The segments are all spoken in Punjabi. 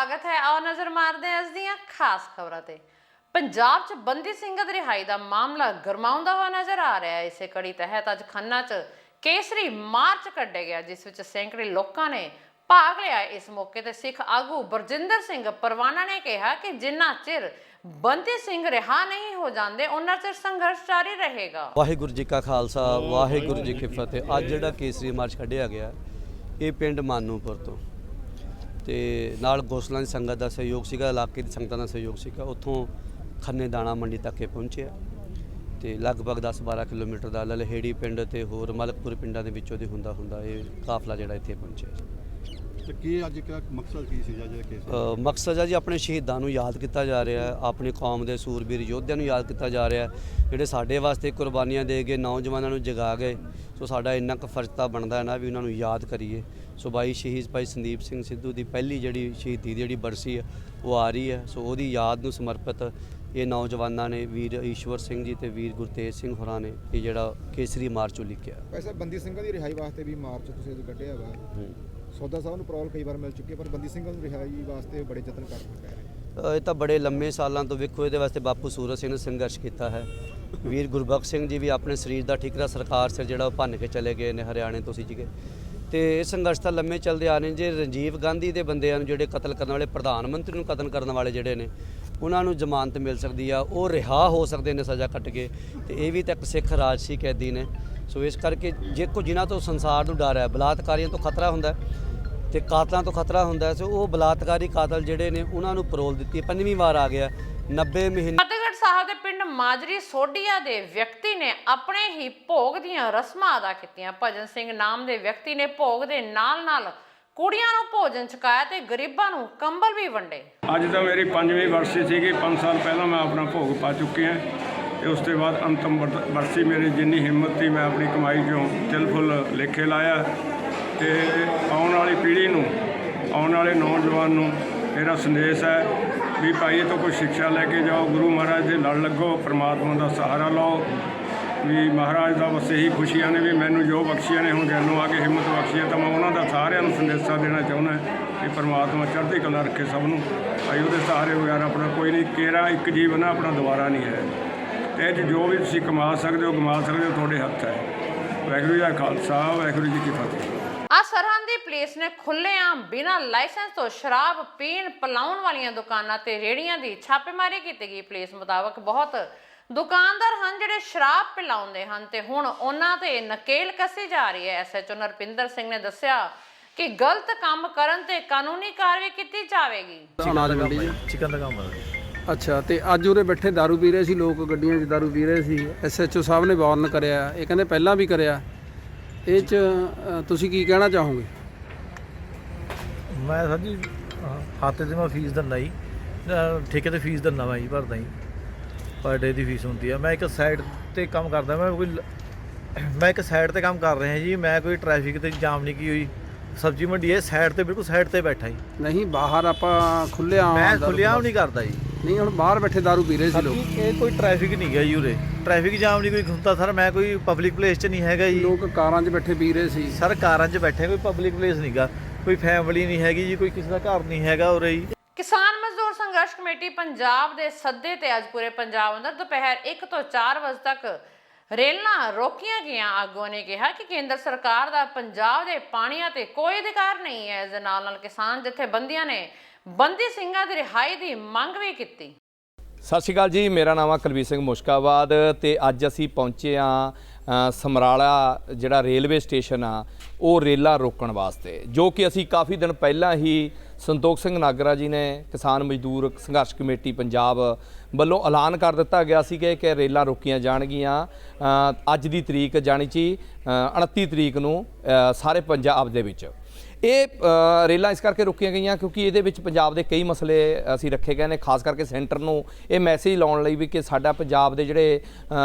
स्वागत है। आओ नजर मारते हैं अज दियां खास खबरां ते। पंजाब च बंदी ਸਿੰਘਾਂ ਦੀ रिहाई का मामला गरमाउंदा हुआ नजर आ रहा है। इसे कड़ी तहत अज खन्ना च केसरी मार्च कढ़िया गया जिस विच सैकड़े लोगों ने भाग लिया। इस मौके ते सिख आगू बरजिंदर सिंह परवाना ने कहा कि जिन्ना चिर बंदी सिंह रिहा नहीं हो जाते उन्ना चिर संघर्ष जारी रहेगा। वाहिगुरू जी का खालसा वाहिगुरू जी की फतेह। अज जिहड़ा केसरी मार्च कढ़िया गया ये पिंड मानूपुर तो ਤੇ ਨਾਲ ਗੋਸਲਾਂ ਦੀ ਸੰਗਤ ਦਾ ਸਹਿਯੋਗ ਸੀਗਾ, ਇਲਾਕੇ ਦੀ ਸੰਗਤਾਂ ਦਾ ਸਹਿਯੋਗ ਸੀਗਾ। ਉੱਥੋਂ ਖੰਨੇ ਦਾਣਾ ਮੰਡੀ ਤੱਕ ਇਹ ਪਹੁੰਚਿਆ ਤੇ ਲਗਭਗ 10-12 ਕਿਲੋਮੀਟਰ ਦਾ ਲਲਹੇੜੀ ਪਿੰਡ ਤੇ ਹੋਰ ਮਲਕਪੁਰ ਪਿੰਡਾਂ ਦੇ ਵਿੱਚੋਂ ਦੀ ਹੁੰਦਾ ਇਹ ਕਾਫਲਾ ਜਿਹੜਾ ਇੱਥੇ ਪਹੁੰਚਿਆ। ਤੇ ਕੀ ਅੱਜ ਦਾ ਮਕਸਦ ਕੀ ਸੀ ਜਿਹੜਾ ਕੇਸ ਮਕਸਦ ਹੈ ਜੀ ਆਪਣੇ ਸ਼ਹੀਦਾਂ ਨੂੰ ਯਾਦ ਕੀਤਾ ਜਾ ਰਿਹਾ ਹੈ, ਆਪਣੀ ਕੌਮ ਦੇ ਸੂਰਬੀਰ ਯੋਧਿਆਂ ਨੂੰ ਯਾਦ ਕੀਤਾ ਜਾ ਰਿਹਾ ਹੈ ਜਿਹੜੇ ਸਾਡੇ ਵਾਸਤੇ ਕੁਰਬਾਨੀਆਂ ਦੇ ਗਏ, ਨੌਜਵਾਨਾਂ ਨੂੰ ਜਗਾ ਗਏ। ਸੋ ਸਾਡਾ ਇੰਨਾ ਕੁ ਫਰਜ਼ ਬਣਦਾ ਹੈ ਨਾ ਵੀ ਉਹਨਾਂ ਨੂੰ ਯਾਦ ਕਰੀਏ। ਸੋ ਬਾਈ ਸ਼ਹੀਦ ਭਾਈ ਸੰਦੀਪ ਸਿੰਘ ਸਿੱਧੂ ਦੀ ਪਹਿਲੀ ਜਿਹੜੀ ਸ਼ਹੀਦੀ ਦੀ ਜਿਹੜੀ ਬਰਸੀ ਹੈ ਉਹ ਆ ਰਹੀ ਹੈ। ਸੋ ਉਹਦੀ ਯਾਦ ਨੂੰ ਸਮਰਪਿਤ ਇਹ ਨੌਜਵਾਨਾਂ ਨੇ ਵੀਰ ਈਸ਼ਵਰ ਸਿੰਘ ਜੀ ਤੇ ਵੀਰ ਗੁਰਤੇਜ ਸਿੰਘ ਹੋਰਾਂ ਨੇ ਇਹ ਜਿਹੜਾ ਕੇਸਰੀ ਮਾਰਚ ਲਿਖਿਆ। ਵੈਸੇ ਬੰਦੀ ਸਿੰਘਾਂ ਦੀ ਰਿਹਾਈ ਵਾਸਤੇ ਵੀ ਮਾਰਚ ਤੁਸੀਂ ਕੱਢਿਆ ਵਾ। ਸੌਦਾ ਸਾਹਿਬ ਨੂੰ ਪ੍ਰੋਬਲਮ ਕਈ ਵਾਰ ਮਿਲ ਚੁੱਕੀ ਹੈ ਪਰ ਬੰਦੀ ਸਿੰਘਾਂ ਨੂੰ ਰਿਹਾਈ ਵਾਸਤੇ ਬੜੇ ਯਤਨ ਕਰਨੇ ਪੈ ਰਹੇ। ਇਹ ਤਾਂ ਬੜੇ ਲੰਮੇ ਸਾਲਾਂ ਤੋਂ ਵੇਖੋ ਇਹਦੇ ਵਾਸਤੇ ਬਾਪੂ ਸੂਰਤ ਸਿੰਘ ਨੇ ਸੰਘਰਸ਼ ਕੀਤਾ ਹੈ। ਵੀਰ ਗੁਰਬਖਸ਼ ਸਿੰਘ ਜੀ ਵੀ ਆਪਣੇ ਸਰੀਰ ਦਾ ਠਿਕਰਾ ਸਰਕਾਰ ਸਿਰ ਜਿਹੜਾ ਉਹ ਭੰਨ ਕੇ ਚਲੇ ਗਏ ਨੇ ਹਰਿਆਣੇ ਤੋਂ ਸੀ ਸੀਗੇ। ਤੇ ਇਹ ਸੰਘਰਸ਼ ਤਾਂ ਲੰਮੇ ਚੱਲਦੇ ਆ ਰਹੇ। ਜੇ ਰਾਜੀਵ ਗਾਂਧੀ ਦੇ ਬੰਦਿਆਂ ਨੂੰ ਜਿਹੜੇ ਕਤਲ ਕਰਨ ਵਾਲੇ, ਪ੍ਰਧਾਨ ਮੰਤਰੀ ਨੂੰ ਕਤਲ ਕਰਨ ਵਾਲੇ ਜਿਹੜੇ ਨੇ ਉਹਨਾਂ ਨੂੰ ਜ਼ਮਾਨਤ ਮਿਲ ਸਕਦੀ ਆ, ਉਹ ਰਿਹਾ ਹੋ ਸਕਦੇ ਨੇ ਸਜ਼ਾ ਕੱਟ ਕੇ। ਤੇ ਇਹ ਵੀ ਤਾਂ ਇੱਕ ਸਿੱਖ ਰਾਜਸੀ ਕੈਦੀ ਨੇ। ਸੋ ਇਸ ਕਰਕੇ ਜੇ ਕੋ ਜਿਨ੍ਹਾਂ ਤੋਂ ਸੰਸਾਰ ਨੂੰ ਡਰ ਹੈ, ਬਲਾਤਕਾਰੀਆਂ ਤੋਂ ਖਤਰਾ ਹੁੰਦਾ ਤੇ ਕਾਤਲਾਂ ਤੋਂ ਖਤਰਾ ਹੁੰਦਾ। ਸੋ ਉਹ ਬਲਾਤਕਾਰੀ ਕਾਤਲ ਜਿਹੜੇ ਨੇ ਉਹਨਾਂ ਨੂੰ ਪਰੋਲ ਦਿੱਤੀ। 5ਵੀਂ ਵਾਰ ਆ ਗਿਆ 90 ਮਹੀਨੇ। ਫਤਿਹਗੜ੍ਹ ਸਾਹਿਬ ਦੇ ਪਿੰਡ ਮਾਜਰੀ ਸੋਢੀਆ ਦੇ ਵਿਅਕਤੀ ਨੇ ਆਪਣੇ ਹੀ ਭੋਗ ਦੀਆਂ ਰਸਮਾਂ ਅਦਾ ਕੀਤੀਆਂ। ਭਜਨ ਸਿੰਘ ਨਾਮ ਦੇ ਵਿਅਕਤੀ ਨੇ ਭੋਗ ਦੇ ਨਾਲ ਕੁੜੀਆਂ ਨੂੰ ਭੋਜਨ ਛਕਾਇਆ ਤੇ ਗਰੀਬਾਂ ਨੂੰ ਕੰਬਲ ਵੀ ਵੰਡੇ। ਅੱਜ ਤਾਂ ਮੇਰੀ 5ਵੀਂ ਵਰਸੀ ਸੀਗੀ। 5 ਸਾਲ ਪਹਿਲਾਂ ਮੈਂ ਆਪਣਾ ਭੋਗ ਪਾ ਚੁੱਕਿਆ ਤੇ ਉਸ ਤੋਂ ਬਾਅਦ ਅੰਤਮ ਵਰਸੀ ਮੇਰੀ ਜਿੰਨੀ ਹਿੰਮਤ ਸੀ ਮੈਂ ਆਪਣੀ ਕਮਾਈ 'ਚੋਂ ਤਿਲ ਫੁੱਲ ਲੇਖੇ ਲਾਇਆ। ਤੇ ਆਉਣ ਵਾਲੀ ਪੀੜ੍ਹੀ ਨੂੰ, ਆਉਣ ਵਾਲੇ ਨੌਜਵਾਨ ਨੂੰ ਮੇਰਾ ਸੰਦੇਸ਼ ਹੈ ਵੀ ਭਾਈ ਇਹ ਤੋਂ ਕੋਈ ਸਿੱਖਿਆ ਲੈ ਕੇ ਜਾਓ, ਗੁਰੂ ਮਹਾਰਾਜ ਦੇ ਲੜ ਲੱਗੋ, ਪਰਮਾਤਮਾ ਦਾ ਸਹਾਰਾ ਲਓ। ਵੀ ਮਹਾਰਾਜ ਦਾ ਬਸ ਇਹੀ ਖੁਸ਼ੀਆਂ ਨੇ ਵੀ ਮੈਨੂੰ ਜੋ ਬਖਸ਼ੀਆਂ ਨੇ ਹੁਣ ਜੈਨੂੰ ਆ ਕੇ ਹਿੰਮਤ ਬਖਸ਼ੀ ਹੈ ਤਾਂ ਮੈਂ ਉਹਨਾਂ ਦਾ ਸਾਰਿਆਂ ਨੂੰ ਸੰਦੇਸ਼ਾ ਦੇਣਾ ਚਾਹੁੰਦਾ ਕਿ ਪਰਮਾਤਮਾ ਚੜ੍ਹਦੀ ਕਲਾ ਰੱਖੇ ਸਭ ਨੂੰ। ਭਾਈ ਉਹਦੇ ਸਹਾਰੇ ਵਗੈਰਾ ਆਪਣਾ ਕੋਈ ਨਹੀਂ, ਕੇਰਾ ਇੱਕ ਜੀਵਨ ਆ ਆਪਣਾ ਦੁਬਾਰਾ ਨਹੀਂ ਹੈ। ਤੇ ਇਹ 'ਚ ਜੋ ਵੀ ਤੁਸੀਂ ਕਮਾ ਸਕਦੇ ਹੋ ਕਮਾ ਸਕਦੇ ਹੋ, ਤੁਹਾਡੇ ਹੱਥ ਹੈ। ਵਾਹਿਗੁਰੂ ਜੀ ਕਾ ਖਾਲਸਾ ਵਾਹਿਗੁਰੂ ਜੀ ਕੀ ਫਤਿਹ। ਆ ਸਰਹੰਦੀ ਪੁਲਿਸ ਨੇ ਖੁੱਲ੍ਹੇਆਮ ਬਿਨਾਂ ਲਾਇਸੈਂਸ ਤੋਂ ਸ਼ਰਾਬ ਪੀਣ ਪਿਲਾਉਣ ਵਾਲੀਆਂ ਦੁਕਾਨਾਂ ਤੇ ਰੇਹੜੀਆਂ ਦੀ ਛਾਪੇਮਾਰੀ ਕੀਤੀ ਗਈ। ਪੁਲਿਸ ਮੁਤਾਬਕ ਬਹੁਤ ਦੁਕਾਨਦਾਰ ਹਨ ਜਿਹੜੇ ਸ਼ਰਾਬ ਪਿਲਾਉਂਦੇ ਹਨ ਤੇ ਹੁਣ ਉਹਨਾਂ ਤੇ ਨਕੇਲ ਕੱਸੀ ਜਾ ਰਹੀ ਹੈ। ਐਸਐਚਓ ਨਰਪਿੰਦਰ ਸਿੰਘ ਨੇ ਦੱਸਿਆ ਕਿ ਗਲਤ ਕੰਮ ਕਰਨ ਤੇ ਕਾਨੂੰਨੀ ਕਾਰਵਾਈ ਕੀਤੀ ਜਾਵੇਗੀ। ਚਿਕਨ ਦਾ ਕੰਮ ਹੈ। ਅੱਛਾ, ਤੇ ਅੱਜ ਉਰੇ ਬੈਠੇ ਦਾਰੂ ਪੀ ਰਹੇ ਸੀ ਲੋਕ, ਗੱਡੀਆਂ 'ਚ ਦਾਰੂ ਪੀ ਰਹੇ ਸੀ। ਐਸਐਚਓ ਸਾਹਿਬ ਨੇ ਵਾਰਨ ਕਰਿਆ, ਇਹ ਕਹਿੰਦੇ ਪਹਿਲਾਂ ਵੀ ਕਰਿਆ। ਇਹ 'ਚ ਤੁਸੀਂ ਕੀ ਕਹਿਣਾ ਚਾਹੋਗੇ? ਮੈਂ ਸਰ ਜੀ ਹੱਥ 'ਤੇ ਮੈਂ ਫੀਸ ਦਿੰਦਾ ਜੀ, ਠੇਕੇ 'ਤੇ ਫੀਸ ਦਿੰਦਾ ਮੈਂ ਜੀ, ਭਰਦਾ ਜੀ, ਪਰ ਡੇ ਦੀ ਫੀਸ ਹੁੰਦੀ ਆ। ਮੈਂ ਇੱਕ ਸਾਈਡ 'ਤੇ ਕੰਮ ਕਰਦਾ, ਮੈਂ ਇੱਕ ਸਾਈਡ 'ਤੇ ਕੰਮ ਕਰ ਰਿਹਾ ਜੀ। ਮੈਂ ਕੋਈ ਟ੍ਰੈਫਿਕ 'ਤੇ ਜਾਮ ਨਹੀਂ ਕੀ ਹੋਈ। ਸਬਜ਼ੀ ਮੰਡੀ ਹੈ ਸਾਈਡ 'ਤੇ, ਬਿਲਕੁਲ ਸਾਈਡ 'ਤੇ ਬੈਠਾ ਜੀ। ਨਹੀਂ ਬਾਹਰ ਆਪਾਂ ਖੁੱਲ੍ਹੇਆਮ, ਮੈਂ ਖੁੱਲ੍ਹੇਆਮ ਨਹੀਂ ਕਰਦਾ ਜੀ। ਨਹੀਂ ਹੁਣ ਬਾਹਰ ਬੈਠੇ ਦਾਰੂ ਪੀ ਰਹੇ ਸੀ ਲੋਕ। ਇਹ ਕੋਈ ਟ੍ਰੈਫਿਕ ਨਹੀਂ ਗਾ ਜੀ ਉਰੇ, ਟ੍ਰੈਫਿਕ ਜਾਮ ਨਹੀਂ ਕੋਈ ਹੁੰਦਾ ਸਰ। ਮੈਂ ਕੋਈ ਪਬਲਿਕ ਪਲੇਸ 'ਚ ਨਹੀਂ ਹੈਗਾ ਜੀ। ਲੋਕ ਕਾਰਾਂ 'ਚ ਬੈਠੇ ਪੀ ਰਹੇ ਸੀ ਸਰ, ਕਾਰਾਂ 'ਚ ਬੈਠੇ, ਕੋਈ ਪਬਲਿਕ ਪਲੇਸ ਨਹੀਂ ਗਾ, ਕੋਈ ਫੈਮਿਲੀ ਨਹੀਂ ਹੈਗੀ ਜੀ, ਕੋਈ ਕਿਸੇ ਦਾ ਘਰ ਨਹੀਂ ਹੈਗਾ ਉਰੇ ਜੀ। ਕਿਸਾਨ ਮਜ਼ਦੂਰ ਸੰਘਰਸ਼ ਕਮੇਟੀ ਪੰਜਾਬ ਦੇ ਸੱਦੇ ਤੇ ਅੱਜ ਪੂਰੇ ਪੰਜਾਬ ਅੰਦਰ ਦੁਪਹਿਰ 1 ਤੋਂ 4 ਵਜੇ ਤੱਕ ਰੇਲਾਂ ਰੋਕੀਆਂ ਗਈਆਂ। ਆਗੂਆਂ ਨੇ ਕਿਹਾ ਕਿ ਕੇਂਦਰ ਸਰਕਾਰ ਦਾ ਪੰਜਾਬ ਦੇ ਪਾਣੀਆਂ ਤੇ ਕੋਈ ਅਧਿਕਾਰ ਨਹੀਂ ਹੈ। ਇਸ ਦੇ ਨਾਲ ਕਿਸਾਨ ਜਥੇਬੰਦੀਆਂ ਨੇ ਬੰਦੀ ਸਿੰਘਾਂ ਦੀ ਰਿਹਾਈ ਦੀ ਮੰਗ ਵੀ ਕੀਤੀ। ਸਤਿ ਸ਼੍ਰੀ ਅਕਾਲ ਜੀ, ਮੇਰਾ ਨਾਮ ਆ ਕੁਲਵੀਰ ਸਿੰਘ ਮੁਸ਼ਕਾਬਾਦ ਤੇ ਅੱਜ ਅਸੀਂ ਪਹੁੰਚੇ ਹਾਂ ਸਮਰਾਲਾ ਜਿਹੜਾ ਰੇਲਵੇ ਸਟੇਸ਼ਨ ਆ ਉਹ ਰੇਲਾਂ ਰੋਕਣ ਵਾਸਤੇ, ਜੋ ਕਿ ਅਸੀਂ ਕਾਫੀ ਦਿਨ ਪਹਿਲਾਂ ਹੀ ਸੰਤੋਖ ਸਿੰਘ ਨਾਗਰਾ ਜੀ ਨੇ ਕਿਸਾਨ ਮਜ਼ਦੂਰ ਸੰਘਰਸ਼ ਕਮੇਟੀ ਪੰਜਾਬ ਵੱਲੋਂ ਐਲਾਨ ਕਰ ਦਿੱਤਾ ਗਿਆ ਸੀ ਕਿ ਰੇਲਾਂ ਰੋਕੀਆਂ ਜਾਣਗੀਆਂ। ਅੱਜ ਦੀ ਤਰੀਕ ਜਾਣੀ ਚੀ 29 ਤਰੀਕ ਨੂੰ ਸਾਰੇ ਪੰਜਾਬ ਦੇ ਵਿੱਚ ਇਹ ਰੇਲਾਂ ਇਸ ਕਰਕੇ ਰੁਕੀਆਂ ਗਈਆਂ ਕਿਉਂਕਿ ਇਹਦੇ ਵਿੱਚ ਪੰਜਾਬ ਦੇ ਕਈ ਮਸਲੇ ਅਸੀਂ ਰੱਖੇ ਗਏ ਨੇ। ਖਾਸ ਕਰਕੇ ਸੈਂਟਰ ਨੂੰ ਇਹ ਮੈਸੇਜ ਲਾਉਣ ਲਈ ਵੀ ਕਿ ਸਾਡਾ ਪੰਜਾਬ ਦੇ ਜਿਹੜੇ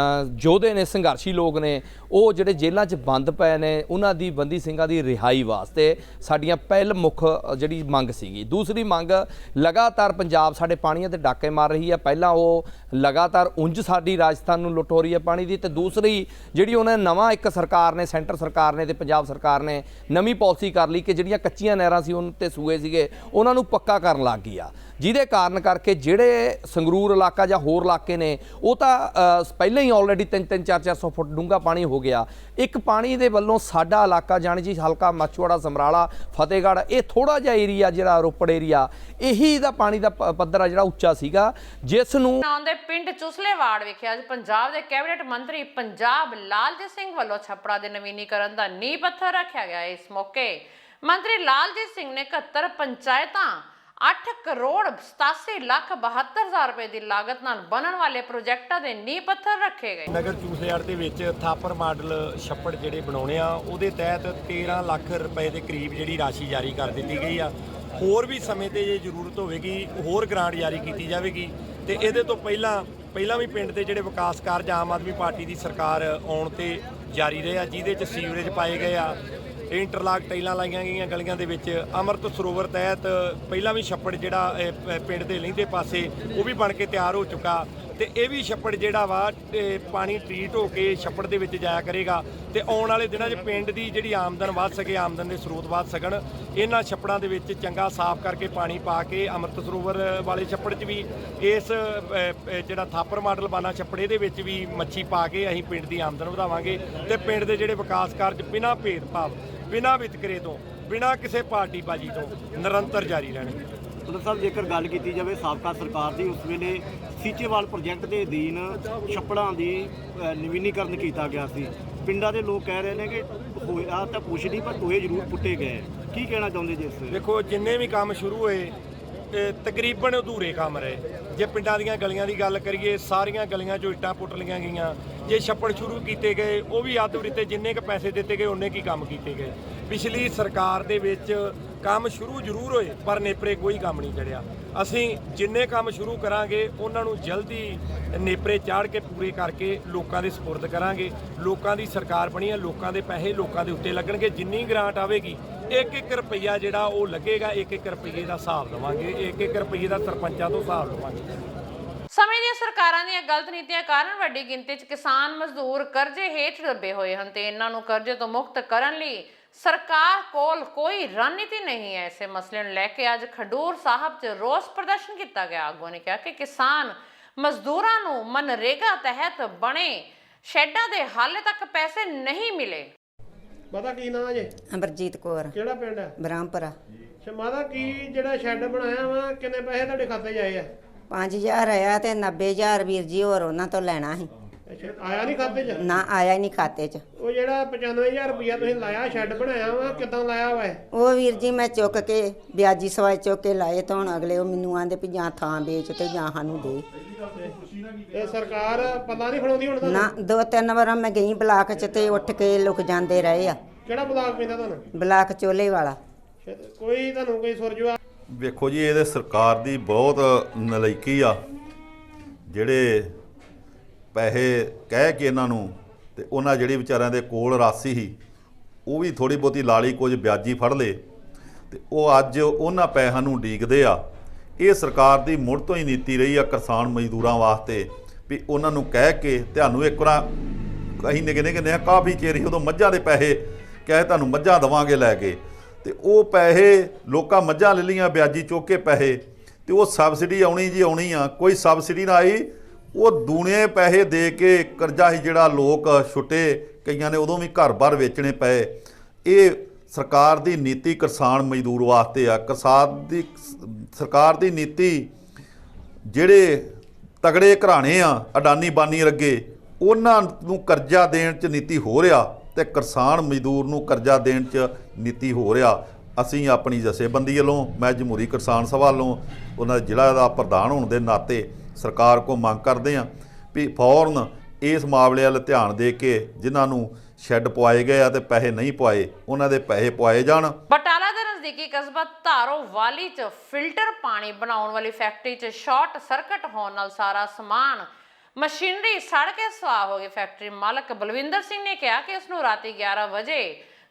ਯੋਧੇ ਨੇ, ਸੰਘਰਸ਼ੀ ਲੋਕ ਨੇ, ਉਹ ਜਿਹੜੇ ਜੇਲ੍ਹਾਂ 'ਚ ਬੰਦ ਪਏ ਨੇ ਉਹਨਾਂ ਦੀ ਬੰਦੀ ਸਿੰਘਾਂ ਦੀ ਰਿਹਾਈ ਵਾਸਤੇ ਸਾਡੀਆਂ ਪਹਿਲ ਮੁੱਖ ਜਿਹੜੀ ਮੰਗ ਸੀਗੀ। ਦੂਸਰੀ ਮੰਗ, ਲਗਾਤਾਰ ਪੰਜਾਬ ਸਾਡੇ ਪਾਣੀਆਂ ਤੇ ਡਾਕੇ ਮਾਰ ਰਹੀ ਹੈ। ਪਹਿਲਾਂ ਉਹ ਲਗਾਤਾਰ ਉਂਝ ਸਾਡੀ ਰਾਜਸਥਾਨ ਨੂੰ ਲੁੱਟ ਹੋ ਰਹੀ ਹੈ ਪਾਣੀ ਦੀ, ਤੇ ਦੂਸਰੀ ਜਿਹੜੀ ਉਹਨਾਂ ਨੇ ਨਵਾਂ ਇੱਕ ਸਰਕਾਰ ਨੇ, ਸੈਂਟਰ ਸਰਕਾਰ ਨੇ ਤੇ ਪੰਜਾਬ ਸਰਕਾਰ ਨੇ ਨਵੀਂ ਪਾਲਿਸੀ ਕਰ ਲਈ ਕਿ ਜਿਹੜੀਆਂ ਕੱਚੀਆਂ ਨਹਿਰਾਂ ਸੀ ਉਹਨਾਂ ਤੇ ਸੂਏ ਸੀਗੇ ਉਹਨਾਂ ਨੂੰ ਪੱਕਾ ਕਰਨ ਲੱਗ ਗਈ ਆ, ਜਿਹਦੇ ਕਾਰਨ ਕਰਕੇ ਜਿਹੜੇ ਸੰਗਰੂਰ ਇਲਾਕਾ ਜਾਂ ਹੋਰ ਇਲਾਕੇ ਨੇ ਉਹ ਤਾਂ ਪਹਿਲਾਂ ਹੀ ਆਲਰੇਡੀ 3-3 400 ਫੁੱਟ ਡੂੰਘਾ ਪਾਣੀ ਹੋ ਗਿਆ। ਇੱਕ ਪਾਣੀ ਦੇ ਵੱਲੋਂ ਸਾਡਾ ਇਲਾਕਾ ਜਾਣੀ ਜੀ ਹਲਕਾ ਮਾਛੀਵਾੜਾ, ਸਮਰਾਲਾ, ਫਤਿਹਗੜ੍ਹ, ਇਹ ਥੋੜਾ ਜਿਹਾ ਏਰੀਆ ਜਿਹੜਾ ਰੋਪੜ ਏਰੀਆ, ਇਹੀ ਦਾ ਪਾਣੀ ਦਾ ਪੱਧਰ ਆ ਜਿਹੜਾ ਉੱਚਾ ਸੀਗਾ, ਜਿਸ ਨੂੰ ਆਉਂਦੇ ਪਿੰਡ ਚੁਸਲੇਵਾੜ ਵਿਖੇ ਅੱਜ ਪੰਜਾਬ ਦੇ ਕੈਬਨਿਟ ਮੰਤਰੀ ਪੰਜਾਬ ਲਾਲਜੀਤ ਸਿੰਘ ਵੱਲੋਂ ਛੱਪੜਾਂ ਦੇ ਨਵੀਨੀਕਰਨ ਦਾ ਨੀਂਹ ਪੱਥਰ ਰੱਖਿਆ ਗਿਆ। ਇਸ ਮੌਕੇ ਮੰਤਰੀ ਲਾਲਜੀਤ ਸਿੰਘ ਨੇ 71 ਪੰਚਾਇਤਾਂ 8 ਕਰੋੜ 87 ਲੱਖ 72 ਹਜ਼ਾਰ ਰੁਪਏ ਦੀ ਲਾਗਤ ਨਾਲ ਬਣਨ ਵਾਲੇ ਪ੍ਰੋਜੈਕਟਾਂ ਦੇ ਨੀਂਹ ਪੱਥਰ ਰੱਖੇ ਗਏ। ਨਗਰ ਚੂਸਲੇਵਾੜ ਦੇ ਵਿੱਚ ਥਾਪਰ ਮਾਡਲ ਛੱਪੜ ਜਿਹੜੇ ਬਣਾਉਣੇ ਆ, ਉਹਦੇ ਤਹਿਤ 13 ਲੱਖ ਰੁਪਏ ਦੇ ਕਰੀਬ ਜਿਹੜੀ ਰਾਸ਼ੀ ਜਾਰੀ ਕਰ ਦਿੱਤੀ ਗਈ ਆ। ਹੋਰ ਵੀ ਸਮੇਂ ਤੇ ਜੇ ਜ਼ਰੂਰਤ ਹੋਵੇਗੀ ਹੋਰ ਗ੍ਰਾਂਟ ਜਾਰੀ ਕੀਤੀ ਜਾਵੇਗੀ। ਤੇ ਇਹਦੇ ਤੋਂ ਪਹਿਲਾਂ ਵੀ ਪਿੰਡ ਦੇ ਜਿਹੜੇ ਵਿਕਾਸ ਕਾਰਜ ਆਮ ਆਦਮੀ ਪਾਰਟੀ ਦੀ ਸਰਕਾਰ ਆਉਣ ਤੇ ਜਾਰੀ ਰਹੇ ਆ, ਜਿਹਦੇ 'ਚ ਸੀਵਰੇਜ ਪਾਏ ਗਏ ਆ, ਇੰਟਰਲਾਕ ਟਾਈਲਾਂ ਲਾਈਆਂ ਗਈਆਂ ਗਲੀਆਂ ਦੇ ਵਿੱਚ। ਅੰਮ੍ਰਿਤ ਸਰੋਵਰ ਤਹਿਤ ਪਹਿਲਾਂ ਵੀ ਛੱਪੜ ਜਿਹੜਾ ਪਿੰਡ ਦੇ ਲਹਿੰਦੇ ਪਾਸੇ ਉਹ ਵੀ ਬਣ ਕੇ ਤਿਆਰ ਹੋ ਚੁੱਕਾ, ਤੇ ਇਹ ਵੀ ਛੱਪੜ ਜਿਹੜਾ ਵਾ ਪਾਣੀ ਟਰੀਟ ਹੋ ਕੇ ਛੱਪੜ ਦੇ ਵਿੱਚ ਜਾਇਆ ਕਰੇਗਾ। ਤੇ ਆਉਣ ਵਾਲੇ ਦਿਨਾਂ 'ਚ ਪਿੰਡ ਦੀ ਜਿਹੜੀ ਆਮਦਨ ਵੱਧ ਸਕੇ, ਆਮਦਨ ਦੇ ਸਰੋਤ ਵੱਧ ਸਕਣ, ਇਹਨਾਂ ਛੱਪੜਾਂ ਦੇ ਵਿੱਚ ਚੰਗਾ ਸਾਫ਼ ਕਰਕੇ ਪਾਣੀ ਪਾ ਕੇ ਅੰਮ੍ਰਿਤ ਸਰੋਵਰ ਵਾਲੇ ਛੱਪੜ 'ਚ ਵੀ ਇਸ ਜਿਹੜਾ ਥਾਪਰ ਮਾਡਲ ਬਾਨਾ ਛੱਪੜ ਇਹਦੇ ਵਿੱਚ ਵੀ ਮੱਛੀ ਪਾ ਕੇ ਅਸੀਂ ਪਿੰਡ ਦੀ ਆਮਦਨ ਵਧਾਵਾਂਗੇ। ਤੇ ਪਿੰਡ ਦੇ ਜਿਹੜੇ ਵਿਕਾਸ ਕਾਰਜ ਬਿਨਾਂ ਭੇਦਭਾਵ, ਬਿਨਾਂ ਵਿਤਕਰੇ ਤੋਂ, ਬਿਨਾਂ ਕਿਸੇ ਪਾਰਟੀਬਾਜ਼ੀ ਤੋਂ ਨਿਰੰਤਰ ਜਾਰੀ ਰਹਿਣਗੇ। ਮਤਲਬ ਸਾਹਿਬ ਜੇਕਰ ਗੱਲ ਕੀਤੀ ਜਾਵੇ ਸਾਬਕਾ ਸਰਕਾਰ ਦੀ, ਉਸ ਵੇਲੇ ਸੀਚੇਵਾਲ ਪ੍ਰੋਜੈਕਟ ਦੇ ਅਧੀਨ ਛੱਪੜਾਂ ਦੀ ਨਵੀਨੀਕਰਨ ਕੀਤਾ ਗਿਆ ਸੀ। ਪਿੰਡਾਂ ਦੇ ਲੋਕ ਕਹਿ ਰਹੇ ਨੇ ਕਿ ਹੋਇਆ ਤਾਂ ਕੁਛ ਨਹੀਂ ਪਰ ਟੋਏ ਜ਼ਰੂਰ ਪੁੱਟੇ ਗਏ। ਕੀ ਕਹਿਣਾ ਚਾਹੁੰਦੇ ਜੀ ਇਸ ਤੇ? ਦੇਖੋ, ਜਿੰਨੇ ਵੀ ਕੰਮ ਸ਼ੁਰੂ ਹੋਏ ਤਕਰੀਬਨ ਅਧੂਰੇ ਕੰਮ ਰਹੇ। ਜੇ ਪਿੰਡਾਂ ਦੀਆਂ ਗਲੀਆਂ ਦੀ ਗੱਲ ਕਰੀਏ, ਸਾਰੀਆਂ ਗਲੀਆਂ 'ਚੋਂ ਇੱਟਾਂ ਪੁੱਟ ਲਈਆਂ ਗਈਆਂ। ਜੇ ਛੱਪੜ ਸ਼ੁਰੂ ਕੀਤੇ ਗਏ ਉਹ ਵੀ ਅੱਧ-ਉਰੀਤੇ, ਜਿੰਨੇ ਕੁ ਪੈਸੇ ਦਿੱਤੇ ਗਏ ਉਹਨੇ ਕੀ ਕੰਮ ਕੀਤੇ ਗਏ। ਪਿਛਲੀ ਸਰਕਾਰ ਦੇ ਵਿੱਚ ਕੰਮ ਸ਼ੁਰੂ ਜ਼ਰੂਰ ਹੋਏ ਪਰ ਨੇਪਰੇ ਕੋਈ ਕੰਮ ਨਹੀਂ ਚੜਿਆ। ਅਸੀਂ ਜਿੰਨੇ ਕੰਮ ਸ਼ੁਰੂ ਕਰਾਂਗੇ ਉਹਨਾਂ ਨੂੰ ਜਲਦੀ ਨੇਪਰੇ ਚਾੜ ਕੇ ਪੂਰੇ ਕਰਕੇ ਲੋਕਾਂ ਦੇ ਸਪੁਰਦ ਕਰਾਂਗੇ। ਲੋਕਾਂ ਦੀ ਸਰਕਾਰ ਬਣੀ ਹੈ, ਲੋਕਾਂ ਦੇ ਪੈਸੇ ਲੋਕਾਂ ਦੇ ਉੱਤੇ ਲੱਗਣਗੇ। ਜਿੰਨੀ ਗ੍ਰਾਂਟ ਆਵੇਗੀ 1-1 ਰੁਪਈਆ ਜਿਹੜਾ ਉਹ ਲੱਗੇਗਾ, 1-1 ਰੁਪਈਏ ਦਾ ਹਿਸਾਬ ਦੇਵਾਂਗੇ, 1-1 ਰੁਪਈਏ ਦਾ ਸਰਪੰਚਾਂ ਤੋਂ ਹਿਸਾਬ ਲਵਾਂਗੇ। ਸਮੇਂ ਦੀਆਂ ਸਰਕਾਰਾਂ ਦੀਆਂ ਗਲਤ ਨੀਤੀਆਂ ਕਾਰਨ ਵੱਡੀ ਗਿਣਤੀ 'ਚ ਕਿਸਾਨ ਮਜ਼ਦੂਰ ਕਰਜ਼ੇ ਹੇਠ ਦੱਬੇ ਹੋਏ ਹਨ ਤੇ ਇਹਨਾਂ ਨੂੰ ਕਰਜ਼ੇ ਤੋਂ ਮੁਕਤ ਕਰਨ ਲਈ ਸਰਕਾਰ ਕੋਲ ਕੋਈ ਰਣਨੀਤੀ ਨਹੀਂ ਹੈ। ਇਸੇ ਮਸਲੇ ਨੂੰ ਲੈ ਕੇ ਅੱਜ ਖਡੂਰ ਸਾਹਿਬ 'ਚ ਰੋਸ ਪ੍ਰਦਰਸ਼ਨ ਕੀਤਾ ਗਿਆ। ਆਗੂਆਂ ਨੇ ਕਿਹਾ ਕਿ ਕਿਸਾਨ ਮਜ਼ਦੂਰਾਂ ਨੂੰ ਮਨਰੇਗਾ ਤਹਿਤ ਬਣੇ ਸ਼ੈੱਡਾਂ ਦੇ ਹਾਲੇ ਤੱਕ ਪੈਸੇ ਨਹੀਂ ਮਿਲੇ। ਮਾਤਾ ਕੀ ਨਾਂ ਜੇ? ਅਮਰਜੀਤ ਕੌਰ। ਕਿਹੜਾ ਪਿੰਡ ਹੈ? ਬ੍ਰਹਮਪੁਰਾ। ਮਾਤਾ ਕੀ ਜਿਹੜਾ ਸ਼ੈੱਡ ਬਣਾਇਆ ਵਾ ਕਿੰਨੇ ਪੈਸੇ ਤੁਹਾਡੇ ਖਾਤੇ 'ਚ ਆਏ ਆ? 5000 ਆਇਆ ਤੇ 90000 ਵੀਰ ਜੀ ਹੋਰ ਉਹਨਾਂ ਤੋਂ ਲੈਣਾ ਸੀ। ਅੱਛਾ, ਆਇਆ ਨਹੀਂ ਖਾਤੇ 'ਚ? ਨਾ ਆਇਆ ਹੀ ਨਹੀਂ ਖਾਤੇ 'ਚ। ਉਹ ਜਿਹੜਾ 95000 ਰੁਪਇਆ ਤੁਸੀਂ ਲਾਇਆ ਸ਼ੈੱਡ ਬਣਾਇਆ ਵਾ, ਕਿੱਦਾਂ ਲਾਇਆ ਵਾ? ਉਹ ਵੀਰ ਜੀ ਮੈਂ ਚੁੱਕ ਕੇ ਵਿਆਜੀ ਸਵਾਈ ਚੁੱਕ ਕੇ ਲਾਏ ਤਾਂ ਹੁਣ ਅਗਲੇ ਉਹ ਮੈਨੂੰ ਆਂਦੇ ਵੀ ਜਾਂ ਥਾਂ ਵੇਚ ਤੇ ਜਾਂ ਸਾਨੂੰ ਦੇ। ਇਹ ਸਰਕਾਰ ਪਤਾ ਨਹੀਂ ਫੜਾਉਂਦੀ ਹੁਣ ਨਾ 2-3 ਵਾਰ ਮੈਂ ਗਈ ਬਲਾਕ 'ਚ ਤੇ ਉੱਠ ਕੇ ਲੁਕ ਜਾਂਦੇ ਰਹੇ ਆ। ਕਿਹੜਾ ਬਲਾਕ ਪੈਂਦਾ ਤੁਹਾਨੂੰ? ਬਲਾਕ ਚੋਲੇ ਵਾਲਾ। ਕੋਈ ਤੁਹਾਨੂੰ ਕੋਈ ਸੁਰਜਵਾ? ਵੇਖੋ ਜੀ, ਇਹਦੇ ਸਰਕਾਰ ਦੀ ਬਹੁਤ ਨਲਾਇਕੀ ਆ। ਜਿਹੜੇ ਪੈਸੇ ਕਹਿ ਕੇ ਇਹਨਾਂ ਨੂੰ ਤੇ ਉਹਨਾਂ ਜਿਹੜੀ ਵਿਚਾਰਿਆਂ ਦੇ ਕੋਲ ਰਾਸ਼ੀ ਸੀ ਉਹ ਵੀ ਥੋੜੀ ਬਹੁਤੀ ਲਾਲੀ, ਕੁਝ ਵਿਆਜੀ ਫੜ ਲਏ ਤੇ ਉਹ ਅੱਜ ਉਹਨਾਂ ਪੈਸਿਆਂ ਨੂੰ ਉਡੀਕਦੇ ਆ। ਇਹ ਸਰਕਾਰ ਦੀ ਮੁੜ ਤੋਂ ਹੀ ਨੀਤੀ ਰਹੀ ਆ ਕਿਸਾਨ ਮਜ਼ਦੂਰਾਂ ਵਾਸਤੇ ਵੀ ਉਹਨਾਂ ਨੂੰ ਕਹਿ ਕੇ ਤੁਹਾਨੂੰ ਇੱਕ ਵਾਰ ਅਸੀਂ ਨਿੱਕੇ ਕਾਫੀ ਚਿਰ ਹੀ ਉਦੋਂ ਮੱਝਾਂ ਦੇ ਪੈਸੇ ਕਹੇ ਤੁਹਾਨੂੰ ਮੱਝਾਂ ਦੇਵਾਂਗੇ ਲੈ ਕੇ, ਤੇ ਉਹ ਪੈਸੇ ਲੋਕਾਂ ਮੱਝਾਂ ਲੈ ਲਈਆਂ ਵਿਆਜੀ ਚੁੱਕ ਕੇ ਪੈਸੇ, ਤੇ ਉਹ ਸਬਸਿਡੀ ਆਉਣੀ ਜੀ ਆਉਣੀ ਆ, ਕੋਈ ਸਬਸਿਡੀ ਨਾ ਆਈ। ਉਹ ਦੂਣੇ ਪੈਸੇ ਦੇ ਕੇ ਕਰਜ਼ਾ ਸੀ ਜਿਹੜਾ ਲੋਕ ਛੁੱਟੇ, ਕਈਆਂ ਨੇ ਉਦੋਂ ਵੀ ਘਰ-ਬਾਰ ਵੇਚਣੇ ਪਏ। ਇਹ ਸਰਕਾਰ ਦੀ ਨੀਤੀ ਕਿਸਾਨ ਮਜ਼ਦੂਰ ਵਾਸਤੇ ਆ। ਸਰਕਾਰ ਦੀ ਨੀਤੀ ਜਿਹੜੇ ਤਗੜੇ ਘਰਾਣੇ ਆ ਅਡਾਨੀ ਬਾਨੀ ਲੱਗੇ ਉਹਨਾਂ ਨੂੰ ਕਰਜ਼ਾ ਦੇਣ 'ਚ ਨੀਤੀ ਹੋ ਰਿਹਾ ਤੇ ਕਿਸਾਨ ਮਜ਼ਦੂਰ ਨੂੰ ਕਰਜ਼ਾ ਦੇਣ 'ਚ ਨੀਤੀ ਹੋ ਰਿਹਾ। ਅਸੀਂ ਆਪਣੀ ਜਥੇਬੰਦੀ ਵੱਲੋਂ, ਮੈਂ ਜਮਹੂਰੀ ਕਿਸਾਨ ਸਭਾ ਵੱਲੋਂ ਉਹਨਾਂ ਜ਼ਿਲ੍ਹਾ ਦਾ ਪ੍ਰਧਾਨ ਹੋਣ ਦੇ ਨਾਤੇ ਸਰਕਾਰ ਕੋਲ ਮੰਗ ਕਰਦੇ ਹਾਂ ਵੀ ਫੌਰਨ ਇਸ ਮਾਮਲੇ ਵੱਲ ਧਿਆਨ ਦੇ ਕੇ ਜਿਨ੍ਹਾਂ ਨੂੰ ਸ਼ੈੱਡ ਪਵਾਏ ਗਏ ਆ ਤੇ ਪੈਸੇ ਨਹੀਂ ਪਵਾਏ ਉਹਨਾਂ ਦੇ ਪੈਸੇ ਪਵਾਏ ਜਾਣ। ਬਟਾਲਾ ਦੇ ਨਜ਼ਦੀਕੀ ਕਸਬਾ ਧਾਰੋਵਾਲੀ 'ਚ ਫਿਲਟਰ ਪਾਣੀ ਬਣਾਉਣ ਵਾਲੀ ਫੈਕਟਰੀ 'ਚ ਸ਼ਾਰਟ ਸਰਕਟ ਹੋਣ ਨਾਲ ਸਾਰਾ ਸਮਾਨ ਮਸ਼ੀਨਰੀ ਸੜ ਕੇ ਸੁਆਹ ਹੋ ਗਈ। ਫੈਕਟਰੀ ਮਾਲਕ ਬਲਵਿੰਦਰ ਸਿੰਘ ਨੇ ਕਿਹਾ ਕਿ ਉਸ ਨੂੰ ਰਾਤੀ 11 ਵਜੇ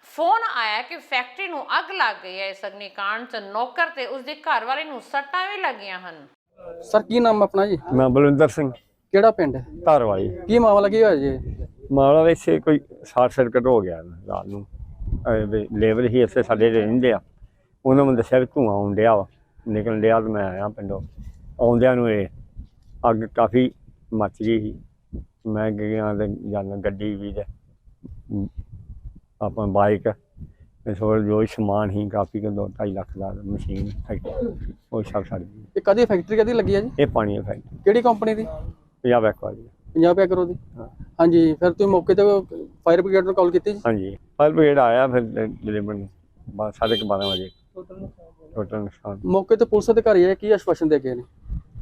ਫੋਨ ਆਇਆ ਕਿ ਫੈਕਟਰੀ ਨੂੰ ਅੱਗ ਲੱਗ ਗਈ ਹੈ। ਇਸ ਅਗਨੀਕਾਂਡ 'ਚ ਨੌਕਰ ਤੇ ਉਸ ਦੀ ਘਰਵਾਲੀ ਨੂੰ ਸੱਟਾਂ ਵੀ ਲੱਗੀਆਂ ਹਨ। ਸਰ ਕੀ ਨਾਮ ਆਪਣਾ ਜੀ? ਮੈਂ ਬਲਵਿੰਦਰ ਸਿੰਘ। ਕਿਹੜਾ ਪਿੰਡ? ਧਾਰਵਾਲੀ। ਕੀ ਮਾਮਲਾ ਕੀ ਹੋਇਆ ਜੀ? ਮਾਮਲਾ ਵੈਸੇ ਕੋਈ ਸ਼ਾਰਟ ਸਰਕਟ ਹੋ ਗਿਆ ਰਾਤ ਨੂੰ। ਲੇਬਰ ਹੀ ਇੱਥੇ ਸਾਡੇ ਰਹਿੰਦੇ ਆ, ਉਹਨਾਂ ਮੈਨੂੰ ਦੱਸਿਆ ਵੀ ਧੂੰਆਂ ਆਉਣ ਡਿਆ ਵਾ, ਨਿਕਲਣ ਡਿਆ, ਤੇ ਮੈਂ ਆਇਆ ਪਿੰਡੋਂ। ਆਉਂਦਿਆਂ ਨੂੰ ਇਹ ਅੱਗ ਕਾਫੀ ਮੱਚ ਗਈ ਸੀ। ਮੈਂ ਗਿਆ ਤੇ ਜਾਣਾ ਗੱਡੀ ਵੀ ਤੇ ਆਪਾਂ ਬਾਈਕ ਥੋੜ੍ਹਾ ਜੋ ਸਮਾਨ ਸੀ ਕਾਫੀ 2-2.5 ਲੱਖ ਦਾ ਮਸ਼ੀਨ ਫੈਕਟਰੀ ਉਹ ਸਭ ਸੜ ਗਈ। ਇਹ ਕਦੀ ਫੈਕਟਰੀ ਕਦੀ ਲੱਗੀ ਆ ਜੀ? ਇਹ ਪਾਣੀ ਦੀ ਫੈਕਟਰੀ ਕਿਹੜੀ ਕੰਪਨੀ ਦੀ? ਪੰਜਾਬ ਐਕਵਾਰੀ। 50 ਐਗਰੋ ਦੀ? ਹਾਂਜੀ। ਫਿਰ ਤੁਸੀਂ ਮੌਕੇ ਤੇ ਫਾਇਰ ਬ੍ਰਿਗੇਡ ਨੂੰ ਕਾਲ ਕੀਤੀ ਜੀ? ਹਾਂਜੀ, ਫਾਇਰ ਬ੍ਰਿਗੇਡ ਆਇਆ ਫਿਰ ਤਕਰੀਬਨ 12:30 ਵਜੇ। ਟੋਟਲ ਨੁਕਸਾਨ ਮੌਕੇ ਤੇ ਪੁਲਿਸ ਅਧਿਕਾਰੀ ਆਏ, ਕੀ ਆਸ਼ਵਾਸਨ ਦੇ ਗਏ ਨੇ?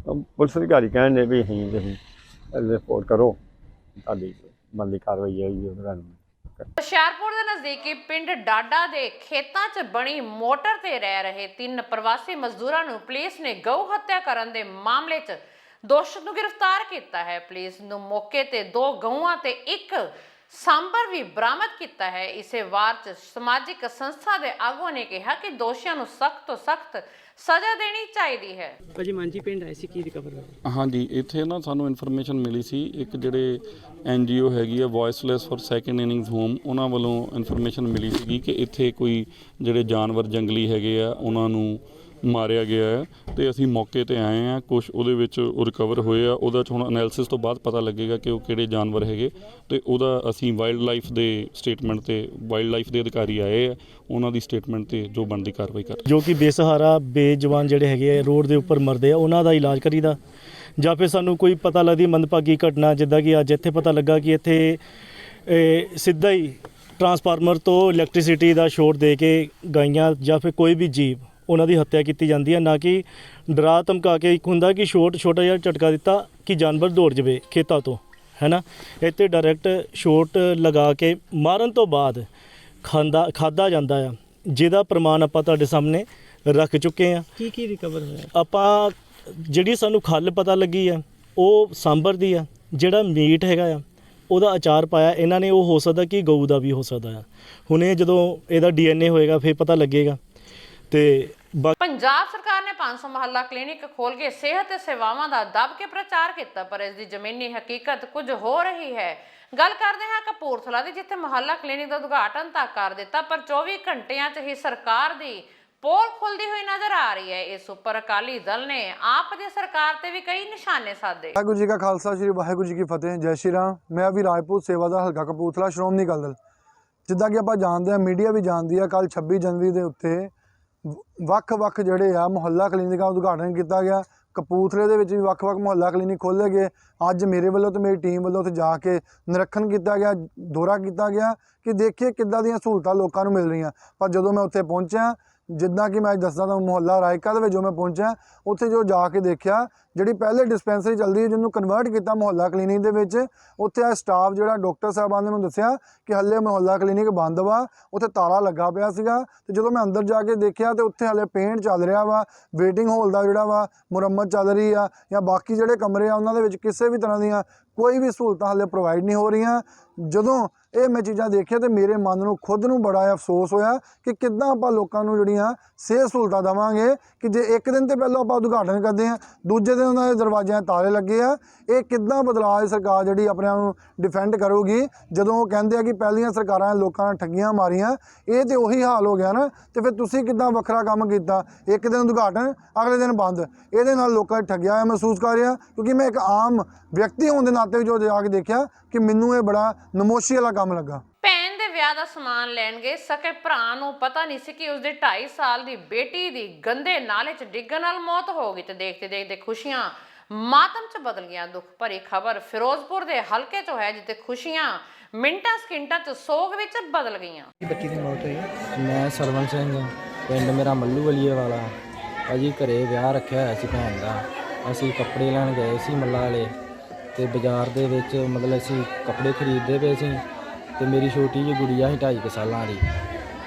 ਪੁਲਿਸ ਅਧਿਕਾਰੀ ਕਹਿੰਦੇ ਵੀ ਅਸੀਂ ਰਿਪੋਰਟ ਕਰੋ, ਤੁਹਾਡੀ ਬਣਦੀ ਕਾਰਵਾਈ ਹੋਈ ਉਹਦੇ ਨਾਲ। ਹੁਸ਼ਿਆਰਪੁਰ ਦੇ ਨਜ਼ਦੀਕੀ ਪਿੰਡ ਡਾਡਾ ਦੇ ਖੇਤਾਂ 'ਚ ਬਣੀ ਮੋਟਰ ਤੇ ਰਹਿ ਰਹੇ 3 ਪ੍ਰਵਾਸੀ ਮਜ਼ਦੂਰਾਂ ਨੂੰ ਪੁਲਿਸ ਨੇ ਗਊ ਹੱਤਿਆ ਕਰਨ ਦੇ ਮਾਮਲੇ 'ਚ ਦੋਸ਼ੀ ਨੂੰ ਗ੍ਰਿਫਤਾਰ ਕੀਤਾ ਹੈ। ਪੁਲਿਸ ਨੂੰ ਮੌਕੇ ਤੇ 2 ਗਊਆਂ ਤੇ 1 ਸਾਂਬਰ ਵੀ ਬਰਾਮਦ ਕੀਤਾ ਹੈ। ਇਸੇ ਵਾਰ 'ਚ ਸਮਾਜਿਕ ਸੰਸਥਾ ਦੇ ਆਗੂਆਂ ਨੇ ਕਿਹਾ ਕਿ ਦੋਸ਼ੀਆਂ ਨੂੰ ਸਖਤ ਤੋਂ ਸਖਤ ਸਜ਼ਾ ਦੇਣੀ ਚਾਹੀਦੀ ਹੈ। ਭਾਜੀ ਮਾਂਜੀ ਪਿੰਡ ਆਏ ਸੀ, ਕੀ ਰਿਕਵਰ ਹੋਇਆ? ਹਾਂਜੀ, ਇੱਥੇ ਨਾ ਸਾਨੂੰ ਇਨਫੋਰਮੇਸ਼ਨ ਮਿਲੀ ਸੀ, ਇੱਕ ਜਿਹੜੇ NGO ਹੈਗੀ ਆ ਵੌਇਸਲੈਸ ਫॉर ਸੈਕਿੰਡ ਇਨਿੰਗਸ ਹੋਮ, ਉਹਨਾਂ ਵੱਲੋਂ ਇਨਫੋਰਮੇਸ਼ਨ ਮਿਲੀ ਸੀਗੀ ਕਿ ਇੱਥੇ ਕੋਈ ਜਿਹੜੇ ਜਾਨਵਰ ਜੰਗਲੀ ਹੈਗੇ ਆ ਉਹਨਾਂ ਨੂੰ ਮਾਰਿਆ ਗਿਆ ਹੈ, ਤੇ ਅਸੀਂ ਮੌਕੇ ਤੇ ਆਏ ਆ। ਕੁਝ ਉਹਦੇ ਵਿੱਚ ਰਿਕਵਰ ਹੋਏ ਆ, ਉਹਦਾ 'ਚ ਹੁਣ ਐਨਾਲਿਸਿਸ ਤੋਂ ਬਾਅਦ ਪਤਾ ਲੱਗੇਗਾ ਕਿ ਉਹ ਕਿਹੜੇ ਜਾਨਵਰ ਹੈਗੇ, ਤੇ ਉਹਦਾ ਅਸੀਂ ਵਾਈਲਡ ਲਾਈਫ ਦੇ ਸਟੇਟਮੈਂਟ ਤੇ ਵਾਈਲਡ ਲਾਈਫ ਦੇ ਅਧਿਕਾਰੀ ਆਏ ਆ, ਉਹਨਾਂ ਦੀ ਸਟੇਟਮੈਂਟ ਤੇ ਜੋ ਬਣਦੀ ਕਾਰਵਾਈ ਕਰ ਜੋ ਕਿ ਬੇਸਹਾਰਾ ਬੇਜਵਾਨ ਜਿਹੜੇ ਹੈਗੇ ਆ ਰੋਡ ਦੇ ਉੱਪਰ ਮਰਦੇ ਆ, ਉਹਨਾਂ ਦਾ ਇਲਾਜ ਕਰੀਦਾ। ਜਾਂ ਫਿਰ ਸਾਨੂੰ ਕੋਈ ਪਤਾ ਲੱਗਦੀ ਮੰਦਭਾਗੀ ਘਟਨਾ, ਜਿੱਦਾਂ ਕਿ ਅੱਜ ਇੱਥੇ ਪਤਾ ਲੱਗਾ ਕਿ ਇੱਥੇ ਸਿੱਧਾ ਹੀ ਟਰਾਂਸਫਾਰਮਰ ਤੋਂ ਇਲੈਕਟ੍ਰਿਸਿਟੀ ਦਾ ਸ਼ੋਰਟ ਦੇ ਕੇ ਗਾਈਆਂ ਜਾਂ ਫਿਰ ਕੋਈ ਵੀ ਜੀਵ ਉਹਨਾਂ ਦੀ ਹੱਤਿਆ ਕੀਤੀ ਜਾਂਦੀ ਹੈ, ਨਾ ਕਿ ਡਰਾ ਧਮਕਾ ਕੇ। ਇੱਕ ਹੁੰਦਾ ਕਿ ਛੋਟਾ ਜਿਹਾ ਝਟਕਾ ਦਿੱਤਾ ਕਿ ਜਾਨਵਰ ਦੌੜ ਜਾਵੇ ਖੇਤਾਂ ਤੋਂ, ਹੈ ਨਾ। ਇੱਥੇ ਡਾਇਰੈਕਟ ਸ਼ੋਟ ਲਗਾ ਕੇ ਮਾਰਨ ਤੋਂ ਬਾਅਦ ਖਾਧਾ ਜਾਂਦਾ ਆ, ਜਿਹਦਾ ਪ੍ਰਮਾਣ ਆਪਾਂ ਤੁਹਾਡੇ ਸਾਹਮਣੇ ਰੱਖ ਚੁੱਕੇ ਆ। ਕੀ ਰਿਕਵਰ ਹੋਇਆ? ਆਪਾਂ ਜਿਹੜੀ ਸਾਨੂੰ ਖੱਲ ਪਤਾ ਲੱਗੀ ਆ ਉਹ ਸਾਂਬਰ ਦੀ ਆ, ਜਿਹੜਾ ਮੀਟ ਹੈਗਾ ਆ ਉਹਦਾ ਅਚਾਰ ਪਾਇਆ ਇਹਨਾਂ ਨੇ, ਉਹ ਹੋ ਸਕਦਾ ਕਿ ਗਊ ਦਾ ਵੀ ਹੋ ਸਕਦਾ ਆ। ਹੁਣ ਇਹ ਜਦੋਂ ਇਹਦਾ DNA ਹੋਏਗਾ ਫਿਰ ਪਤਾ ਲੱਗੇਗਾ। ਤੇ ਪੰਜਾਬ ਸਰਕਾਰ ਨੇ 500 ਮੁਹੱਲਾ ਕਲੀਨਿਕ ਖੋਲ ਕੇ ਸਿਹਤ ਤੇ ਸੇਵਾਵਾਂ ਦਾ ਦੱਬ ਕੇ ਪ੍ਰਚਾਰ ਕੀਤਾ, ਪਰ ਇਸ ਦੀ ਜ਼ਮੀਨੀ ਹਕੀਕਤ ਕੁਝ ਹੋ ਰਹੀ ਹੈ। ਗੱਲ ਕਰਦੇ ਹਾਂ ਕਪੂਰਥਲਾ ਦੀ, ਜਿੱਥੇ ਮੁਹੱਲਾ ਕਲੀਨਿਕ ਦਾ ਉਦਘਾਟਨ ਤਾਂ ਕਰ ਦਿੱਤਾ, ਪਰ 24 ਘੰਟਿਆਂ 'ਚ ਹੀ ਸਰਕਾਰ ਦੀ ਪੋਲ ਖੁੱਲਦੀ ਹੋਈ ਨਜ਼ਰ ਆ ਰਹੀ ਹੈ। ਇਸ ਉੱਪਰ ਅਕਾਲੀ ਦਲ ਨੇ ਆਪ ਦੀ ਸਰਕਾਰ ਤੇ ਵੀ ਕਈ ਨਿਸ਼ਾਨੇ ਸਾਧੇ। ਵਾਹਿਗੁਰੂ ਜੀ ਕਾ ਖਾਲਸਾ, ਸ਼੍ਰੀ ਵਾਹਿਗੁਰੂ ਜੀ ਕੀ ਫਤਿਹ, ਜੈ ਸ਼੍ਰੀ ਰਾਮ। ਮੈਂ ਵੀ ਰਾਜਪੂਤ ਸੇਵਾਦਾਰ ਹਲਕਾ ਕਪੂਰਥਲਾ, ਸ਼੍ਰੋਮਣੀ ਅਕਾਲੀ ਦਲ। ਜਿੱਦਾਂ ਕਿ ਆਪਾਂ ਜਾਣਦੇ ਹਾਂ, ਮੀਡੀਆ ਵੀ ਜਾਣਦੀ ਆ, ਕੱਲ੍ਹ 26 ਜਨਵਰੀ ਦੇ ਉੱਤੇ ਵੱਖ-ਵੱਖ ਜਿਹੜੇ ਆ ਮੁਹੱਲਾ ਕਲੀਨਿਕਾਂ ਦਾ ਉਦਘਾਟਨ ਕੀਤਾ ਗਿਆ। ਕਪੂਰਥਲੇ ਦੇ ਵਿੱਚ ਵੀ ਵੱਖ-ਵੱਖ ਮੁਹੱਲਾ ਕਲੀਨਿਕ ਖੋਲ੍ਹੇ ਗਏ। ਅੱਜ ਮੇਰੇ ਵੱਲੋਂ ਤੇ ਮੇਰੀ ਟੀਮ ਵੱਲੋਂ ਉੱਥੇ ਜਾ ਕੇ ਨਿਰੀਖਣ ਕੀਤਾ ਗਿਆ, ਦੌਰਾ ਕੀਤਾ ਗਿਆ ਕਿ ਦੇਖੀਏ ਕਿੱਦਾਂ ਦੀਆਂ ਸਹੂਲਤਾਂ ਲੋਕਾਂ ਨੂੰ ਮਿਲ ਰਹੀਆਂ। ਪਰ ਜਦੋਂ ਮੈਂ ਉੱਥੇ ਪਹੁੰਚਿਆ, ਜਿੱਦਾਂ ਕਿ ਮੈਂ ਦੱਸਦਾ ਤਾਂ ਮੁਹੱਲਾ ਰਾਇਕਾ ਦੇ ਵਿੱਚ ਜੋ ਮੈਂ ਪਹੁੰਚਿਆ, ਉੱਥੇ ਜੋ ਜਾ ਕੇ ਦੇਖਿਆ, ਜਿਹੜੀ ਪਹਿਲੇ ਡਿਸਪੈਂਸਰੀ ਚੱਲਦੀ ਹੈ ਜਿਹਨੂੰ ਕਨਵਰਟ ਕੀਤਾ ਮੁਹੱਲਾ ਕਲੀਨਿਕ ਦੇ ਵਿੱਚ, ਉੱਥੇ ਆ ਸਟਾਫ ਜਿਹੜਾ ਡਾਕਟਰ ਸਾਹਿਬਾਨ ਨੇ ਮੈਨੂੰ ਦੱਸਿਆ ਕਿ ਹੱਲੇ ਮੁਹੱਲਾ ਕਲੀਨਿਕ ਬੰਦ ਵਾ, ਉੱਥੇ ਤਾਲਾ ਲੱਗਾ ਪਿਆ ਸੀਗਾ। ਤੇ ਜਦੋਂ ਮੈਂ ਅੰਦਰ ਜਾ ਕੇ ਦੇਖਿਆ ਤੇ ਉੱਥੇ ਹੱਲੇ ਪੇਂਟ ਚੱਲ ਰਿਹਾ ਵਾ, ਵੇਟਿੰਗ ਹਾਲ ਦਾ ਜਿਹੜਾ ਵਾ ਮੁਰੰਮਤ ਚੱਲ ਰਹੀ ਆ, ਜਾਂ ਬਾਕੀ ਜਿਹੜੇ ਕਮਰੇ ਆ ਉਹਨਾਂ ਦੇ ਵਿੱਚ ਕਿਸੇ ਵੀ ਤਰ੍ਹਾਂ ਦੀਆਂ ਕੋਈ ਵੀ ਸਹੂਲਤਾਂ ਹੱਲੇ ਪ੍ਰੋਵਾਈਡ ਨਹੀਂ ਹੋ ਰਹੀਆਂ। ਜਦੋਂ ਇਹ ਮੈਂ ਚੀਜ਼ਾਂ ਦੇਖੀਆਂ ਤੇ ਮੇਰੇ ਮਨ ਨੂੰ ਖੁਦ ਨੂੰ ਬੜਾ ਅਫਸੋਸ ਹੋਇਆ ਕਿ ਕਿੱਦਾਂ ਆਪਾਂ ਲੋਕਾਂ ਨੂੰ ਜਿਹੜੀਆਂ ਸਿਹਤ ਸਹੂਲਤਾਂ ਦੇਵਾਂਗੇ ਕਿ ਜੇ ਇੱਕ ਦਿਨ ਤੇ ਪਹਿਲਾਂ ਆਪਾਂ ਉਦਘਾਟਨ ਕਰਦੇ ਹਾਂ, ਦੂਜੇ ਦਿਨ ਉਹਨਾਂ ਦੇ ਦਰਵਾਜ਼ਿਆਂ 'ਤੇ ਤਾਲੇ ਲੱਗੇ ਆ। ਇਹ ਕਿੱਦਾਂ ਬਦਲਾਅ ਸਰਕਾਰ ਜਿਹੜੀ ਆਪਣੇ ਆਪ ਨੂੰ ਡਿਫੈਂਡ ਕਰੂਗੀ, ਜਦੋਂ ਉਹ ਕਹਿੰਦੇ ਆ ਕਿ ਪਹਿਲੀਆਂ ਸਰਕਾਰਾਂ ਨੇ ਲੋਕਾਂ ਨਾਲ ਠੱਗੀਆਂ ਮਾਰੀਆਂ। ਇਹ ਤੇ ਉਹੀ ਹਾਲ ਹੋ ਗਿਆ ਨਾ। ਤੇ ਫਿਰ ਤੁਸੀਂ ਕਿੱਦਾਂ ਵੱਖਰਾ ਕੰਮ ਕੀਤਾ, ਇੱਕ ਦਿਨ ਉਦਘਾਟਨ ਅਗਲੇ ਦਿਨ ਬੰਦ। ਇਹਦੇ ਨਾਲ ਲੋਕਾਂ ਨੇ ਠੱਗਿਆ ਹੋਇਆ ਮਹਿਸੂਸ ਕਰ ਰਿਹਾ, ਕਿਉਂਕਿ ਮੈਂ ਇੱਕ ਆਮ ਵਿਅਕਤੀ ਹੋਣ ਦੇ ਨਾਤੇ ਜੋ ਜਾ ਕੇ ਦੇਖਿਆ ਕਿ ਮੈਨੂੰ ਇਹ ਬੜਾ ਨਮੋਸ਼ੀ ਵਾਲਾ ਕੰਮ ਲੱਗਾ। ਭੈਣ ਦੇ ਵਿਆਹ ਦਾ ਸਮਾਨ ਲੈਣ ਗਏ ਸਕੇ ਭਰਾ ਨੂੰ ਪਤਾ ਨਹੀਂ ਸੀ ਕਿ ਉਸਦੇ 2.5 ਸਾਲ ਦੀ ਬੇਟੀ ਦੀ ਗੰਦੇ ਨਾਲੇ 'ਚ ਡਿੱਗਣ ਨਾਲ ਮੌਤ ਹੋ ਗਈ, ਤੇ ਦੇਖਦੇ ਦੇਖਦੇ ਖੁਸ਼ੀਆਂ ਮਾਤਮ 'ਚ ਬਦਲ ਗਈਆਂ। ਦੁੱਖ ਭਰੀ ਖਬਰ ਫਿਰੋਜ਼ਪੁਰ ਦੇ ਹਲਕੇ 'ਚੋਂ ਹੈ, ਜਿੱਥੇ ਖੁਸ਼ੀਆਂ ਮਿੰਟਾਂ ਸਕਿੰਟਾਂ 'ਚ ਸੋਗ ਵਿੱਚ ਬਦਲ ਗਈਆਂ। ਬੱਚੀ ਦੀ ਮੌਤ ਹੋਈ। ਮੈਂ ਸਰਵਨ ਸਿੰਘ, ਪਿੰਡ ਮੇਰਾ ਮੱਲੂ ਵਲੀਏ ਵਾਲਾ। ਅਜੀ ਘਰੇ ਵਿਆਹ ਰੱਖਿਆ ਹੋਇਆ ਸੀ ਭੈਣ ਦਾ। ਅਸੀਂ ਕੱਪੜੇ ਲੈਣ ਗਏ ਸੀ ਮੱਲਾ ਵਾਲੇ, ਤੇ ਬਾਜ਼ਾਰ ਦੇ ਵਿੱਚ ਮਤਲਬ ਅਸੀਂ ਕੱਪੜੇ ਖਰੀਦਦੇ ਪਏ ਸੀ, ਤੇ ਮੇਰੀ ਛੋਟੀ ਜਿਹੀ ਗੁੜੀਆ ਸੀ 2.5 ਸਾਲਾਂ ਦੀ,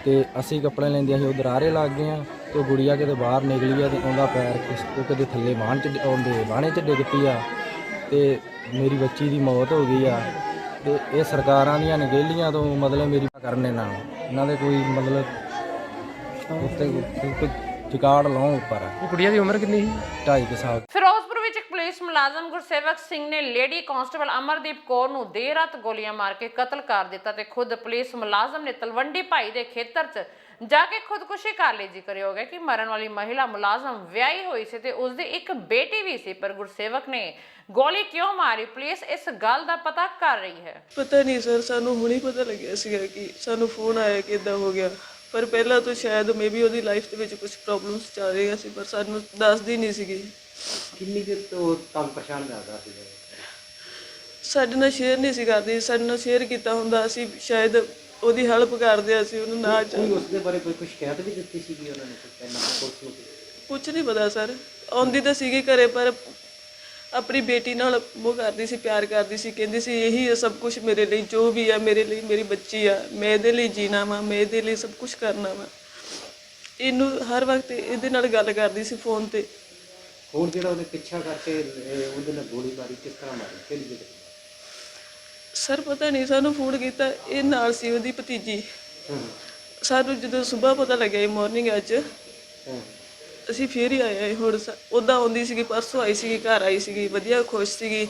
ਤੇ ਅਸੀਂ ਕੱਪੜੇ ਲੈਂਦੇ ਸੀ, ਉਧਰ ਆਰੇ ਲੱਗ ਗਏ ਆ, ਤੇ ਗੁੜੀਆ ਕਿਤੇ ਬਾਹਰ ਨਿਕਲੀ ਆ, ਤੇ ਉਹਦਾ ਪੈਰ ਉਹ ਕਿਤੇ ਥੱਲੇ ਬਾਣੇ 'ਚ ਡਿੱਗ ਪਈ ਆ, ਤੇ ਮੇਰੀ ਬੱਚੀ ਦੀ ਮੌਤ ਹੋ ਗਈ ਆ। ਤੇ ਇਹ ਸਰਕਾਰਾਂ ਦੀਆਂ ਨਗੇਲੀਆਂ ਤੋਂ ਮਤਲਬ ਮੇਰੀ ਕਰਨੇ ਨਾਲ ਇਹਨਾਂ ਦੇ ਕੋਈ ਮਤਲਬ ਉੱਤੇ ਟਿਕਾੜ ਲਾਉਣ ਉੱਪਰ। ਕੁੜੀਆਂ ਦੀ ਉਮਰ ਕਿੰਨੀ ਸੀ? 2.5 ਸਾਲ। ਫਿਰੋਜ਼ਪੁਰ ਵਿੱਚ ਇੱਕ ਪੁਲਿਸ ਪੁਲਿਸ ਮੁਲਾਜ਼ਮ ਗੁਰਸੇਵਕ ਸਿੰਘ ਨੇ ਲੇਡੀ ਕਾਂਸਟੇਬਲ ਅਮਰਦੀਪ ਕੌਰ ਨੂੰ ਦੇਰ ਰਾਤ ਗੋਲੀਆਂ ਮਾਰ ਕੇ ਕਤਲ ਕਰ ਦਿੱਤਾ ਤੇ ਖੁਦ ਪੁਲਿਸ ਮੁਲਾਜ਼ਮ ਨੇ ਤਲਵੰਡੀ ਭਾਈ ਦੇ ਖੇਤਰ 'ਚ ਜਾ ਕੇ ਖੁਦਕੁਸ਼ੀ ਕਰ ਲਈ। ਜ਼ਿਕਰ ਹੋ ਗਿਆ ਕਿ ਮਰਨ ਵਾਲੀ ਮਹਿਲਾ ਮੁਲਾਜ਼ਮ ਵਿਆਹੀ ਹੋਈ ਸੀ ਤੇ ਉਸਦੀ ਇੱਕ ਬੇਟੀ ਵੀ ਸੀ, ਪਰ ਗੁਰਸੇਵਕ ਨੇ ਗੋਲੀ ਕਿਉਂ ਮਾਰੀ, ਪੁਲਿਸ ਇਸ ਗੱਲ ਦਾ ਪਤਾ ਕਰ ਰਹੀ ਹੈ। ਪਤਾ ਨਹੀਂ ਸਰ, ਸਾਨੂੰ ਹੁਣੇ ਪਤਾ ਲੱਗਿਆ ਸੀਗਾ ਕਿ ਸਾਨੂੰ ਫੋਨ ਆਇਆ ਕਿ ਇਦਾਂ ਹੋ ਗਿਆ, ਪਰ ਪਹਿਲਾਂ ਤੋਂ ਸ਼ਾਇਦ ਮੇਬੀ ਉਹਦੀ ਲਾਈਫ ਦੇ ਵਿੱਚ ਕੁਝ ਪ੍ਰੋਬਲਮਸ ਚੱਲ ਰਹੀਆਂ ਸੀ, ਪਰ ਸਾਨੂੰ ਦੱਸਦੀ ਨਹੀਂ ਸੀਗੀ। ਕਿੰਨੀ ਦੇਰ ਤੋਂ ਤੰਗ ਪਰੇਸ਼ਾਨ ਕਰਦਾ ਸੀ? ਸਾਡੇ ਨਾਲ ਸ਼ੇਅਰ ਨਹੀਂ ਸੀ ਕਰਦੀ, ਸਾਡੇ ਨਾਲ ਸ਼ੇਅਰ ਕੀਤਾ ਹੁੰਦਾ ਅਸੀਂ ਸ਼ਾਇਦ ਉਹਦੀ ਹੈਲਪ ਕਰਦੇ ਅਸੀਂ ਉਹਨੂੰ ਨਾ ਉਸ ਦੇ ਬਾਰੇ ਕੋਈ ਸ਼ਿਕਾਇਤ ਵੀ ਦਿੱਤੀ ਸੀਗੀ ਉਹਨਾਂ ਨੇ ਪਹਿਲਾਂ ਪੁਲਿਸ ਨੂੰ? ਕੁਝ ਨਹੀਂ ਪਤਾ ਸਰ, ਆਉਂਦੀ ਤਾਂ ਸੀਗੀ ਘਰੇ ਪਰ ਆਪਣੀ ਬੇਟੀ ਨਾਲ ਮੋਹ ਕਰਦੀ ਸੀ, ਪਿਆਰ ਕਰਦੀ ਸੀ, ਕਹਿੰਦੀ ਸੀ ਇਹੀ ਹੈ ਸਭ ਕੁਝ ਮੇਰੇ ਲਈ, ਜੋ ਵੀ ਹੈ ਮੇਰੇ ਲਈ, ਮੇਰੀ ਬੱਚੀ ਆ, ਮੈਂ ਇਹਦੇ ਲਈ ਜੀਣਾ ਵਾ, ਮੈਂ ਇਹਦੇ ਲਈ ਸਭ ਕੁਝ ਕਰਨਾ ਵਾ। ਇਹਨੂੰ ਹਰ ਵਕਤ ਇਹਦੇ ਨਾਲ ਗੱਲ ਕਰਦੀ ਸੀ ਫੋਨ ਤੇ। ਹੁਣ ਜਿਹੜਾ ਉਹਨੇ ਪਿੱਛਾ ਕਰਕੇ ਉਹਦੇ ਨਾਲ ਗੋਲੀ ਮਾਰੀ, ਕਿਸ ਤਰ੍ਹਾਂ ਮਾਰੀ, ਕਿਹੜੀ ਜਗ੍ਹਾ? ਸਰ ਪਤਾ ਨਹੀਂ, ਸਾਨੂੰ ਫੋਨ ਕੀਤਾ ਇਹ ਨਾਲ ਸੀ ਉਹਦੀ ਭਤੀਜੀ। ਸਾਨੂੰ ਜਦੋਂ ਸਵੇਰ ਪਤਾ ਲੱਗਿਆ ਮਾਰਨਿੰਗ ਅੱਜ ਅਸੀਂ ਫੇਰ ਹੀ ਆਏ। ਹੁਣ ਉੱਦਾਂ ਆਉਂਦੀ ਸੀਗੀ, ਪਰਸੋਂ ਆਈ ਸੀਗੀ, ਘਰ ਆਈ ਸੀਗੀ, ਵਧੀਆ ਖੁਸ਼ ਸੀਗੀ,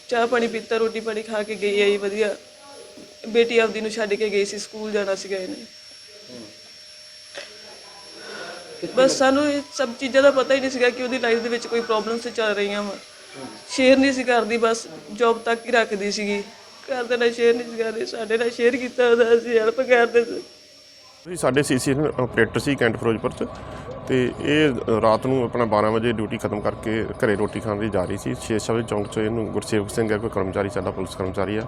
ਚਾਹ ਪਾਣੀ ਪੀਤਾ, ਰੋਟੀ ਪਾਣੀ ਖਾ ਕੇ ਗਈ ਆਈ ਵਧੀਆ। ਬੇਟੀ ਆਪਦੀ ਨੂੰ ਛੱਡ ਕੇ ਗਈ ਸੀ, ਸਕੂਲ ਜਾਣਾ ਸੀਗਾ ਇਹਨੇ। ਬਸ ਸਾਨੂੰ ਇਹ ਸਭ ਚੀਜ਼ਾਂ ਦਾ ਪਤਾ ਹੀ ਨਹੀਂ ਸੀਗਾ ਕਿ ਉਹਦੀ ਲਾਈਫ ਦੇ ਵਿੱਚ ਕੋਈ ਪ੍ਰੋਬਲਮਸ ਚੱਲ ਰਹੀਆਂ ਵਾ। ਸ਼ੇਅਰ ਨਹੀਂ ਸੀ ਕਰਦੀ, ਬਸ ਜੋਬ ਤੱਕ ਹੀ ਰੱਖਦੀ ਸੀਗੀ, ਘਰ ਦੇ ਨਾਲ ਸ਼ੇਅਰ ਨਹੀਂ ਸੀ ਕਰਦੀ। ਸਾਡੇ ਨਾਲ ਸ਼ੇਅਰ ਕੀਤਾ ਉਹਦਾ, ਅਸੀਂ ਹੈਲਪ ਕਰਦੇ ਸੀ। ਸਾਡੇ ਸੀਸੀ ਆਪਰੇਟਰ ਸੀ ਕੈਂਟ ਫਿਰੋਜ਼ਪੁਰ 'ਚ, ਤੇ ਇਹ ਰਾਤ ਨੂੰ ਆਪਣਾ 12 ਵਜੇ ਡਿਊਟੀ ਖਤਮ ਕਰਕੇ ਘਰੇ ਰੋਟੀ ਖਾਣ ਲਈ ਜਾ ਰਹੀ ਸੀ। ਸ਼ੇਸ਼ਾਵੀ ਚੌਂਕ 'ਚ ਇਹਨੂੰ ਗੁਰਸੇਵਕ ਸਿੰਘ ਹੈ, ਕੋਈ ਕਰਮਚਾਰੀ ਸਾਡਾ ਪੁਲਿਸ ਕਰਮਚਾਰੀ ਆ,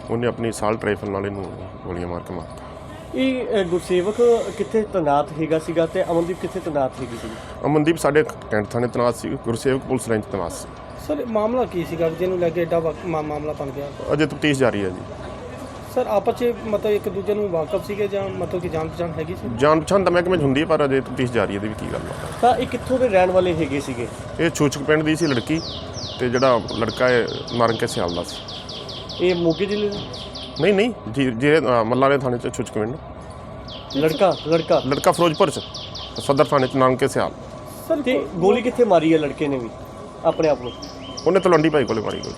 ਉਹਨੇ ਆਪਣੀ ਸਾਲਟ ਰਾਈਫਲ ਨਾਲ ਇਹਨੂੰ ਗੋਲੀਆਂ ਮਾਰ ਕੇ ਮਾਰਤਾ। ਇਹ ਗੁਰਸੇਵਕ ਕਿੱਥੇ ਤੈਨਾਤ ਹੈਗਾ ਸੀਗਾ ਤੇ ਅਮਨਦੀਪ ਕਿੱਥੇ ਤੈਨਾਤ ਹੈਗੀ ਸੀ? ਅਮਨਦੀਪ ਸਾਡੇ ਕੈਂਟ ਥਾਣੇ ਤੈਨਾਤ ਸੀ, ਗੁਰਸੇਵਕ ਪੁਲਿਸ ਲਾਈਨ 'ਚ ਤੈਨਾਤ ਸੀ। ਸਰ ਮਾਮਲਾ ਕੀ ਸੀਗਾ ਜਿਹਨੂੰ ਲੈ ਕੇ ਐਡਾ ਮਾਮਲਾ ਬਣ ਗਿਆ? ਅਜੇ ਤਫਤੀਸ਼ ਜਾਰੀ ਹੈ ਜੀ। ਸਰ ਆਪਸ 'ਚ ਮਤਲਬ ਇੱਕ ਦੂਜੇ ਨੂੰ ਵਾਕਫ ਸੀਗੇ ਜਾਂ ਮਤਲਬ ਕਿ ਜਾਣ ਪਛਾਣ ਹੈਗੀ ਸੀ? ਜਾਣ ਪਛਾਣ ਤਾਂ ਮਹਿਕਮੇ 'ਚ ਹੁੰਦੀ ਹੈ, ਪਰ ਅਜੇ ਤਫਤੀਸ਼ ਜਾਰੀ ਹੈ ਇਹਦੀ ਵੀ ਕੀ ਗੱਲ ਹੈ। ਤਾਂ ਇਹ ਕਿੱਥੋਂ ਦੇ ਰਹਿਣ ਵਾਲੇ ਹੈਗੇ ਸੀਗੇ? ਇਹ ਛੂਛਕ ਪਿੰਡ ਦੀ ਸੀ ਲੜਕੀ, ਤੇ ਜਿਹੜਾ ਲੜਕਾ ਹੈ ਮਾਰਨ ਕੇ ਸਿਆਲ ਦਾ ਸੀ। ਇਹ ਮੋਗੇ ਜ਼ਿਲ੍ਹੇ ਦਾ? ਨਹੀਂ ਜੀ ਮੱਲਾ ਵਾਲੇ ਥਾਣੇ 'ਚ ਛੂਛਕ ਪਿੰਡ। ਲੜਕਾ ਫਿਰੋਜ਼ਪੁਰ 'ਚ ਸਦਰ ਥਾਣੇ 'ਚ ਨਾਨਕੇ ਸਿਆਲ। ਸਰ ਤੇ ਗੋਲੀ ਕਿੱਥੇ ਮਾਰੀ ਹੈ ਲੜਕੇ ਨੇ ਵੀ ਆਪਣੇ ਆਪ ਨੂੰ? ਉਹਨੇ ਤਲਵੰਡੀ ਭਾਈ ਕੋਲੇ ਮਾਰੀ ਗਈ।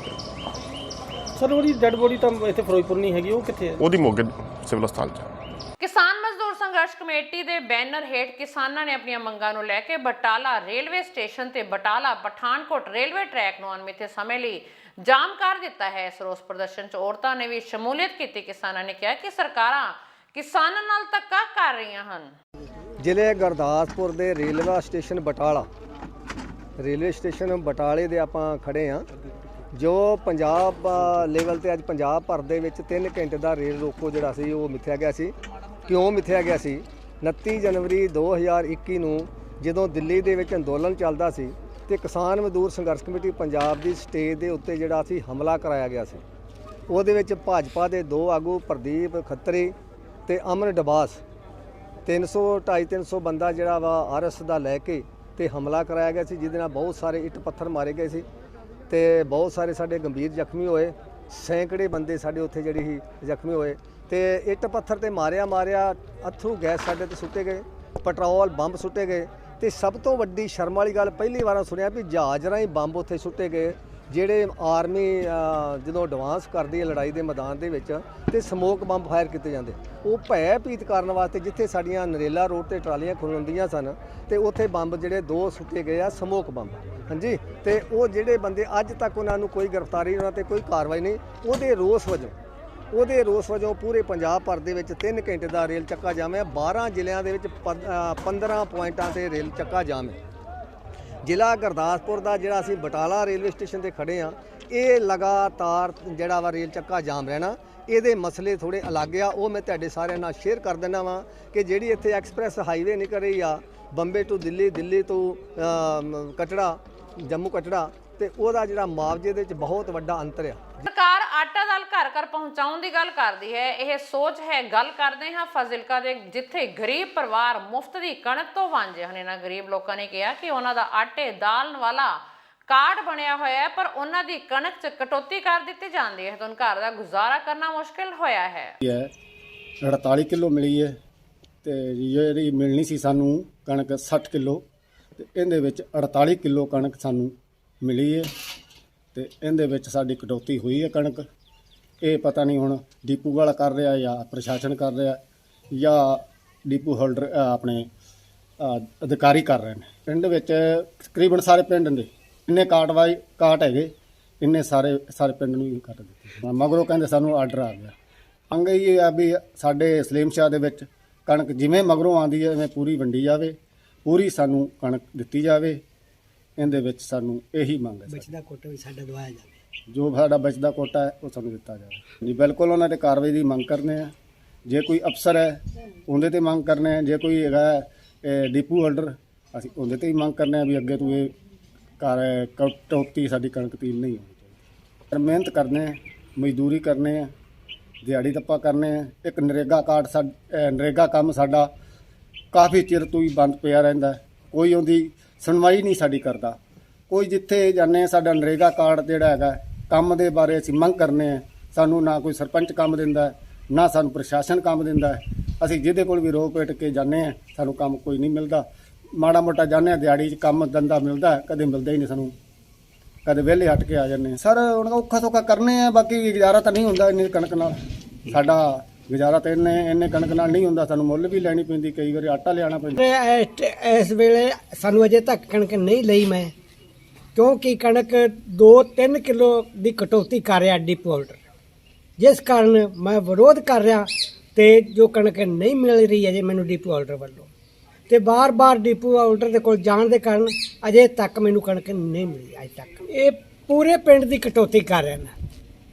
ਸਰ ਉਹਦੀ ਡੈੱਡ ਬੋਡੀ ਤਾਂ ਇੱਥੇ ਫਿਰੋਜ਼ਪੁਰ ਨਹੀਂ ਹੈਗੀ, ਉਹ ਕਿੱਥੇ ਹੈ? ਉਹਦੀ ਮੋਗੇ ਸਿਵਲ ਹਸਪਤਾਲ 'ਚ। ਕਿਸਾਨ ਮਜ਼ਦੂਰ ਸੰਘਰਸ਼ ਕਮੇਟੀ ਦੇ ਬੈਨਰ ਹੇਠ ਕਿਸਾਨਾਂ ਨੇ ਆਪਣੀਆਂ ਮੰਗਾਂ ਨੂੰ ਲੈ ਕੇ ਬਟਾਲਾ ਰੇਲਵੇ ਸਟੇਸ਼ਨ ਤੇ ਬਟਾਲਾ ਪਠਾਨਕੋਟ ਰੇਲਵੇ ਟਰੈਕ ਨੂੰ ਅਣਮਿੱਥੇ ਸਮੇਂ ਲਈ ਜਾਮ ਕਰ ਦਿੱਤਾ ਹੈ। ਇਸ ਰੋਸ ਪ੍ਰਦਰਸ਼ਨ 'ਚ ਔਰਤਾਂ ਨੇ ਵੀ ਸ਼ਮੂਲੀਅਤ ਕੀਤੀ। ਕਿਸਾਨਾਂ ਨੇ ਕਿਹਾ ਕਿ ਸਰਕਾਰਾਂ ਕਿਸਾਨਾਂ ਨਾਲ ਧੱਕਾ ਕਰ ਰਹੀਆਂ ਹਨ। ਜ਼ਿਲ੍ਹੇ ਗੁਰਦਾਸਪੁਰ ਦੇ railway station Batala, railway station ਬਟਾਲੇ ਦੇ ਆਪਾਂ ਖੜੇ ਹਾਂ, ਜੋ ਪੰਜਾਬ ਲੈਵਲ ਤੇ ਅੱਜ ਪੰਜਾਬ ਭਰ ਦੇ ਵਿੱਚ 3 ਘੰਟੇ ਦਾ ਰੇਲ ਰੋਕੋ ਜਿਹੜਾ ਸੀ ਉਹ ਮਿੱਥਿਆ ਗਿਆ ਸੀ। ਕਿਉਂ ਮਿੱਥਿਆ ਗਿਆ ਸੀ? 29 ਜਨਵਰੀ 2021 ਨੂੰ ਜਦੋਂ ਦਿੱਲੀ ਦੇ ਵਿੱਚ ਅੰਦੋਲਨ ਚੱਲਦਾ ਸੀ ਤੇ ਕਿਸਾਨ ਮਜ਼ਦੂਰ ਸੰਘਰਸ਼ ਕਮੇਟੀ ਪੰਜਾਬ ਦੀ ਸਟੇਜ ਦੇ ਉੱਤੇ ਜਿਹੜਾ ਸੀ ਹਮਲਾ ਕਰਾਇਆ ਗਿਆ ਸੀ। ਉਹਦੇ ਵਿੱਚ ਭਾਜਪਾ ਦੇ 2 ਆਗੂ ਪ੍ਰਦੀਪ ਖੱਤਰੀ ਤੇ ਅਮਨ ਡਬਾਸ 300-250 ਬੰਦਾ ਜਿਹੜਾ ਵਾ ਆਰਐਸ ਦਾ ਲੈ ਕੇ ਤੇ ਹਮਲਾ ਕਰਾਇਆ ਗਿਆ ਸੀ, ਜਿਹਦੇ ਨਾਲ ਬਹੁਤ ਸਾਰੇ ਇੱਟ ਪੱਥਰ ਮਾਰੇ ਗਏ ਸੀ ਤੇ ਬਹੁਤ ਸਾਰੇ ਸਾਡੇ ਗੰਭੀਰ ਜ਼ਖਮੀ ਹੋਏ। ਸੈਂਕੜੇ ਬੰਦੇ ਸਾਡੇ ਉੱਥੇ ਜਿਹੜੀ ਸੀ ਜ਼ਖਮੀ ਹੋਏ ਤੇ ਇੱਟ ਪੱਥਰ ਤੇ ਮਾਰਿਆ ਅਥਰੂ ਗੈਸ ਸਾਡੇ ਤੇ ਸੁੱਟੇ ਗਏ, ਪੈਟਰੋਲ ਬੰਬ ਸੁੱਟੇ ਗਏ ਤੇ ਸਭ ਤੋਂ ਵੱਡੀ ਸ਼ਰਮ ਵਾਲੀ ਗੱਲ ਪਹਿਲੀ ਵਾਰ ਸੁਣਿਆ ਵੀ ਜਹਾਜ਼ ਰਾਹੀਂ ਬੰਬ ਉੱਥੇ ਸੁੱਟੇ ਗਏ, ਜਿਹੜੇ ਆਰਮੀ ਜਦੋਂ ਐਡਵਾਂਸ ਕਰਦੀ ਹੈ ਲੜਾਈ ਦੇ ਮੈਦਾਨ ਦੇ ਵਿੱਚ ਤੇ ਸਮੋਕ ਬੰਬ ਫਾਇਰ ਕੀਤੇ ਜਾਂਦੇ। ਉਹ ਭੈ ਭੀਤ ਕਰਨ ਵਾਸਤੇ ਜਿੱਥੇ ਸਾਡੀਆਂ ਨਰੇਲਾ ਰੋਡ ਤੇ ਟਰਾਲੀਆਂ ਖਲੋਂਦੀਆਂ ਸਨ ਤੇ ਉੱਥੇ ਬੰਬ ਜਿਹੜੇ 2 ਸੁੱਟੇ ਗਏ ਆ, ਸਮੋਕ ਬੰਬ। ਹਾਂਜੀ, ਤੇ ਉਹ ਜਿਹੜੇ ਬੰਦੇ ਅੱਜ ਤੱਕ ਉਹਨਾਂ ਨੂੰ ਕੋਈ ਗ੍ਰਿਫਤਾਰੀ, ਉਹਨਾਂ ਤੇ ਕੋਈ ਕਾਰਵਾਈ ਨਹੀਂ। ਉਹਦੇ ਰੋਸ ਵਜੋਂ ਪੂਰੇ ਪੰਜਾਬ ਭਰ ਦੇ ਵਿੱਚ 3 ਘੰਟੇ ਦਾ ਰੇਲ ਚੱਕਾ ਜਾਮ ਹੈ। 12 ਜ਼ਿਲ੍ਹਿਆਂ ਦੇ ਵਿੱਚ 15 ਪੁਆਇੰਟਾਂ ਤੇ ਰੇਲ ਚੱਕਾ ਜਾਮ ਹੈ। ਜ਼ਿਲ੍ਹਾ ਗੁਰਦਾਸਪੁਰ ਦਾ ਜਿਹੜਾ ਅਸੀਂ ਬਟਾਲਾ ਰੇਲਵੇ ਸਟੇਸ਼ਨ ਤੇ ਖੜੇ ਆ, ਇਹ ਲਗਾਤਾਰ ਜਿਹੜਾ ਵਾ ਰੇਲ ਚੱਕਾ ਜਾਮ ਰਹਿਣਾ। ਇਹਦੇ ਮਸਲੇ ਥੋੜ੍ਹੇ ਅਲੱਗ ਆ, ਉਹ ਮੈਂ ਤੁਹਾਡੇ ਸਾਰਿਆਂ ਨਾਲ ਸ਼ੇਅਰ ਕਰ ਦਿੰਦਾ ਵਾਂ ਕਿ ਜਿਹੜੀ ਇੱਥੇ ਐਕਸਪ੍ਰੈਸ ਹਾਈਵੇ ਨਿਕਲ ਰਹੀ ਆ ਬੰਬੇ ਟੂ ਦਿੱਲੀ, ਦਿੱਲੀ ਤੋਂ ਕਟੜਾ, ਜੰਮੂ ਕਟੜਾ, ਤੇ ਉਹਦਾ ਜਿਹੜਾ ਮੁਆਵਜ਼ੇ ਦੇ ਵਿੱਚ ਬਹੁਤ ਵੱਡਾ ਅੰਤਰ ਆ। ਸਰਕਾਰ ਆਟਾ ਦਾਲ ਘਰ ਘਰ ਪਹੁੰਚਾਉਣ ਦੀ ਗੱਲ ਕਰਦੀ ਹੈ, ਇਹ ਸੋਚ ਹੈ। ਗੱਲ ਕਰਦੇ ਹਾਂ ਫਾਜ਼ਿਲਕਾ ਦੇ, ਜਿੱਥੇ ਗਰੀਬ ਪਰਿਵਾਰ ਮੁਫਤ ਦੀ ਕਣਕ ਤੋਂ ਵਾਂਝੇ ਹਨ। ਇਹਨਾਂ ਗਰੀਬ ਲੋਕਾਂ ਨੇ ਕਿਹਾ ਕਿ ਉਹਨਾਂ ਦਾ ਆਟੇ ਦਾਲ ਵਾਲਾ ਕਾਰਡ ਬਣਿਆ ਹੋਇਆ ਹੈ, ਪਰ ਉਹਨਾਂ ਦੀ ਕਣਕ 'ਚ ਕਟੌਤੀ ਕਰ ਦਿੱਤੀ ਜਾਂਦੀ ਹੈ ਤਾਂ ਘਰ ਦਾ ਗੁਜ਼ਾਰਾ ਕਰਨਾ ਮੁਸ਼ਕਿਲ ਹੋਇਆ ਹੈ। 48 ਕਿਲੋ ਮਿਲੀ ਹੈ ਤੇ ਜਿਹੜੀ ਮਿਲਣੀ ਸੀ ਸਾਨੂੰ ਕਣਕ 60 ਕਿਲੋ, ਤੇ ਇਹਦੇ ਵਿੱਚ 48 ਕਿਲੋ ਕਣਕ ਸਾਨੂੰ ਮਿਲੀ ਹੈ। ਤੇ ਇਹਦੇ ਵਿੱਚ ਸਾਡੀ ਕਟੌਤੀ ਹੋਈ ਹੈ ਕਣਕ। ਇਹ ਪਤਾ ਨਹੀਂ ਹੁਣ ਡੀਪੂ ਵਾਲਾ ਕਰ ਰਿਹਾ ਜਾਂ ਪ੍ਰਸ਼ਾਸਨ ਕਰ ਰਿਹਾ ਜਾਂ ਡੀਪੂ ਹੋਲਡਰ ਆਪਣੇ ਅਧਿਕਾਰੀ ਕਰ ਰਹੇ ਨੇ। ਪਿੰਡ ਵਿੱਚ ਤਕਰੀਬਨ ਸਾਰੇ ਪਿੰਡ ਦੇ ਇੰਨੇ ਕਾਟ ਹੈਗੇ, ਇੰਨੇ ਸਾਰੇ ਪਿੰਡ ਨੂੰ ਹੀ ਕੱਟ ਦਿੱਤੇ। ਮਗਰੋਂ ਕਹਿੰਦੇ ਸਾਨੂੰ ਆਰਡਰ ਆ ਗਿਆ। ਮੰਗ ਇਹ ਆ ਵੀ ਸਾਡੇ ਸਲੀਮ ਸ਼ਾਹ ਦੇ ਵਿੱਚ ਕਣਕ ਜਿਵੇਂ ਮਗਰੋਂ ਆਉਂਦੀ ਹੈ ਐਵੇਂ ਪੂਰੀ ਵੰਡੀ ਜਾਵੇ, ਪੂਰੀ ਸਾਨੂੰ ਕਣਕ ਦਿੱਤੀ ਜਾਵੇ। ਇਹਦੇ ਵਿੱਚ ਸਾਨੂੰ ਇਹੀ ਮੰਗ ਹੈ। ਬਚਦਾ ਕੋਟਾ ਵੀ ਸਾਡਾ ਦਵਾਇਆ ਜਾਵੇ, ਜੋ ਸਾਡਾ ਬਚਦਾ ਕੋਟਾ ਹੈ ਉਹ ਸਾਨੂੰ ਦਿੱਤਾ ਜਾਵੇ ਜੀ। ਬਿਲਕੁਲ ਉਹਨਾਂ ਤੇ ਕਾਰਵਾਈ ਦੀ ਮੰਗ ਕਰਨੇ ਆ। ਜੇ ਕੋਈ ਅਫਸਰ ਹੈ ਉਹਦੇ ਤੇ ਮੰਗ ਕਰਨੇ ਆ, ਜੇ ਕੋਈ ਹੈਗਾ ਡੀਪੂ ਹੋਲਡਰ ਅਸੀਂ ਉਹਦੇ ਤੇ ਹੀ ਮੰਗ ਕਰਨੇ ਆ ਵੀ ਅੱਗੇ ਤੋਂ ਇਹ ਕਟੌਤੀ ਸਾਡੀ ਕਣਕ ਤੀਲ ਨਹੀਂ ਹੋਣੀ ਚਾਹੀਦੀ। ਮਿਹਨਤ ਕਰਨੇ ਆ, ਮਜ਼ਦੂਰੀ ਕਰਨੇ ਆ, ਦਿਹਾੜੀ ਦੱਪਾ ਕਰਨੇ ਆ। ਇੱਕ ਨਰੇਗਾ ਕੰਮ ਸਾਡਾ ਕਾਫੀ ਚਿਰ ਤੋਂ ਹੀ ਬੰਦ ਪਿਆ ਰਹਿੰਦਾ, ਕੋਈ ਉਹਦੀ ਸੁਣਵਾਈ ਨਹੀਂ ਸਾਡੀ ਕਰਦਾ। ਕੋਈ ਜਿੱਥੇ ਜਾਂਦੇ ਸਾਡਾ ਨਰੇਗਾ ਕਾਰਡ ਜਿਹੜਾ ਹੈਗਾ ਕੰਮ ਦੇ ਬਾਰੇ ਅਸੀਂ ਮੰਗ ਕਰਨੇ ਆ, ਸਾਨੂੰ ਨਾ ਕੋਈ ਸਰਪੰਚ ਕੰਮ ਦਿੰਦਾ, ਨਾ ਸਾਨੂੰ ਪ੍ਰਸ਼ਾਸਨ ਕੰਮ ਦਿੰਦਾ। ਅਸੀਂ ਜਿਹਦੇ ਕੋਲ ਵੀ ਰੋ ਪੇਟ ਕੇ ਜਾਂਦੇ ਆ ਸਾਨੂੰ ਕੰਮ ਕੋਈ ਨਹੀਂ ਮਿਲਦਾ। ਮਾੜਾ ਮੋਟਾ ਜਾਂਦੇ ਆ ਦਿਹਾੜੀ 'ਚ ਕੰਮ ਧੰਦਾ ਮਿਲਦਾ, ਕਦੇ ਮਿਲਦਾ ਹੀ ਨਹੀਂ ਸਾਨੂੰ, ਕਦੇ ਵਿਹਲੇ ਹਟ ਕੇ ਆ ਜਾਂਦੇ ਸਰ। ਹੁਣ ਔਖਾ ਸੌਖਾ ਕਰਨੇ ਆ, ਬਾਕੀ ਗੁਜ਼ਾਰਾ ਤਾਂ ਨਹੀਂ ਹੁੰਦਾ ਇੰਨੀ ਕਣਕ ਨਾਲ। ਸਾਡਾ ਗੁਜ਼ਾਰਾ ਤਾਂ ਇੰਨੇ ਕਣਕ ਨਾਲ ਨਹੀਂ ਹੁੰਦਾ, ਸਾਨੂੰ ਮੁੱਲ ਵੀ ਲੈਣੀ ਪੈਂਦੀ, ਕਈ ਵਾਰੀ ਆਟਾ ਲਿਆਉਣਾ ਪੈਂਦਾ। ਇਸ ਵੇਲੇ ਸਾਨੂੰ ਅਜੇ ਤੱਕ ਕਣਕ ਨਹੀਂ ਲਈ ਮੈਂ, ਕਿਉਂਕਿ ਕਣਕ 2-3 ਕਿਲੋ ਦੀ ਕਟੌਤੀ ਕਰ ਰਿਹਾ ਡੀਪੂ ਹੋਲਡਰ, ਜਿਸ ਕਾਰਨ ਮੈਂ ਵਿਰੋਧ ਕਰ ਰਿਹਾ ਤੇ ਜੋ ਕਣਕ ਨਹੀਂ ਮਿਲ ਰਹੀ ਅਜੇ ਮੈਨੂੰ ਡੀਪੂ ਹੋਲਡਰ ਵੱਲੋਂ, ਤੇ ਬਾਰ-ਬਾਰ ਡੀਪੂ ਹੋਲਡਰ ਦੇ ਕੋਲ ਜਾਣ ਦੇ ਕਾਰਨ ਅਜੇ ਤੱਕ ਮੈਨੂੰ ਕਣਕ ਨਹੀਂ ਮਿਲੀ। ਅਜੇ ਤੱਕ ਇਹ ਪੂਰੇ ਪਿੰਡ ਦੀ ਕਟੌਤੀ ਕਰ ਰਹੇ ਨੇ,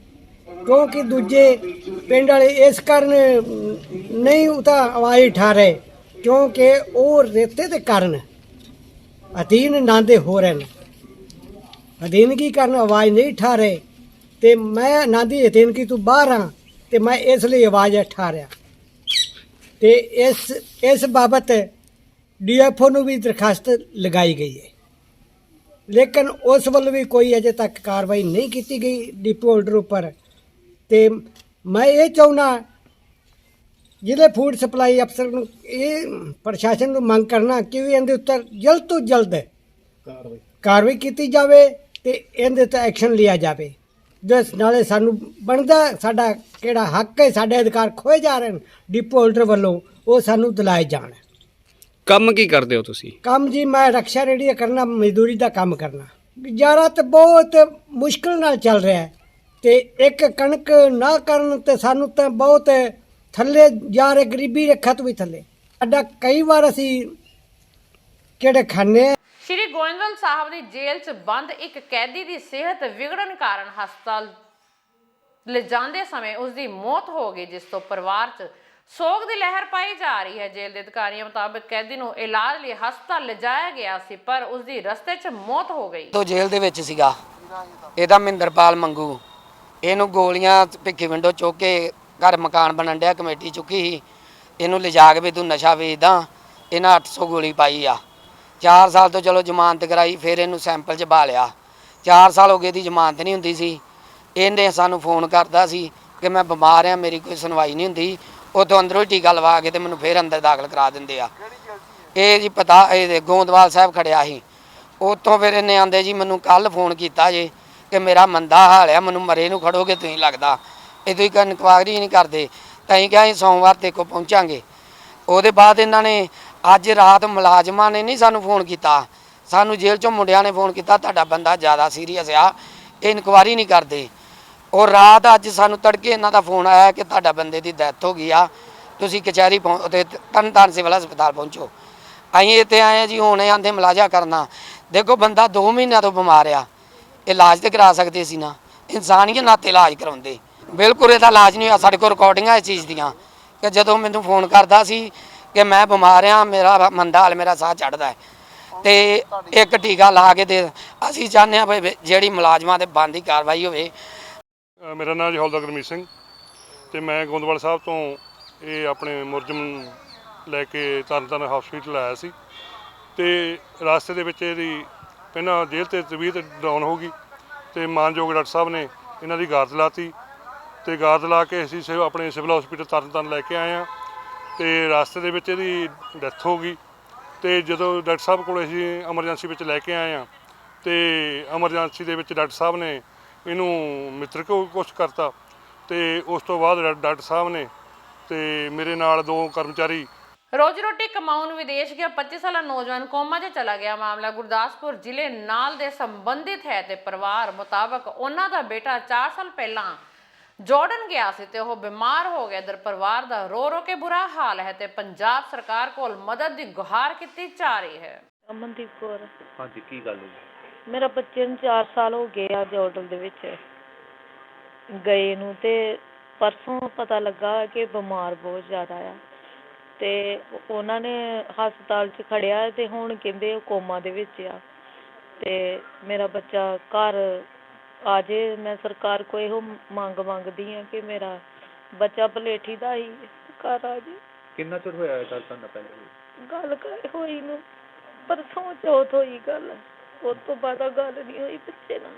ਕਿਉਂਕਿ ਦੂਜੇ ਪਿੰਡ ਵਾਲੇ ਇਸ ਕਾਰਨ ਨਹੀਂ ਉਤਾ ਆਵਾਜ਼ ਉਠਾ ਰਹੇ ਕਿਉਂਕਿ ਉਹ ਰੇਤੇ ਦੇ ਕਾਰਨ ਅਧੀਨ ਨਾਂਦੇ ਹੋ ਰਹੇ ਨੇ। ਅਧੀਨਗੀ ਕਾਰਨ ਆਵਾਜ਼ ਨਹੀਂ ਉਠਾ ਰਹੇ ਤੇ ਮੈਂ ਨਾਂਦੀ ਅਧੀਨਗੀ ਤੋਂ ਬਾਹਰ ਹਾਂ ਤੇ ਮੈਂ ਇਸ ਲਈ ਆਵਾਜ਼ ਉਠਾ ਰਿਹਾ। ਤੇ ਇਸ ਬਾਬਤ ਡੀਐਫਓ ਨੂੰ ਵੀ ਦਰਖਾਸਤ ਲਗਾਈ ਗਈ ਹੈ, ਲੇਕਿਨ ਉਸ ਵੱਲੋਂ ਵੀ ਕੋਈ ਅਜੇ ਤੱਕ ਕਾਰਵਾਈ ਨਹੀਂ ਕੀਤੀ ਗਈ ਡੀਪੂ ਹੋਲਡਰ ਉੱਪਰ। ਤੇ ਮੈਂ ਇਹ ਚਾਹੁੰਦਾ ਜ਼ਿਲ੍ਹੇ ਫੂਡ ਸਪਲਾਈ ਅਫਸਰ ਨੂੰ, ਇਹ ਪ੍ਰਸ਼ਾਸਨ ਨੂੰ ਮੰਗ ਕਰਨਾ ਕਿ ਇਹਦੇ ਉੱਤੇ ਜਲਦ ਤੋਂ ਜਲਦ ਕਾਰਵਾਈ ਕੀਤੀ ਜਾਵੇ ਤੇ ਇਹਦੇ ਤੇ ਐਕਸ਼ਨ ਲਿਆ ਜਾਵੇ, ਜਿਸ ਨਾਲੇ ਸਾਨੂੰ ਬਣਦਾ ਸਾਡਾ ਕਿਹੜਾ ਹੱਕ ਹੈ, ਸਾਡੇ ਅਧਿਕਾਰ ਖੋਏ ਜਾ ਰਹੇ ਨੇ ਡੀਪੂ ਹੋਲਡਰ ਵੱਲੋਂ, ਉਹ ਸਾਨੂੰ ਦਿਲਾਏ ਜਾਣ। ਕੰਮ ਕੀ ਕਰਦੇ ਹੋ ਤੁਸੀਂ? ਕੰਮ ਜੀ ਮੈਂ ਰਕਸ਼ਾ ਰੇਹੜੀ ਕਰਨਾ, ਮਜ਼ਦੂਰੀ ਦਾ ਕੰਮ ਕਰਨਾ। ਗੁਜ਼ਾਰਾ ਤਾਂ ਬਹੁਤ ਮੁਸ਼ਕਿਲ ਨਾਲ ਚੱਲ ਰਿਹਾ ਹੈ ਤੇ ਇੱਕ ਕਣਕ ਨਾ ਕਰਨ ਤੇ ਸਾਨੂੰ ਤਾਂ ਬਹੁਤ ਥੱਲੇ ਜਾ ਰਹੇ, ਗਰੀਬੀ ਰੇਖਾ ਤੋਂ ਵੀ ਥੱਲੇ। ਸਾਡਾ ਕਈ ਵਾਰ ਅਸੀਂ ਕਿਹੜੇ ਖਾਨੇ। ਸ਼੍ਰੀ ਗੋਇੰਦਵਾਲ ਸਾਹਿਬ ਦੀ ਜੇਲ੍ਹ 'ਚ ਬੰਦ ਇੱਕ ਕੈਦੀ ਦੀ ਸਿਹਤ ਵਿਗੜਨ ਕਾਰਨ ਹਸਪਤਾਲ ਲਿਜਾਂਦੇ ਸਮੇਂ ਉਸ ਦੀ ਮੌਤ ਹੋ ਗਈ, ਜਿਸ ਤੋਂ ਪਰਿਵਾਰ 'ਚ ਸੋਗ ਦੀ ਲਹਿਰ ਪਾਈ ਜਾ ਰਹੀ ਹੈ। ਜੇਲ੍ਹ ਦੇ ਅਧਿਕਾਰੀਆਂ ਮੁਤਾਬਕ ਕੈਦੀ ਨੂੰ ਇਲਾਜ ਲਈ ਹਸਪਤਾਲ ਲਿਜਾਇਆ ਗਿਆ ਸੀ, ਪਰ ਉਸ ਦੀ ਰਸਤੇ 'ਚ ਮੌਤ ਹੋ ਗਈ। ਤੋਂ ਜੇਲ੍ਹ ਦੇ ਵਿੱਚ ਸੀਗਾ, ਇਹਦਾ ਮਹਿੰਦਰਪਾਲ ਮੰਗੂ, ਇਹਨੂੰ ਗੋਲੀਆਂ ਭਿੱਖੀ ਵਿੰਡੋ ਚੁੱਕ ਕੇ ਘਰ ਮਕਾਨ ਬਣਨ ਡਿਆ, ਕਮੇਟੀ ਚੁੱਕੀ ਸੀ, ਇਹਨੂੰ ਲਿਜਾ ਕੇ ਵੀ ਤੂੰ ਨਸ਼ਾ ਵੇਚਦਾ, ਇਹਨਾਂ 800 ਗੋਲੀ ਪਾਈ ਆ। 4 ਸਾਲ ਤੋਂ ਚਲੋ ਜ਼ਮਾਨਤ ਕਰਾਈ, ਫਿਰ ਇਹਨੂੰ ਸੈਂਪਲ 'ਚ ਪਾ ਲਿਆ। 4 ਸਾਲ ਹੋ ਗਏ ਦੀ ਜ਼ਮਾਨਤ ਨਹੀਂ ਹੁੰਦੀ ਸੀ। ਇਹਨੇ ਸਾਨੂੰ ਫੋਨ ਕਰਦਾ ਸੀ ਕਿ ਮੈਂ ਬਿਮਾਰ ਆ, ਮੇਰੀ ਕੋਈ ਸੁਣਵਾਈ ਨਹੀਂ ਹੁੰਦੀ। ਉੱਥੋਂ ਅੰਦਰੋਂ ਹੀ ਟੀਕਾ ਲਵਾ ਕੇ ਤੇ ਮੈਨੂੰ ਫਿਰ ਅੰਦਰ ਦਾਖਲ ਕਰਾ ਦਿੰਦੇ ਆ। ਇਹ ਜੀ ਪਤਾ ਇਹ ਗੋਂਦਵਾਲ ਸਾਹਿਬ ਖੜਿਆ ਸੀ, ਉੱਥੋਂ ਫਿਰ ਇਹਨੇ ਆਂਦੇ ਜੀ ਮੈਨੂੰ ਕੱਲ ਫੋਨ ਕੀਤਾ ਜੇ ਕਿ ਮੇਰਾ ਮੰਦਾ ਹਾਲ ਆ, ਮੈਨੂੰ ਮਰੇ ਨੂੰ ਖੜੋਗੇ ਤੁਸੀਂ ਲੱਗਦਾ, ਇਹ ਤੁਸੀਂ ਇਨਕੁਆਇਰੀ ਨਹੀਂ ਕਰਦੇ। ਤਾਂ ਅਸੀਂ ਕਿਹਾ ਅਸੀਂ ਸੋਮਵਾਰ ਤੇ ਕੋ ਪਹੁੰਚਾਂਗੇ। ਉਹਦੇ ਬਾਅਦ ਇਹਨਾਂ ਨੇ ਅੱਜ ਰਾਤ ਮੁਲਾਜ਼ਮਾਂ ਨੇ ਨਹੀਂ ਸਾਨੂੰ ਫੋਨ ਕੀਤਾ, ਸਾਨੂੰ ਜੇਲ੍ਹ 'ਚੋਂ ਮੁੰਡਿਆਂ ਨੇ ਫੋਨ ਕੀਤਾ ਤੁਹਾਡਾ ਬੰਦਾ ਜ਼ਿਆਦਾ ਸੀਰੀਅਸ ਆ, ਇਹ ਇਨਕੁਆਇਰੀ ਨਹੀਂ ਕਰਦੇ। ਔਰ ਰਾਤ ਅੱਜ ਸਾਨੂੰ ਤੜਕੇ ਇਹਨਾਂ ਦਾ ਫੋਨ ਆਇਆ ਕਿ ਤੁਹਾਡਾ ਬੰਦੇ ਦੀ ਡੈਥ ਹੋ ਗਈ ਆ, ਤੁਸੀਂ ਕਚਹਿਰੀ ਤੇ ਤਰਨਤਾਰਨ ਸਿਵਲ ਹਸਪਤਾਲ ਪਹੁੰਚੋ। ਅਸੀਂ ਇੱਥੇ ਆਏ ਜੀ, ਹੁਣ ਆਂਦੇ ਮੁਲਾਜ਼ਾ ਕਰਨਾ। ਦੇਖੋ ਬੰਦਾ 2 ਮਹੀਨਿਆਂ ਤੋਂ ਬਿਮਾਰ ਆ, ਇਲਾਜ ਤੇ ਕਰਾ ਸਕਦੇ ਸੀ ਨਾ, ਇਨਸਾਨੀਅਤ ਨਾਤੇ ਇਲਾਜ ਕਰਾਉਂਦੇ। ਬਿਲਕੁਲ ਇਹਦਾ ਇਲਾਜ ਨਹੀਂ ਹੋਇਆ। ਸਾਡੇ ਕੋਲ ਰਿਕਾਰਡਿੰਗਾਂ ਇਸ ਚੀਜ਼ ਦੀਆਂ ਕਿ ਜਦੋਂ ਮੈਨੂੰ ਫੋਨ ਕਰਦਾ ਸੀ ਕਿ ਮੈਂ ਬਿਮਾਰ ਆ, ਮੇਰਾ ਮੰਦਾ ਹਾਲ, ਮੇਰਾ ਸਾਹ ਚੜ੍ਹਦਾ ਹੈ ਤੇ ਇੱਕ ਟੀਕਾ ਲਾ ਕੇ ਦੇ। ਅਸੀਂ ਚਾਹੁੰਦੇ ਹਾਂ ਵੀ ਜਿਹੜੀ ਮੁਲਾਜ਼ਮਾਂ ਤੇ ਬੰਦ ਦੀ ਕਾਰਵਾਈ ਹੋਵੇ। ਮੇਰਾ ਨਾਮ ਜੀ ਹੌਲਦਾਰ ਗੁਰਮੀਤ ਸਿੰਘ ਤੇ ਮੈਂ ਗੋਂਦਵਾਲ ਸਾਹਿਬ ਤੋਂ ਇਹ ਆਪਣੇ ਮੁਲਜ਼ਮ ਲੈ ਕੇ ਤਰਨਤਾਰਨ ਹਸਪੀਟਲ ਆਇਆ ਸੀ ਤੇ ਰਾਸਤੇ ਦੇ ਵਿੱਚ ਇਹਦੀ ਪਹਿਲਾਂ ਜੇਲ੍ਹ ਤੇ ਤਬੀਅਤ ਡਾਊਨ ਹੋ ਗਈ ਤੇ ਮਾਨਯੋਗ ਡਾਕਟਰ ਸਾਹਿਬ ਨੇ ਇਹਨਾਂ ਦੀ ਗਾਰਦ ਲਾਤੀ ਤੇ ਗਾਰਦ ਲਾ ਕੇ ਅਸੀਂ ਆਪਣੇ ਸਿਵਲ ਹਸਪੀਟਲ ਤਰਨਤਾਰਨ ਲੈ ਕੇ ਆਏ ਹਾਂ ਤੇ ਰਾਸਤੇ ਦੇ ਵਿੱਚ ਇਹਦੀ ਡੈਥ ਹੋ ਗਈ। ਤੇ ਜਦੋਂ ਡਾਕਟਰ ਸਾਹਿਬ ਕੋਲ ਅਸੀਂ ਐਮਰਜੈਂਸੀ ਵਿੱਚ ਲੈ ਕੇ ਆਏ ਹਾਂ ਤੇ ਐਮਰਜੈਂਸੀ ਦੇ ਵਿੱਚ ਡਾਕਟਰ ਸਾਹਿਬ ਨੇ ਇਹਨੂੰ ਮਿੱਤਰ ਕੋ ਕੁਛ ਕਰਤਾ ਤੇ ਉਸ ਤੋਂ ਬਾਅਦ ਡਾਕਟਰ ਸਾਹਿਬ ਨੇ ਤੇ ਮੇਰੇ ਨਾਲ 2 ਕਰਮਚਾਰੀ ਰੋਜੀ ਰੋਟੀ ਕਮਾਉਣ ਵਿਦੇਸ਼ ਗਿਆ 25 ਸਾਲਾ ਨੌਜਵਾਨ ਕੋਮਾ 'ਚ ਚਲਾ ਗਿਆ। ਮਾਮਲਾ ਗੁਰਦਾਸਪੁਰ ਜ਼ਿਲ੍ਹੇ ਨਾਲ ਦੇ ਸੰਬੰਧਿਤ ਹੈ ਤੇ ਪਰਿਵਾਰ ਮੁਤਾਬਕ ਉਹਨਾਂ ਦਾ ਬੇਟਾ 4 ਸਾਲ ਪਹਿਲਾਂ ਜਾਰਡਨ ਗਿਆ ਸੀ ਤੇ ਉਹ ਬਿਮਾਰ ਹੋ ਗਿਆ। ਦਰ ਪਰਿਵਾਰ ਦਾ ਰੋ ਰੋ ਕੇ ਬੁਰਾ ਹਾਲ ਹੈ ਤੇ ਪੰਜਾਬ ਸਰਕਾਰ ਕੋਲ ਮਦਦ ਦੀ ਗੁਹਾਰ ਕੀਤੀ ਜਾ ਰਹੀ ਹੈ। ਅਮਨਦੀਪ ਕੌਰ। ਹਾਂਜੀ, ਕੀ ਗੱਲ ਹੋਈ? ਮੇਰਾ ਬੱਚੇ ਨੂੰ 4 ਸਾਲ ਹੋ ਗਏ ਆ ਜਾਰਡਨ ਦੇ ਵਿੱਚ ਗਏ ਨੂੰ, ਤੇ ਪਰਸੋਂ ਪਤਾ ਲੱਗਾ ਕਿ ਬਿਮਾਰ ਬਹੁਤ ਜ਼ਿਆਦਾ ਆ ਤੇ ਉਹਨਾਂ ਨੇ ਹਸਪਤਾਲ 'ਚ ਖੜਿਆ ਤੇ ਹੁਣ ਕਹਿੰਦੇ ਉਹ ਕੋਮਾ ਦੇ ਵਿੱਚ ਆ ਤੇ ਮੇਰਾ ਬੱਚਾ ਘਰ ਆ ਜੇ। ਮੈਂ ਸਰਕਾਰ ਕੋਲ ਇਹੋ ਮੰਗਦੀ ਹਾਂ ਕਿ ਮੇਰਾ ਬੱਚਾ ਪਲੇਠੀ ਦਾ ਹੀ ਘਰ ਆ ਜੇ। ਕਿੰਨਾ ਚਿਰ ਹੋਇਆ ਇਹ ਗੱਲ ਤੁਹਾਨੂੰ ਪਹਿਲਾਂ? ਗੱਲ ਹੋਈ ਨੂੰ ਪਰਸੋਂ ਚੌਥ ਹੋਈ ਗੱਲ, ਉਸ ਤੋਂ ਬਾਅਦ ਗੱਲ ਨਹੀਂ ਹੋਈ ਬੱਚੇ ਨਾਲ।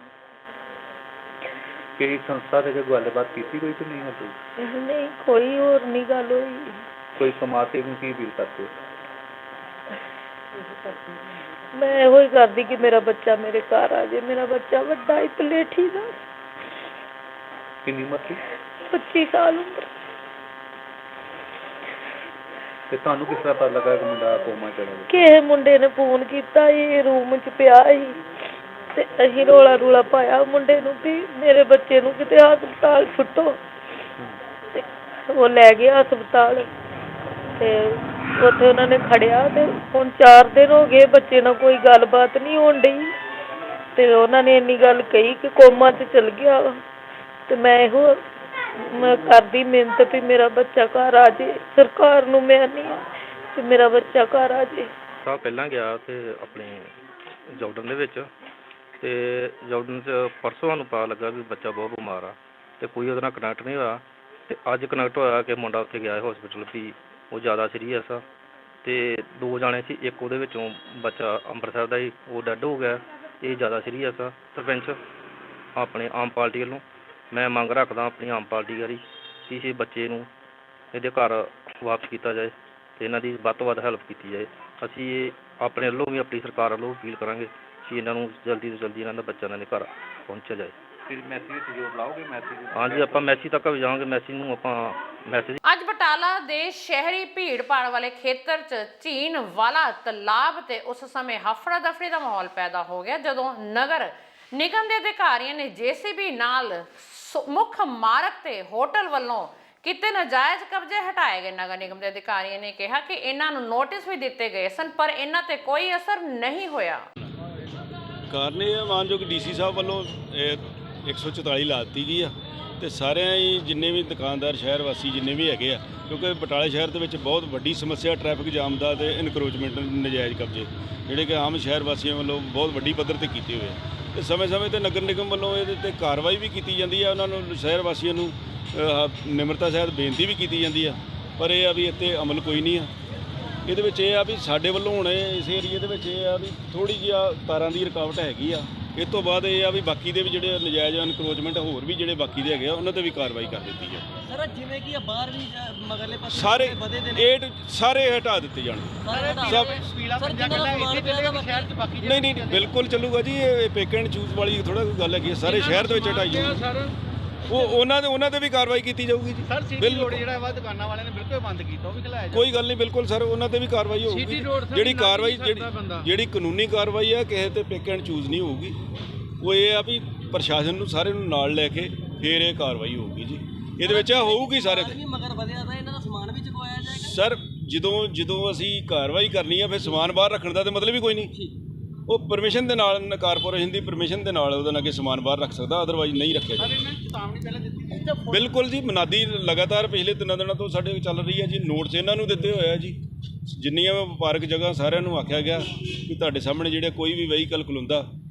ਕਿਹੜੀ ਸੰਸਥਾ ਦੇ ਨਾਲ ਗੱਲਬਾਤ ਕੀਤੀ ਕੋਈ ਕਿ ਨਹੀਂ ਹੋਈ? ਨਹੀਂ, ਕੋਈ ਹੋਰ ਨਹੀਂ ਗੱਲ ਹੋਈ। ਕੋਈ ਸਮਾਜ ਨੂੰ ਕੀ ਅਪੀਲ ਕਰਦੇ? ਮੈਂ ਇਹੋ ਹੀ ਕਰਦੀ ਕਿ ਮੇਰਾ ਬੱਚਾ ਮੇਰੇ ਘਰ ਆ ਜੇ। ਮੇਰਾ ਬੱਚਾ ਵੱਡਾ ਹੀ ਪਲੇਠੀ ਦਾ। ਕਿੰਨੀ ਉਮਰ ਸੀ? 25 ਸਾਲ ਉਮਰ। ਤੇ ਤੁਹਾਨੂੰ ਕਿਸ ਤਰ੍ਹਾਂ ਪਤਾ ਲੱਗਾ ਕਿ ਮੁੰਡਾ ਕੋਮਾ ਚਲਾ ਗਿਆ? ਕਿਸੇ ਮੁੰਡੇ ਨੇ ਫੋਨ ਕੀਤਾ, ਇਹ ਰੂਮ 'ਚ ਪਿਆ ਸੀ ਤੇ ਅਸੀਂ ਰੌਲਾ ਪਾਇਆ ਮੁੰਡੇ ਨੂੰ ਵੀ ਮੇਰੇ ਬੱਚੇ ਨੂੰ ਕਿਤੇ ਹਸਪਤਾਲ ਛੁੱਟੋ ਤੇ ਉਹ ਲੈ ਗਿਆ ਹਸਪਤਾਲ ਤੇ ਉੱਥੇ ਉਹਨਾਂ ਨੇ ਖੜਿਆ ਤੇ ਹੁਣ 4 ਦਿਨ ਹੋ ਗਏ ਬੱਚੇ ਨਾਲ ਕੋਈ ਗੱਲਬਾਤ ਨਹੀਂ ਹੋਣ ਡਈ ਤੇ ਉਹਨਾਂ ਨੇ ਇੰਨੀ ਗੱਲ ਕਹੀ ਕਿ ਕੋਮਾ 'ਚ ਚਲ ਗਿਆ ਵਾ ਤੇ ਮੈਂ ਕਰਦੀ ਮਿਹਨਤ ਵੀ ਮੇਰਾ ਬੱਚਾ ਘਰ ਆ ਜੇ। ਸਰਕਾਰ ਨੂੰ ਮੈਂ ਨਹੀਂ ਕਿ ਮੇਰਾ ਬੱਚਾ ਘਰ ਆ ਜੇ। ਸਾਲ ਪਹਿਲਾਂ ਗਿਆ ਤੇ ਆਪਣੇ ਜਾਰਡਨ ਦੇ ਵਿੱਚ ਤੇ ਜਾਰਡਨ 'ਚ ਪਰਸੋਂ ਸਾਨੂੰ ਪਤਾ ਲੱਗਾ ਵੀ ਬੱਚਾ ਬਹੁਤ ਬਿਮਾਰ ਆ ਤੇ ਕੋਈ ਉਹਦੇ ਨਾਲ ਕਨੈਕਟ ਨਹੀਂ ਹੋਇਆ ਤੇ ਅੱਜ ਕਨੈਕਟ ਹੋਇਆ ਕਿ ਮੁੰਡਾ ਉੱਥੇ ਗਿਆ ਹਸਪੀਟਲ ਵੀ ਉਹ ਜ਼ਿਆਦਾ ਸੀਰੀਅਸ ਆ ਤੇ 2 ਜਾਣੇ ਸੀ। ਇੱਕ ਉਹਦੇ ਵਿੱਚੋਂ ਬੱਚਾ ਅੰਮ੍ਰਿਤਸਰ ਦਾ ਹੀ, ਉਹ ਡੈਡ ਹੋ ਗਿਆ। ਇਹ ਜ਼ਿਆਦਾ ਸੀਰੀਅਸ ਆ। ਸਰਪੰਚ ਆਪਣੇ ਆਮ ਪਾਰਟੀ ਵੱਲੋਂ ਮੈਂ ਮੰਗ ਰੱਖਦਾ ਆਪਣੀ ਆਮ ਪਾਰਟੀ ਵਾਰੀ ਕਿ ਇਸ ਬੱਚੇ ਨੂੰ ਇਹਦੇ ਘਰ ਵਾਪਸ ਕੀਤਾ ਜਾਏ ਤੇ ਇਹਨਾਂ ਦੀ ਵੱਧ ਤੋਂ ਵੱਧ ਹੈਲਪ ਕੀਤੀ ਜਾਏ। ਅਸੀਂ ਇਹ ਆਪਣੇ ਵੱਲੋਂ ਵੀ ਆਪਣੀ ਸਰਕਾਰ ਵੱਲੋਂ ਅਪੀਲ ਕਰਾਂਗੇ ਕਿ ਇਹਨਾਂ ਨੂੰ ਜਲਦੀ ਤੋਂ ਜਲਦੀ ਇਹਨਾਂ ਦਾ ਬੱਚਾ ਇਹਨਾਂ ਦੇ ਘਰ ਪਹੁੰਚਿਆ ਜਾਏ। ਹਾਂਜੀ, ਆਪਾਂ ਮੈਸੇਜ ਤੱਕ ਵੀ ਜਾਵਾਂਗੇ। ਮੈਸੇਜ ਨੂੰ ਆਪਾਂ ਮੈਸੇਜ ਅੱਜ ਬਟਾਲਾ ਦੇ ਸ਼ਹਿਰੀ ਭੀੜ ਭਾੜ ਵਾਲੇ ਖੇਤਰ 'ਚ ਝੀਣ ਵਾਲਾ ਤਲਾਬ ਤੇ ਉਸ ਸਮੇਂ ਹਫੜਾ ਦਫੜੀ ਦਾ ਮਾਹੌਲ ਪੈਦਾ ਹੋ ਗਿਆ ਜਦੋਂ ਨਗਰ ਨਿਗਮ ਦੇ ਅਧਿਕਾਰੀਆਂ ਨੇ JCB ਨਾਲ ਮੁੱਖ ਮਾਰਗ ਤੇ ਹੋਟਲ ਵੱਲੋਂ ਕਿਤੇ ਨਾਜਾਇਜ਼ ਕਬਜ਼ੇ ਹਟਾਏ ਗਏ। ਨਗਰ ਨਿਗਮ ਦੇ ਅਧਿਕਾਰੀਆਂ ਨੇ ਕਿਹਾ ਕਿ ਇਹਨਾਂ ਨੂੰ ਨੋਟਿਸ ਵੀ ਦਿੱਤੇ ਗਏ ਸਨ ਪਰ ਇਹਨਾਂ ਤੇ ਕੋਈ ਅਸਰ ਨਹੀਂ ਹੋਇਆ। ਕਾਰਨ ਇਹ ਹੈ ਮਾਨਯੋਗ DC ਸਾਹਿਬ ਵੱਲੋਂ 144 ਲਾ ਦਿੱਤੀ ਗਈ ਆ ਤੇ ਸਾਰਿਆਂ ਹੀ ਜਿੰਨੇ ਵੀ ਦੁਕਾਨਦਾਰ ਸ਼ਹਿਰ ਵਾਸੀ ਜਿੰਨੇ ਵੀ ਹੈਗੇ ਆ, ਕਿਉਂਕਿ ਬਟਾਲਾ ਸ਼ਹਿਰ ਦੇ ਵਿੱਚ ਬਹੁਤ ਵੱਡੀ ਸਮੱਸਿਆ ਟ੍ਰੈਫਿਕ ਜਾਮ ਦਾ ਤੇ ਇਨਕਰੋਚਮੈਂਟ ਨਜਾਇਜ਼ ਕਬਜ਼ੇ ਜਿਹੜੇ ਕਿ ਆਮ ਸ਼ਹਿਰ ਵਾਸੀਆਂ ਵੱਲੋਂ ਬਹੁਤ ਵੱਡੀ ਪੱਧਰ ਤੇ ਕੀਤੇ ਹੋਏ ਆ ਤੇ ਸਮੇਂ-ਸਮੇਂ ਤੇ ਨਗਰ ਨਿਗਮ ਵੱਲੋਂ ਇਹਦੇ ਤੇ ਕਾਰਵਾਈ ਵੀ ਕੀਤੀ ਜਾਂਦੀ ਆ। ਉਹਨਾਂ ਨੂੰ ਸ਼ਹਿਰ ਵਾਸੀਆਂ ਨੂੰ ਨਿਮਰਤਾ ਸਹਿਤ ਬੇਨਤੀ ਵੀ ਕੀਤੀ ਜਾਂਦੀ ਆ ਪਰ ਇਹ ਆ ਵੀ ਇੱਥੇ ਅਮਲ ਕੋਈ ਨਹੀਂ ਆ। ਇਹਦੇ ਵਿੱਚ ਇਹ ਆ ਵੀ ਸਾਡੇ ਵੱਲੋਂ ਹੁਣ ਇਸ ਏਰੀਏ ਦੇ ਵਿੱਚ ਇਹ ਆ ਵੀ ਥੋੜ੍ਹੀ ਜਿਹੀ ਤਾਰਾਂ ਦੀ ਰੁਕਾਵਟ ਹੈਗੀ ਆ। ਇਸ ਤੋਂ ਬਾਅਦ ਇਹ ਆ ਵੀ ਬਾਕੀ ਦੇ ਵੀ ਜਿਹੜੇ ਨਜਾਇਜ਼ ਇਨਕਰੋਚਮੈਂਟ ਹੋਰ ਵੀ ਜਿਹੜੇ ਬਾਕੀ ਦੇ ਹੈਗੇ ਆ ਉਹਨਾਂ ਤੇ ਵੀ ਕਾਰਵਾਈ ਕਰ ਦਿੱਤੀ ਹੈ। ਸਰ ਜਿਵੇਂ ਕਿ ਬਾਹਰ ਵੀ ਮਗਰਲੇ ਪਾਸੇ ਸਾਰੇ ਸਾਰੇ ਹਟਾ ਦਿੱਤੇ ਜਾਣਗੇ ਸਭ। ਨਹੀਂ ਬਿਲਕੁਲ ਚੱਲੂਗਾ ਜੀ। ਇਹ ਪਿਕ ਐਂਡ ਚੂਜ਼ ਵਾਲੀ ਥੋੜਾ ਕੋਈ ਗੱਲ ਹੈਗੀ। ਸਾਰੇ ਸ਼ਹਿਰ ਦੇ ਵਿੱਚ ਹਟਾਈ ਜਾਊਗੀ। ਉਹਨਾਂ ਤੇ ਵੀ ਕਾਰਵਾਈ ਕੀਤੀ ਜਾਊਗੀ ਜੀ। ਸਰ ਸਿਟੀ ਰੋਡ ਜਿਹੜਾ ਵਾ ਦੁਕਾਨਾਂ ਵਾਲਿਆਂ ਨੇ ਬਿਲਕੁਲ ਬੰਦ ਕੀਤਾ, ਉਹ ਵੀ ਖਲਾਇਆ ਕੋਈ ਗੱਲ ਨਹੀਂ, ਬਿਲਕੁਲ ਸਰ ਉਹਨਾਂ ਤੇ ਵੀ ਕਾਰਵਾਈ ਹੋਊਗੀ। ਜਿਹੜੀ ਕਾਰਵਾਈ ਜਿਹੜੀ ਕਾਨੂੰਨੀ ਕਾਰਵਾਈ ਆ ਕਿਸੇ ਤੇ ਪਿਕ ਐਂਡ ਚੂਜ਼ ਨਹੀਂ ਹੋਊਗੀ। ਉਹ ਇਹ ਆ ਵੀ ਪ੍ਰਸ਼ਾਸਨ ਨੂੰ ਸਾਰੇ ਨੂੰ ਨਾਲ ਲੈ ਕੇ ਫਿਰ ਇਹ ਕਾਰਵਾਈ ਹੋਊਗੀ ਜੀ। ਇਹਦੇ ਵਿੱਚ ਹੋਊਗੀ ਸਾਰੇ ਤੇ ਮਗਰ ਵਧਿਆ ਤਾਂ ਇਹਨਾਂ ਦਾ ਸਮਾਨ ਵੀ ਚੁਕਵਾਇਆ ਜਾਏਗਾ ਸਰ। ਜਦੋਂ ਅਸੀਂ ਕਾਰਵਾਈ ਕਰਨੀ ਆ ਫਿਰ ਸਮਾਨ ਬਾਹਰ ਰੱਖਣ ਦਾ ਤੇ ਮਤਲਬ ਹੀ ਕੋਈ ਨਹੀਂ। ਉਹ ਪਰਮਿਸ਼ਨ ਦੇ ਨਾਲ ਕਾਰਪੋਰੇਸ਼ਨ ਦੀ ਪਰਮਿਸ਼ਨ ਦੇ ਨਾਲ ਉਹਦਾ ਅੱਗੇ ਸਮਾਨ ਬਾਹਰ ਰੱਖ ਸਕਦਾ, ਅਦਰਵਾਈਜ਼ ਨਹੀਂ ਰੱਖਿਆ ਜਾਂਦਾ। ਬਿਲਕੁਲ ਜੀ, ਮਨਾਦੀ ਲਗਾਤਾਰ ਪਿਛਲੇ 3 ਦਿਨਾਂ ਤੋਂ ਸਾਡੇ ਚੱਲ ਰਹੀ ਹੈ ਜੀ। ਨੋਟਸ ਇਹਨਾਂ ਨੂੰ ਦਿੱਤੇ ਹੋਇਆ ਜੀ। ਜਿੰਨੀਆਂ ਵਪਾਰਕ ਜਗ੍ਹਾ ਸਾਰਿਆਂ ਨੂੰ ਆਖਿਆ ਗਿਆ ਕਿ ਤੁਹਾਡੇ ਸਾਹਮਣੇ ਜਿਹੜਾ ਕੋਈ ਵੀ ਵਹੀਕਲ ਖਲੋਂਦਾ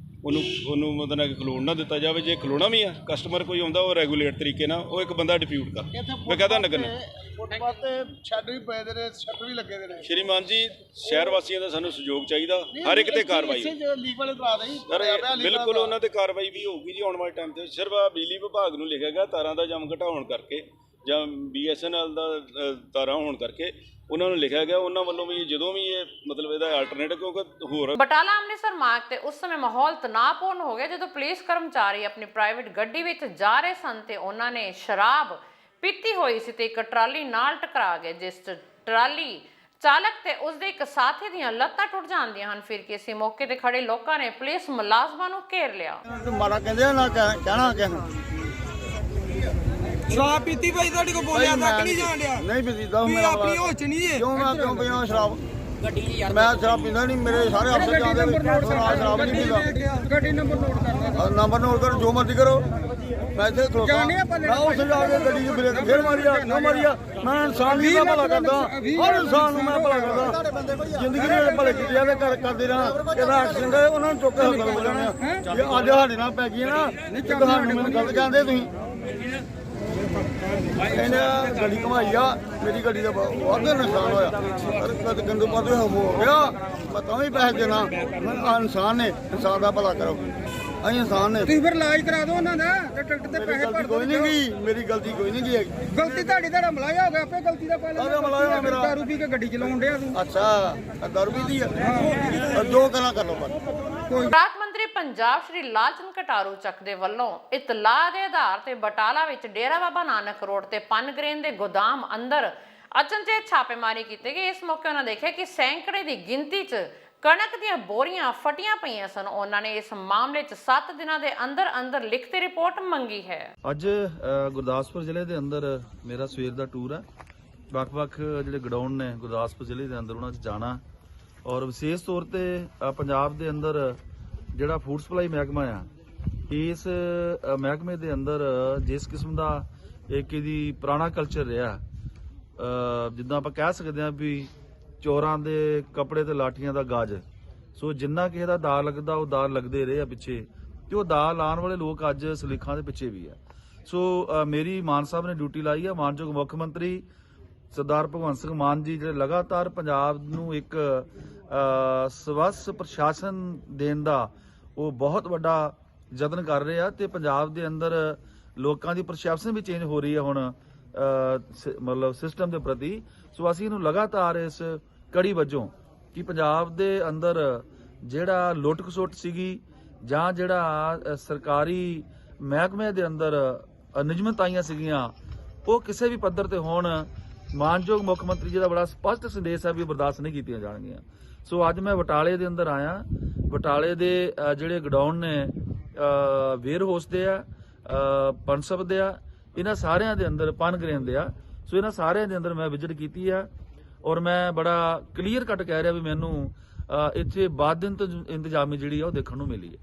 ਉਹਨੂੰ ਮਤਲਬ ਕਿ ਖਲੋਣ ਨਾ ਦਿੱਤਾ ਜਾਵੇ। ਜੇ ਖਲੋਣਾ ਵੀ ਆ ਕਸਟਮਰ ਕੋਈ ਆਉਂਦਾ ਉਹ ਰੈਗੂਲੇਟ ਤਰੀਕੇ ਨਾਲ ਉਹ ਇੱਕ ਬੰਦਾ ਡਿਪਿਊਟ ਕਰ ਬਕਾਇਦਾ ਨਗਰ ਨੇ ਫੁੱਟਪਾਥ ਤੇ ਛੱਡ ਵੀ ਪਏ ਦੇ ਨੇ, ਸ਼ਟਰ ਵੀ ਲੱਗੇ ਦੇ ਨੇ। ਸ਼੍ਰੀਮਾਨ ਜੀ, ਸ਼ਹਿਰ ਵਾਸੀਆਂ ਦਾ ਸਾਨੂੰ ਸਹਿਯੋਗ ਚਾਹੀਦਾ। ਹਰ ਇੱਕ ਤੇ ਕਾਰਵਾਈ ਬਿਲਕੁਲ ਉਹਨਾਂ ਤੇ ਕਾਰਵਾਈ ਵੀ ਹੋਊਗੀ ਜੀ ਆਉਣ ਵਾਲੇ ਟਾਈਮ ਤੇ। ਸਿਰਫ ਬਿਜਲੀ ਵਿਭਾਗ ਨੂੰ ਲਿਖਿਆ ਗਿਆ ਤਾਰਾਂ ਦਾ ਜੰਮ ਘਟਾਉਣ ਕਰਕੇ ਜਾਂ BSNL ਦਾ ਤਾਰਾਂ ਹੋਣ ਕਰਕੇ ਉਹਨਾਂ ਨੂੰ ਲਿਖਿਆ ਗਿਆ। ਉਹਨਾਂ ਵੱਲੋਂ ਵੀ ਜਦੋਂ ਵੀ ਇਹ ਮਤਲਬ ਇਹਦਾ ਆਲਟਰਨੇਟਿਵ, ਕਿਉਂਕਿ ਹੋਰ ਬਟਾਲਾ ਅੰਮ੍ਰਿਤਸਰ ਮਾਰਗ ਤੇ ਉਸ ਸਮੇਂ ਮਾਹੌਲ ਤਣਾਅਪੂਰਨ ਹੋ ਗਿਆ ਜਦੋਂ ਪੁਲਿਸ ਕਰਮਚਾਰੀ ਆਪਣੀ ਪ੍ਰਾਈਵੇਟ ਗੱਡੀ ਵਿੱਚ ਜਾ ਰਹੇ ਸਨ ਤੇ ਉਹਨਾਂ ਨੇ ਸ਼ਰਾਬ ਪੀਤੀ ਹੋਈ ਸੀ ਤੇ ਇੱਕ ਟਰਾਲੀ ਨਾਲ ਟਕਰਾ ਗਏ, ਜਿਸ ਟਰਾਲੀ ਚਾਲਕ ਤੇ ਉਸਦੇ ਇੱਕ ਸਾਥੀ ਦੀਆਂ ਲੱਤਾਂ ਟੁੱਟ ਜਾਂਦੀਆਂ ਹਨ। ਫਿਰ ਕਿ ਇਸੇ ਮੌਕੇ ਤੇ ਖੜੇ ਲੋਕਾਂ ਨੇ ਪੁਲਿਸ ਮੁਲਾਜ਼ਮਾਂ ਨੂੰ ਘੇਰ ਲਿਆ। ਮਾੜਾ ਕਹਿੰਦੇ ਨਾ ਕਹਿਣਾ ਕਿਸੇ ਨੂੰ। ਸ਼ਰਾਬ ਪੀਤੀ ਭਾਈ ਤੁਹਾਡੇ ਕੋਲ ਬੋਲਿਆ ਤੱਕ ਨਹੀਂ ਜਾਣ ਡਿਆ। ਨਹੀਂ ਪੀਤੀ ਦਾ ਮੇਰਾ ਆਪਣੀ ਹੋਸ਼ ਚ ਨਹੀਂ ਹੈ। ਕਿਉਂ ਪੀਣਾ ਸ਼ਰਾਬ? ਮੈਂ ਸ਼ਰਾਬ ਪੀਂਦਾ ਨਹੀਂ, ਮੇਰੇ ਸਾਰੇ ਅਫਸਰ ਜਾਂਦੇ ਨੇ ਸ਼ਰਾਬ ਨਹੀਂ ਪੀਂਦਾ। ਗੱਡੀ ਨੰਬਰ ਨੋਟ ਕਰ ਨੰਬਰ ਨੋਟ ਕਰ, ਜੋ ਮਰਜ਼ੀ ਕਰੋ। ਮੈਂ ਇੱਥੇ ਖਲੋਤਾ, ਮੈਂ ਉਸ ਜਾ ਕੇ ਗੱਡੀ 'ਚ ਬ੍ਰੇਕ ਫੇਰ ਮਾਰੀਆ, ਕਿਉਂ ਮਾਰੀਆ? ਮੈਂ ਇਨਸਾਨ ਦੀ ਭਲਾ ਕਰਦਾ, ਹਰ ਇਨਸਾਨ ਨੂੰ ਮੈਂ ਭਲਾ ਕਰਦਾ। ਜ਼ਿੰਦਗੀ ਦੇ ਭਲੇ ਕੀਤੇ ਆ ਤੇ ਕਰਦੇ ਰਹਾਂ। ਇਹਦਾ ਐਕਸੀਡੈਂਟ ਹੈ, ਉਹਨਾਂ ਨੂੰ ਚੁੱਕ ਕੇ ਹਸਪਤਾਲ ਹੋ ਜਾਣਾ। ਜੇ ਅੱਜ ਸਾਡੇ ਨਾਲ ਪੈ ਗਈ ਨਾ, ਤੁਹਾਨੂੰ ਮੈਨੂੰ ਗਲਤ ਕਹਿੰਦੇ ਤੁਸੀਂ। ਇਹਨੇ ਗੱਡੀ ਘੁਮਾਈ ਆ, ਮੇਰੀ ਗੱਡੀ ਦਾ ਬਹੁਤ ਨੁਕਸਾਨ ਹੋਇਆ। ਗੰਦੂ ਪਾਸੇ ਹੋ ਗਿਆ, ਮੈਂ ਤਾਂ ਵੀ ਪੈਸੇ ਦੇਣਾ। ਮੈਂ ਇਨਸਾਨ ਨੇ, ਇਨਸਾਨ ਦਾ ਭਲਾ ਕਰੋ। ਅਸੀਂ ਇਨਸਾਨ ਨੇ। ਤੁਸੀਂ ਫਿਰ ਇਲਾਜ ਕਰਾ ਦਿਓ ਉਹਨਾਂ ਦਾ ਤੇ ਟਿਕਟ ਤੇ ਪੈਸੇ ਭਰ ਦਿਓ। ਕੋਈ ਨਹੀਂ ਗਈ, ਮੇਰੀ ਗਲਤੀ ਕੋਈ ਨਹੀਂ ਗਈ। ਗਲਤੀ ਤੁਹਾਡਾ ਮਲਾਇਆ ਹੋ ਗਿਆ, ਆਪੇ ਗਲਤੀ ਦਾ ਪਹਿਲਾਂ ਮਲਾਇਆ ਮੇਰਾ। ਦਾਰੂ ਪੀ ਕੇ ਗੱਡੀ ਚਲਾਉਣ ਡਿਆ ਤੂੰ। ਅੱਛਾ, ਦਾਰੂ ਪੀਤੀ ਆ, ਜੋ ਕਰਨਾ ਕਰ ਲਓ ਬਸ। ਖੁਰਾਕ ਮੰਤਰੀ ਪੰਜਾਬ ਸ਼੍ਰੀ ਲਾਲਚੰਦ ਕਟਾਰੂ ਚੱਕ ਦੇ ਵੱਲੋਂ ਇਤਲਾਹ ਦੇ ਆਧਾਰ ਤੇ ਬਟਾਲਾ ਵਿੱਚ ਡੇਰਾ ਬਾਬਾ ਨਾਨਕ ਰੋਡ ਤੇ ਪਨਗ੍ਰੇਨ ਦੇ ਗੋਦਾਮ ਅੰਦਰ ਅਚਨਚੇਤ ਛਾਪੇਮਾਰੀ ਕੀਤੀ ਗਈ। ਇਸ ਮੌਕੇ ਉਹਨਾਂ ਦੇਖਿਆ ਕਿ ਸੈਂਕੜੇ ਦੀ ਗਿਣਤੀ 'ਚ ਕਣਕ ਦੀਆਂ ਬੋਰੀਆਂ ਫਟੀਆਂ ਪਈਆਂ ਸਨ। ਉਹਨਾਂ ਨੇ ਇਸ ਮਾਮਲੇ 'ਚ 7 ਦਿਨਾਂ ਦੇ ਅੰਦਰ ਅੰਦਰ ਲਿਖਤੀ ਰਿਪੋਰਟ ਮੰਗੀ ਹੈ। ਅੱਜ ਗੁਰਦਾਸਪੁਰ ਜ਼ਿਲ੍ਹੇ ਦੇ ਅੰਦਰ ਮੇਰਾ ਸਵੇਰ ਦਾ ਟੂਰ ਹੈ। ਵੱਖ-ਵੱਖ ਜਿਹੜੇ ਗਡਾਊਨ ਨੇ ਗੁਰਦਾਸਪੁਰ ਜ਼ਿਲ੍ਹੇ ਦੇ ਅੰਦਰ, ਉਹਨਾਂ 'ਚ ਜਾਣਾ ਔਰ ਵਿਸ਼ੇਸ਼ ਤੌਰ ਤੇ ਪੰਜਾਬ ਦੇ ਅੰਦਰ ਜਿਹੜਾ ਫੂਡ ਸਪਲਾਈ ਮਹਿਕਮਾ ਆ, ਇਸ ਮਹਿਕਮੇ ਦੇ ਅੰਦਰ ਜਿਸ ਕਿਸਮ ਦਾ ਇੱਕ ਇਹਦੀ ਪੁਰਾਣਾ ਕਲਚਰ ਰਿਹਾ, ਜਿੱਦਾਂ ਆਪਾਂ ਕਹਿ ਸਕਦੇ ਹਾਂ ਵੀ ਚੋਰਾਂ ਦੇ ਕੱਪੜੇ ਤੇ ਲਾਠੀਆਂ ਦਾ ਗਾਜ। ਸੋ ਜਿੰਨਾ ਕਿਸੇ ਦਾ ਦਾਅ ਲੱਗਦਾ ਉਹ ਦਾਅ ਲੱਗਦੇ ਰਹੇ ਆ ਪਿੱਛੇ, ਤੇ ਉਹ ਦਾਅ ਲਾਉਣ ਵਾਲੇ ਲੋਕ ਅੱਜ ਸਲੀਖਾਂ ਦੇ ਪਿੱਛੇ ਵੀ ਆ। ਸੋ ਮੇਰੀ ਮਾਨ ਸਾਹਿਬ ਨੇ ਡਿਊਟੀ ਲਾਈ ਆ। ਮਾਨਯੋਗ ਮੁੱਖ ਮੰਤਰੀ ਸਰਦਾਰ ਭਗਵੰਤ ਸਿੰਘ ਮਾਨ ਜੀ ਜਿਹੜੇ ਲਗਾਤਾਰ ਪੰਜਾਬ ਨੂੰ ਇੱਕ ਸਵੱਛ ਪ੍ਰਸ਼ਾਸਨ ਦੇਣ ਦਾ ਉਹ ਬਹੁਤ ਵੱਡਾ ਯਤਨ ਕਰ ਰਹੇ ਆ ਤੇ ਪੰਜਾਬ ਦੇ ਅੰਦਰ ਲੋਕਾਂ ਦੀ ਪਰਸੈਪਸ਼ਨ ਵੀ ਚੇਂਜ ਹੋ ਰਹੀ ਹੈ ਹੁਣ ਮਤਲਬ ਸਿਸਟਮ ਦੇ ਪ੍ਰਤੀ। ਸੋ ਅਸੀਂ ਇਹਨੂੰ ਲਗਾਤਾਰ ਇਸ ਕੜੀ ਵਜੋਂ ਕਿ ਪੰਜਾਬ ਦੇ ਅੰਦਰ ਜਿਹੜਾ ਲੁੱਟ ਖਸੁੱਟ ਸੀਗੀ ਜਾਂ ਜਿਹੜਾ ਸਰਕਾਰੀ ਮਹਿਕਮੇ ਦੇ ਅੰਦਰ ਨਿਯਮਤਾਈਆਂ ਸੀਗੀਆਂ, ਉਹ ਕਿਸੇ ਵੀ ਪੱਧਰ ਤੇ ਹੋਣ, ਮਾਨਯੋਗ ਮੁੱਖ ਮੰਤਰੀ ਜੀ ਦਾ ਬੜਾ ਸਪਸ਼ਟ ਸੰਦੇਸ਼ ਹੈ ਵੀ ਬਰਦਾਸ਼ਤ ਨਹੀਂ ਕੀਤੀਆਂ ਜਾਣਗੀਆਂ। ਸੋ ਅੱਜ ਮੈਂ ਬਟਾਲੇ ਦੇ ਅੰਦਰ ਆਇਆ। ਬਟਾਲੇ ਦੇ ਜਿਹੜੇ ਗਡਾਊਨ ਨੇ ਵੇਅਰ ਹਾਊਸ ਦੇ ਆ, ਪਨਸਬ ਦੇ ਆ, ਇਹਨਾਂ ਸਾਰਿਆਂ ਦੇ ਅੰਦਰ ਪਨਗ੍ਰੇਨ ਦੇ ਆ। ਸੋ ਇਹਨਾਂ ਸਾਰਿਆਂ ਦੇ ਅੰਦਰ ਮੈਂ ਵਿਜ਼ਿਟ ਕੀਤੀ ਆ ਔਰ ਮੈਂ ਬੜਾ ਕਲੀਅਰ ਕੱਟ ਕਹਿ ਰਿਹਾ ਵੀ ਮੈਨੂੰ ਇੱਥੇ ਬਾਅਦ ਇੰਤਜ਼ਾਮੀ ਜਿਹੜੀ ਆ ਉਹ ਦੇਖਣ ਨੂੰ ਮਿਲੀ ਹੈ।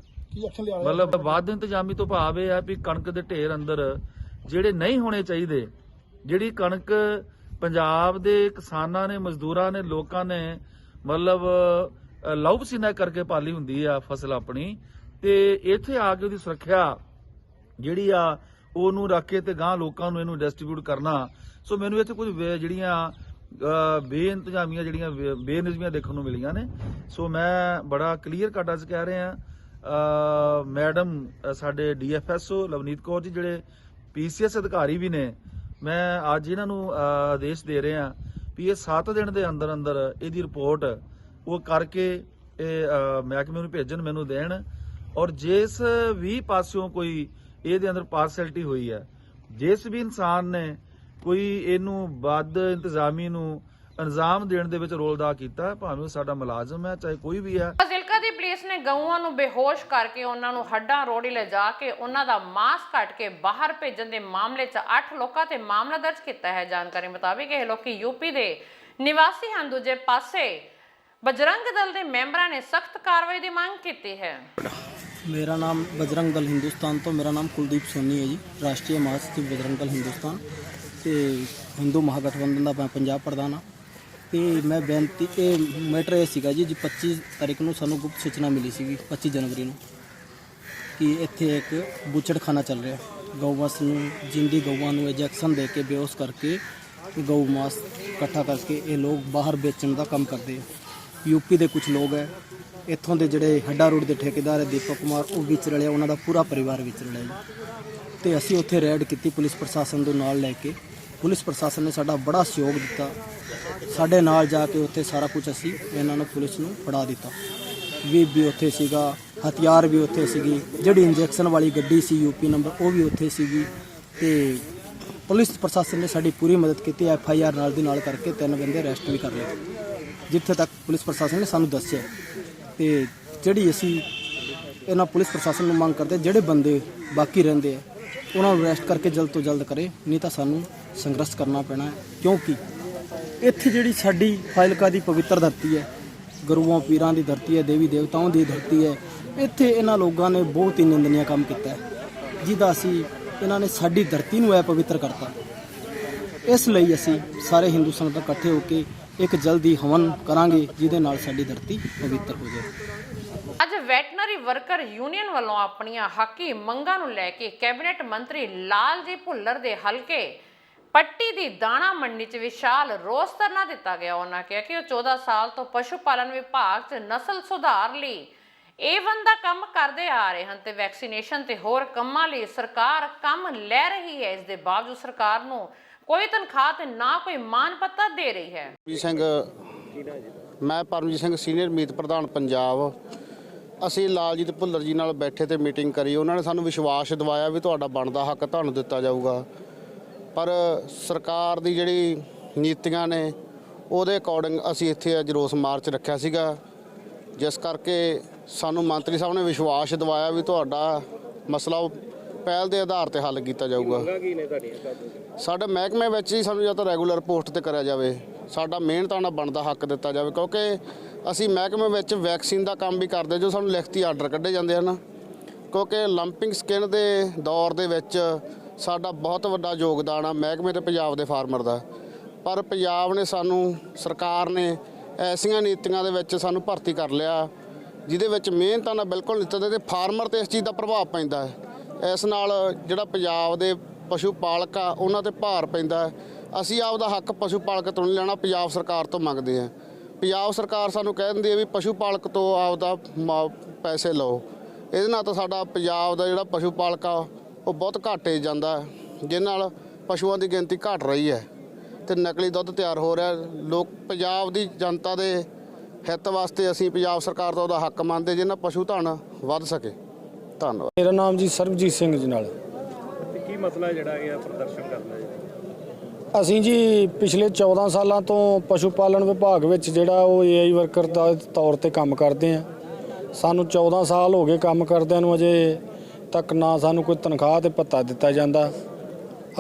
ਮਤਲਬ ਬਾਅਦ ਇੰਤਜ਼ਾਮੀ ਤੋਂ ਭਾਵ ਇਹ ਹੈ ਵੀ ਕਣਕ ਦੇ ਢੇਰ ਅੰਦਰ ਜਿਹੜੇ ਨਹੀਂ ਹੋਣੇ ਚਾਹੀਦੇ, ਜਿਹੜੀ ਕਣਕ ਪੰਜਾਬ ਦੇ ਕਿਸਾਨਾਂ ਨੇ, ਮਜ਼ਦੂਰਾਂ ਨੇ, ਲੋਕਾਂ ਨੇ ਮਤਲਬ ਲਹੂ ਪਸੀਨਾ ਕਰਕੇ ਪਾਲੀ ਹੁੰਦੀ ਆ ਫਸਲ ਆਪਣੀ, ਤੇ ਇੱਥੇ ਆ ਕੇ ਉਹਦੀ ਸੁਰੱਖਿਆ ਜਿਹੜੀ ਆ ਉਹਨੂੰ ਰੱਖ ਕੇ ਤੇ ਗਾਂ ਲੋਕਾਂ ਨੂੰ ਇਹਨੂੰ ਡਿਸਟ੍ਰੀਬਿਊਟ ਕਰਨਾ। ਸੋ ਮੈਨੂੰ ਇੱਥੇ ਕੁਝ ਜਿਹੜੀਆਂ ਬੇਇੰਤਜ਼ਾਮੀਆਂ, ਜਿਹੜੀਆਂ ਬੇਨਿਯਮੀਆਂ ਦੇਖਣ ਨੂੰ ਮਿਲੀਆਂ ਨੇ। ਸੋ ਮੈਂ ਬੜਾ ਕਲੀਅਰ ਕੱਟ ਅੱਜ ਕਹਿ ਰਿਹਾ। ਮੈਡਮ ਸਾਡੇ DFSO ਲਵਨੀਤ ਕੌਰ ਜੀ ਜਿਹੜੇ PCS ਅਧਿਕਾਰੀ ਵੀ ਨੇ, ਮੈਂ ਅੱਜ ਇਹਨਾਂ ਨੂੰ ਆਦੇਸ਼ ਦੇ ਰਿਹਾ ਵੀ ਇਹ 7 ਦਿਨ ਦੇ ਅੰਦਰ ਅੰਦਰ ਇਹਦੀ ਰਿਪੋਰਟ ਉਹ ਕਰਕੇ ਇਹ ਮਹਿਕਮੇ ਨੂੰ ਭੇਜਣ, ਮੈਨੂੰ ਦੇਣ। ਔਰ ਜਿਸ ਵੀ ਪਾਸਿਓਂ ਕੋਈ ਇਹਦੇ ਅੰਦਰ ਪਾਰਸ਼ੈਲਿਟੀ ਹੋਈ ਹੈ, ਜਿਸ ਵੀ ਇਨਸਾਨ ਨੇ ਕੋਈ ਇਹਨੂੰ ਵੱਧ ਇੰਤਜ਼ਾਮੀ ਨੂੰ ਅੰਜਾਮ ਦੇਣ ਦੇ ਵਿੱਚ ਰੋਲ ਅਦਾ ਕੀਤਾ, ਭਾਵੇਂ ਸਾਡਾ ਮੁਲਾਜ਼ਮ ਹੈ ਚਾਹੇ ਕੋਈ ਵੀ ਹੈ। ਫਾਜ਼ਿਲਕਾ ਦੀ ਪੁਲਿਸ ਨੇ ਗਊਆਂ ਨੂੰ ਬੇਹੋਸ਼ ਕਰਕੇ ਉਹਨਾਂ ਨੂੰ ਹੱਡਾਂ ਰੋੜੀ ਲਿਜਾ ਕੇ ਉਹਨਾਂ ਦਾ ਮਾਸ ਕੱਟ ਕੇ ਬਾਹਰ ਭੇਜਣ ਦੇ ਮਾਮਲੇ 'ਚ 8 ਲੋਕਾਂ ਤੇ ਮਾਮਲਾ ਦਰਜ ਕੀਤਾ ਹੈ। ਜਾਣਕਾਰੀ ਮੁਤਾਬਿਕ ਇਹ ਲੋਕੀ ਯੂਪੀ ਦੇ ਨਿਵਾਸੀ ਹਨ। ਦੂਜੇ ਪਾਸੇ ਬਜਰੰਗ ਦਲ ਦੇ ਮੈਂਬਰਾਂ ਨੇ ਸਖਤ ਕਾਰਵਾਈ ਦੀ ਮੰਗ ਕੀਤੀ ਹੈ। मेरा नाम बजरंग दल हिंदुस्तान तो मेरा नाम कुलदीप सोनी है जी, राष्ट्रीय महासचिव बजरंग दल हिंदुस्तान ਤੇ ਹਿੰਦੂ ਮਹਾਗਠਬੰਧਨ ਦਾ ਮੈਂ ਪੰਜਾਬ ਪ੍ਰਧਾਨ ਹਾਂ। ਤੇ ਮੈਂ ਬੇਨਤੀ ਮੈਟਰ ਇਹ ਸੀਗਾ ਜੀ 25 ਤਾਰੀਖ ਨੂੰ ਸਾਨੂੰ ਗੁਪਤ ਸੂਚਨਾ ਮਿਲੀ ਸੀਗੀ 25 ਜਨਵਰੀ ਨੂੰ ਕਿ ਇੱਥੇ ਇੱਕ ਬੁੱਚੜਖਾਨਾ ਚੱਲ ਰਿਹਾ। ਗਊ-ਮਾਸ ਨੂੰ, ਜਿੰਦੀ ਗਊਆਂ ਨੂੰ ਇੰਜੈਕਸ਼ਨ ਦੇ ਕੇ ਬੇਹੋਸ਼ ਕਰਕੇ ਗਊ ਮਾਸ ਇਕੱਠਾ ਕਰਕੇ ਇਹ ਲੋਕ ਬਾਹਰ ਵੇਚਣ ਦਾ ਕੰਮ ਕਰਦੇ ਆ। ਯੂਪੀ ਦੇ ਕੁਝ ਲੋਕ ਹੈ, ਇੱਥੋਂ ਦੇ ਜਿਹੜੇ ਹੱਡਾ ਰੋਡ ਦੇ ਠੇਕੇਦਾਰ ਹੈ ਦੀਪਕ ਕੁਮਾਰ, ਉਹ ਵਿਚ ਰਲਿਆ, ਉਹਨਾਂ ਦਾ ਪੂਰਾ ਪਰਿਵਾਰ ਵਿਚ ਰਲਿਆ ਜੀ। ਤੇ ਅਸੀਂ ਉੱਥੇ ਰੇਡ ਕੀਤੀ ਪੁਲਿਸ ਪ੍ਰਸ਼ਾਸਨ ਦੇ ਨਾਲ ਲੈ ਕੇ। ਪੁਲਿਸ ਪ੍ਰਸ਼ਾਸਨ ਨੇ ਸਾਡਾ ਬੜਾ ਸਹਿਯੋਗ ਦਿੱਤਾ ਸਾਡੇ ਨਾਲ ਜਾ ਕੇ ਉੱਥੇ ਸਾਰਾ ਕੁਝ ਅਸੀਂ ਇਹਨਾਂ ਨੂੰ ਪੁਲਿਸ ਨੂੰ ਫੜਾ ਦਿੱਤਾ। ਵੀ ਉੱਥੇ ਸੀਗਾ, ਹਥਿਆਰ ਵੀ ਉੱਥੇ ਸੀਗੀ, ਜਿਹੜੀ ਇੰਜੈਕਸ਼ਨ ਵਾਲੀ ਗੱਡੀ ਸੀ ਯੂਪੀ ਨੰਬਰ ਉਹ ਵੀ ਉੱਥੇ ਸੀਗੀ। ਤੇ ਪੁਲਿਸ ਪ੍ਰਸ਼ਾਸਨ ਨੇ ਸਾਡੀ ਪੂਰੀ ਮਦਦ ਕੀਤੀ। FIR ਨਾਲ ਦੀ ਨਾਲ ਕਰਕੇ 3 ਬੰਦੇ ਅਰੈਸਟ ਵੀ ਕਰ ਲਏ, ਜਿੱਥੇ ਤੱਕ ਪੁਲਿਸ ਪ੍ਰਸ਼ਾਸਨ ਨੇ ਸਾਨੂੰ ਦੱਸਿਆ। ਤੇ ਜਿਹੜੀ ਅਸੀਂ ਇਹਨਾਂ ਪੁਲਿਸ ਪ੍ਰਸ਼ਾਸਨ ਨੂੰ ਮੰਗ ਕਰਦੇ, ਜਿਹੜੇ ਬੰਦੇ ਬਾਕੀ ਰਹਿੰਦੇ ਆ ਉਹਨਾਂ ਨੂੰ ਅਰੈਸਟ ਕਰਕੇ ਜਲਦ ਤੋਂ ਜਲਦ ਕਰੇ, ਨਹੀਂ ਤਾਂ ਸਾਨੂੰ ਸੰਘਰਸ਼ ਕਰਨਾ ਪੈਣਾ ਹੈ। ਕਿਉਂਕਿ ਇੱਥੇ ਜਿਹੜੀ ਸਾਡੀ ਫਾਜ਼ਿਲਕਾ ਦੀ ਪਵਿੱਤਰ ਧਰਤੀ ਹੈ, ਗੁਰੂਆਂ ਪੀਰਾਂ ਦੀ ਧਰਤੀ ਹੈ, ਦੇਵੀ ਦੇਵਤਾਵਾਂ ਦੀ ਧਰਤੀ ਹੈ। ਇੱਥੇ ਇਹਨਾਂ ਲੋਕਾਂ ਨੇ ਬਹੁਤ ਹੀ ਨਿੰਦਨੀय ਕੰਮ ਕੀਤਾ ਹੈ, ਜਿਹਦਾ ਅਸੀਂ ਇਹਨਾਂ ਨੇ ਸਾਡੀ ਧਰਤੀ ਨੂੰ ਅਪਵਿੱਤਰ ਕਰਤਾ। ਇਸ ਲਈ ਅਸੀਂ ਸਾਰੇ ਹਿੰਦੂ ਸੰਗਤ ਇਕੱਠੇ ਹੋ ਕੇ ਇੱਕ ਜਲਦੀ ਹਵਨ ਕਰਾਂਗੇ, ਜਿਹਦੇ ਨਾਲ ਸਾਡੀ ਧਰਤੀ ਪਵਿੱਤਰ ਹੋ ਜਾਏ। ਅੱਜ ਵੈਟਨਰੀ ਵਰਕਰ ਯੂਨੀਅਨ ਵੱਲੋਂ ਆਪਣੀਆਂ ਹੱਕੀ ਮੰਗਾਂ ਨੂੰ ਲੈ ਕੇ ਕੈਬਨਿਟ ਮੰਤਰੀ ਲਾਲਜੀ ਭੁੱਲਰ ਦੇ ਹਲਕੇ ਪੱਟੀ ਦੀ ਦਾਣਾ ਮੰਡੀ 'ਚ ਵਿਸ਼ਾਲ ਰੋਸ ਧਰਨਾ ਦਿੱਤਾ ਗਿਆ। ਉਹਨਾਂ ਕਿਹਾ ਕਿ ਉਹ 14 ਸਾਲ ਤੋਂ ਪਸ਼ੂ ਪਾਲਣ ਵਿਭਾਗ 'ਚ ਨਸਲ ਸੁਧਾਰ ਲਈ A1 ਦਾ ਕੰਮ ਕਰਦੇ ਆ ਰਹੇ ਹਨ ਤੇ ਵੈਕਸੀਨੇਸ਼ਨ ਤੇ ਹੋਰ ਕੰਮਾਂ ਲਈ ਸਰਕਾਰ ਕੰਮ ਲੈ ਰਹੀ ਹੈ। ਇਸ ਦੇ ਬਾਵਜੂਦ ਸਰਕਾਰ ਨੂੰ ਕੋਈ ਤਨਖਾਹ ਤੇ ਨਾ ਕੋਈ ਮਾਨ ਪੱਤਾ ਦੇ ਰਹੀ ਹੈ। ਮੈਂ ਪਰਮਜੀਤ ਸਿੰਘ ਸੀਨੀਅਰ ਮੀਤ ਪ੍ਰਧਾਨ ਪੰਜਾਬ। ਅਸੀਂ ਲਾਲਜੀਤ ਭੁੱਲਰ ਜੀ ਨਾਲ ਬੈਠੇ ਤੇ ਮੀਟਿੰਗ ਕਰੀ। ਉਹਨਾਂ ਨੇ ਸਾਨੂੰ ਵਿਸ਼ਵਾਸ ਦਿਵਾਇਆ ਵੀ ਤੁਹਾਡਾ ਬਣਦਾ ਹੱਕ ਤੁਹਾਨੂੰ ਦਿੱਤਾ ਜਾਊਗਾ, ਪਰ ਸਰਕਾਰ ਦੀ ਜਿਹੜੀ ਨੀਤੀਆਂ ਨੇ ਉਹਦੇ ਅਕੋਰਡਿੰਗ ਅਸੀਂ ਇੱਥੇ ਅੱਜ ਰੋਸ ਮਾਰਚ ਰੱਖਿਆ ਸੀਗਾ, ਜਿਸ ਕਰਕੇ ਸਾਨੂੰ ਮੰਤਰੀ ਸਾਹਿਬ ਨੇ ਵਿਸ਼ਵਾਸ ਦਿਵਾਇਆ ਵੀ ਤੁਹਾਡਾ ਮਸਲਾ ਪਹਿਲ ਦੇ ਆਧਾਰ ਤੇ ਹੱਲ ਕੀਤਾ ਜਾਊਗਾ। ਸਾਡੇ ਮਹਿਕਮੇ ਵਿੱਚ ਹੀ ਸਾਨੂੰ ਜਾਂ ਤਾਂ ਰੈਗੂਲਰ ਪੋਸਟ ਤੇ ਕਰਿਆ ਜਾਵੇ, ਸਾਡਾ ਮਿਹਨਤਾਂ ਨਾਲ ਬਣਦਾ ਹੱਕ ਦਿੱਤਾ ਜਾਵੇ, ਕਿਉਂਕਿ ਅਸੀਂ ਮਹਿਕਮੇ ਵਿੱਚ ਵੈਕਸੀਨ ਦਾ ਕੰਮ ਵੀ ਕਰਦੇ ਜੋ ਸਾਨੂੰ ਲਿਖਤੀ ਆਰਡਰ ਕੱਢੇ ਜਾਂਦੇ ਹਨ। ਕਿਉਂਕਿ ਲੰਪਿੰਗ ਸਕਿਨ ਦੇ ਦੌਰ ਦੇ ਵਿੱਚ ਸਾਡਾ ਬਹੁਤ ਵੱਡਾ ਯੋਗਦਾਨ ਆ ਮਹਿਕਮੇ ਤੇ ਪੰਜਾਬ ਦੇ ਫਾਰਮਰ ਦਾ, ਪਰ ਪੰਜਾਬ ਨੇ ਸਾਨੂੰ, ਸਰਕਾਰ ਨੇ ਐਸੀਆਂ ਨੀਤੀਆਂ ਦੇ ਵਿੱਚ ਸਾਨੂੰ ਭਰਤੀ ਕਰ ਲਿਆ ਜਿਹਦੇ ਵਿੱਚ ਮਿਹਨਤਾਂ ਨਾਲ ਬਿਲਕੁਲ ਨਹੀਂ ਦਿੱਤੇ ਤੇ ਫਾਰਮਰ ਤੇ ਇਸ ਚੀਜ਼ ਦਾ ਪ੍ਰਭਾਵ ਪੈਂਦਾ ਹੈ। ਇਸ ਨਾਲ ਜਿਹੜਾ ਪੰਜਾਬ ਦੇ ਪਸ਼ੂ ਪਾਲਕ ਆ ਉਹਨਾਂ ਤੇ ਭਾਰ ਪੈਂਦਾ ਹੈ। ਅਸੀਂ ਆਪਦਾ ਹੱਕ ਪਸ਼ੂ ਪਾਲਕ ਤੋਂ ਨਹੀਂ ਲੈਣਾ, ਪੰਜਾਬ ਸਰਕਾਰ ਤੋਂ ਮੰਗਦੇ ਹਾਂ। ਪੰਜਾਬ ਸਰਕਾਰ ਸਾਨੂੰ ਕਹਿ ਦਿੰਦੀ ਹੈ ਵੀ ਪਸ਼ੂ ਪਾਲਕ ਤੋਂ ਆਪਦਾ ਪੈਸੇ ਲਓ। ਇਹਦੇ ਨਾਲ ਤਾਂ ਸਾਡਾ ਪੰਜਾਬ ਦਾ ਜਿਹੜਾ ਪਸ਼ੂ ਪਾਲਕ ਆ ਉਹ ਬਹੁਤ ਘਾਟੇ ਜਾਂਦਾ ਹੈ, ਜਿਸ ਨਾਲ ਪਸ਼ੂਆਂ ਦੀ ਗਿਣਤੀ ਘਟ ਰਹੀ ਹੈ ਤੇ ਨਕਲੀ ਦੁੱਧ ਤਿਆਰ ਹੋ ਰਿਹਾ। ਲੋਕ ਪੰਜਾਬ ਦੀ ਜਨਤਾ ਦੇ ਹਿੱਤ ਵਾਸਤੇ ਅਸੀਂ ਪੰਜਾਬ ਸਰਕਾਰ ਦਾ ਉਹਦਾ ਹੱਕ ਮੰਨਦੇ ਜਿਹਨਾਂ ਪਸ਼ੂ ਧਨ ਵੱਧ ਸਕੇ। ਧੰਨਵਾਦ। ਮੇਰਾ ਨਾਮ ਜੀ ਸਰਬਜੀਤ ਸਿੰਘ ਜੀ ਨਾਲ। ਕੀ ਮਸਲਾ ਜਿਹੜਾ ਇਹ ਪ੍ਰਦਰਸ਼ਨ ਕਰਨਾ ਹੈ? ਅਸੀਂ ਜੀ ਪਿਛਲੇ 14 ਸਾਲਾਂ ਤੋਂ ਪਸ਼ੂ ਪਾਲਣ ਵਿਭਾਗ ਵਿੱਚ ਜਿਹੜਾ ਉਹ AI ਵਰਕਰ ਦਾ ਤੌਰ ਤੇ ਕੰਮ ਕਰਦੇ ਆ। ਸਾਨੂੰ 14 ਸਾਲ ਹੋ ਗਏ ਕੰਮ ਕਰਦਿਆਂ ਨੂੰ, ਅਜੇ ਤੱਕ ਨਾ ਸਾਨੂੰ ਕੋਈ ਤਨਖਾਹ ਤੇ ਭੱਤਾ ਦਿੱਤਾ ਜਾਂਦਾ।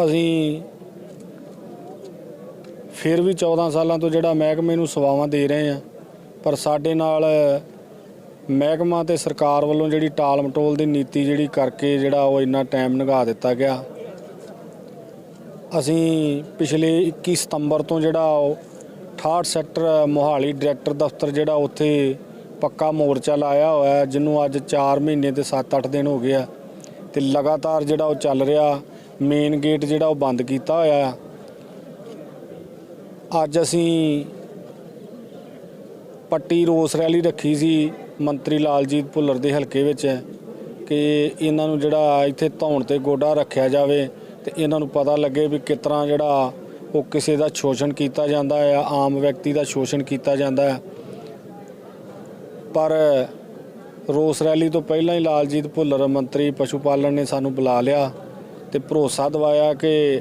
ਅਸੀਂ ਫਿਰ ਵੀ 14 ਸਾਲਾਂ ਤੋਂ ਜਿਹੜਾ ਮਹਿਕਮੇ ਨੂੰ ਸੇਵਾਵਾਂ ਦੇ ਰਹੇ ਆ, ਪਰ ਸਾਡੇ ਨਾਲ ਮਹਿਕਮਾ ਤੇ ਸਰਕਾਰ ਵੱਲੋਂ ਜਿਹੜੀ ਟਾਲ ਮਟੋਲ ਦੀ ਨੀਤੀ ਜਿਹੜੀ ਕਰਕੇ ਜਿਹੜਾ ਉਹ ਇੰਨਾ ਟਾਈਮ ਲੰਘਾ ਦਿੱਤਾ ਗਿਆ। ਅਸੀਂ ਪਿਛਲੇ 21 ਸਤੰਬਰ ਤੋਂ ਜਿਹੜਾ ਉਹ 68 ਸੈਕਟਰ ਮੋਹਾਲੀ ਡਾਇਰੈਕਟਰ ਦਫ਼ਤਰ ਜਿਹੜਾ ਉੱਥੇ ਪੱਕਾ ਮੋਰਚਾ ਲਾਇਆ ਹੋਇਆ, ਜਿਹਨੂੰ ਅੱਜ 4 ਮਹੀਨੇ ਤੇ 7-8 ਦਿਨ ਹੋ ਗਏ ਆ ਤੇ ਲਗਾਤਾਰ ਜਿਹੜਾ ਉਹ ਚੱਲ ਰਿਹਾ। ਮੇਨ ਗੇਟ ਜਿਹੜਾ ਉਹ ਬੰਦ ਕੀਤਾ ਹੋਇਆ। ਅੱਜ ਅਸੀਂ ਪੱਟੀ ਰੋਸ ਰੈਲੀ ਰੱਖੀ ਸੀ ਮੰਤਰੀ ਲਾਲਜੀਤ ਭੁੱਲਰ ਦੇ ਹਲਕੇ ਵਿੱਚ ਕਿ ਇਹਨਾਂ ਨੂੰ ਜਿਹੜਾ ਇੱਥੇ ਧੌਣ ਤੇ ਗੋਡਾ ਰੱਖਿਆ ਜਾਵੇ ਤੇ ਇਹਨਾਂ ਨੂੰ ਪਤਾ ਲੱਗੇ ਵੀ ਕਿਸ ਤਰ੍ਹਾਂ ਜਿਹੜਾ ਉਹ ਕਿਸੇ ਦਾ ਸ਼ੋਸ਼ਣ ਕੀਤਾ ਜਾਂਦਾ ਹੈ, ਆਮ ਵਿਅਕਤੀ ਦਾ ਸ਼ੋਸ਼ਣ ਕੀਤਾ ਜਾਂਦਾ ਹੈ। ਪਰ ਰੋਸ ਰੈਲੀ ਤੋਂ ਪਹਿਲਾਂ ਹੀ ਲਾਲਜੀਤ ਭੁੱਲਰ ਮੰਤਰੀ ਪਸ਼ੂ ਪਾਲਣ ਨੇ ਸਾਨੂੰ ਬੁਲਾ ਲਿਆ ਤੇ ਭਰੋਸਾ ਦਿਵਾਇਆ ਕਿ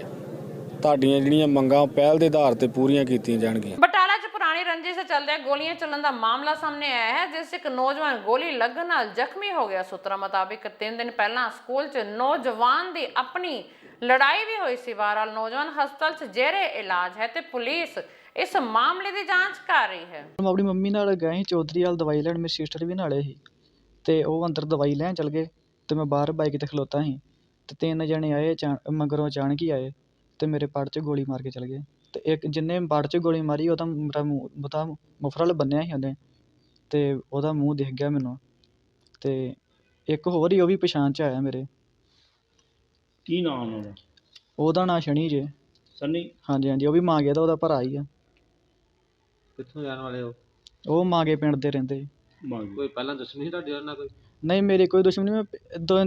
ਤੁਹਾਡੀਆਂ ਜਿਹੜੀਆਂ ਮੰਗਾਂ ਪਹਿਲ ਦੇ ਆਧਾਰ ਤੇ ਪੂਰੀਆਂ ਕੀਤੀਆਂ ਜਾਣਗੀਆਂ। ਬਟਾਲਾ 'ਚ ਪੁਰਾਣੀ ਰੰਜਿਸ਼ ਦੇ ਚੱਲਦਿਆਂ ਗੋਲੀਆਂ ਚੱਲਣ ਦਾ ਮਾਮਲਾ ਸਾਹਮਣੇ ਆਇਆ ਹੈ, ਜਿਸ 'ਚ ਇੱਕ ਨੌਜਵਾਨ ਗੋਲੀ ਲੱਗਣ ਨਾਲ ਜ਼ਖਮੀ ਹੋ ਗਿਆ। ਸੂਤਰਾਂ ਮੁਤਾਬਿਕ 3 ਦਿਨ ਪਹਿਲਾਂ ਸਕੂਲ 'ਚ ਨੌਜਵਾਨ ਦੀ ਆਪਣੀ ਲੜਾਈ ਵੀ ਹੋਈ ਸੀ। ਬਹਰਾਲ ਨੌਜਵਾਨ ਹਸਪਤਾਲ 'ਚ ਜੇਰੇ ਇਲਾਜ ਹੈ ਤੇ ਪੁਲਿਸ ਇਸ ਮਾਮਲੇ ਦੀ ਜਾਂਚ ਕਰ ਰਹੀ ਹੈ। ਮੈਂ ਆਪਣੀ ਮੰਮੀ ਨਾਲ ਗਏ ਸੀ ਚੌਧਰੀ ਵਾਲ ਦਵਾਈ ਲੈਣ, ਮੇਰੀ ਸਿਸਟਰ ਵੀ ਨਾਲੇ ਸੀ ਤੇ ਉਹ ਅੰਦਰ ਦਵਾਈ ਲੈਣ ਚਲ ਗਏ ਤੇ ਮੈਂ ਬਾਹਰ ਬਾਈਕ ਤੇ ਖਲੋਤਾ ਸੀ ਤੇ 3 ਜਣੇ ਆਏ ਮਗਰੋਂ ਅਚਾਨਕ ਹੀ ਆਏ ਤੇ ਮੇਰੇ ਪੱਟ 'ਚ ਗੋਲੀ ਮਾਰ ਕੇ ਚਲ ਗਏ ਤੇ ਇੱਕ ਜਿੰਨੇ ਪੱਟ 'ਚ ਗੋਲੀ ਮਾਰੀ ਉਹਦਾ ਮੇਰਾ ਮੂੰਹ ਮੁਫਰਲ ਬੰਨਿਆ ਸੀ ਉਹਨੇ ਤੇ ਉਹਦਾ ਮੂੰਹ ਦਿਖ ਗਿਆ ਮੈਨੂੰ ਤੇ ਇੱਕ ਹੋਰ ਹੀ ਉਹ ਵੀ ਪਛਾਣ 'ਚ ਆਇਆ ਮੇਰੇ। ਕੀ ਨਾਮ ਉਹਦਾ? ਉਹਦਾ ਨਾਂ ਸ਼ਨੀ ਜੇ। ਸੰਨੀ? ਹਾਂਜੀ ਹਾਂਜੀ, ਉਹ ਵੀ ਮਾਂਗੇ ਦਾ ਉਹਦਾ ਭਰਾ ਹੀ ਆ। ਕਿੱਥੋਂ ਜਾਣ ਵਾਲੇ ਹੋ? ਉਹ ਮਾਂਗੇ ਪਿੰਡ ਦੇ ਰਹਿੰਦੇ। ਕੋਈ ਪਹਿਲਾਂ ਦੁਸ਼ਮਣੀ ਸੀ ਤੁਹਾਡੀ ਨਾਲ? ਕੋਈ ਨਹੀਂ, ਮੇਰੀ ਕੋਈ ਦੁਸ਼ਮਣੀ। ਮੈਂ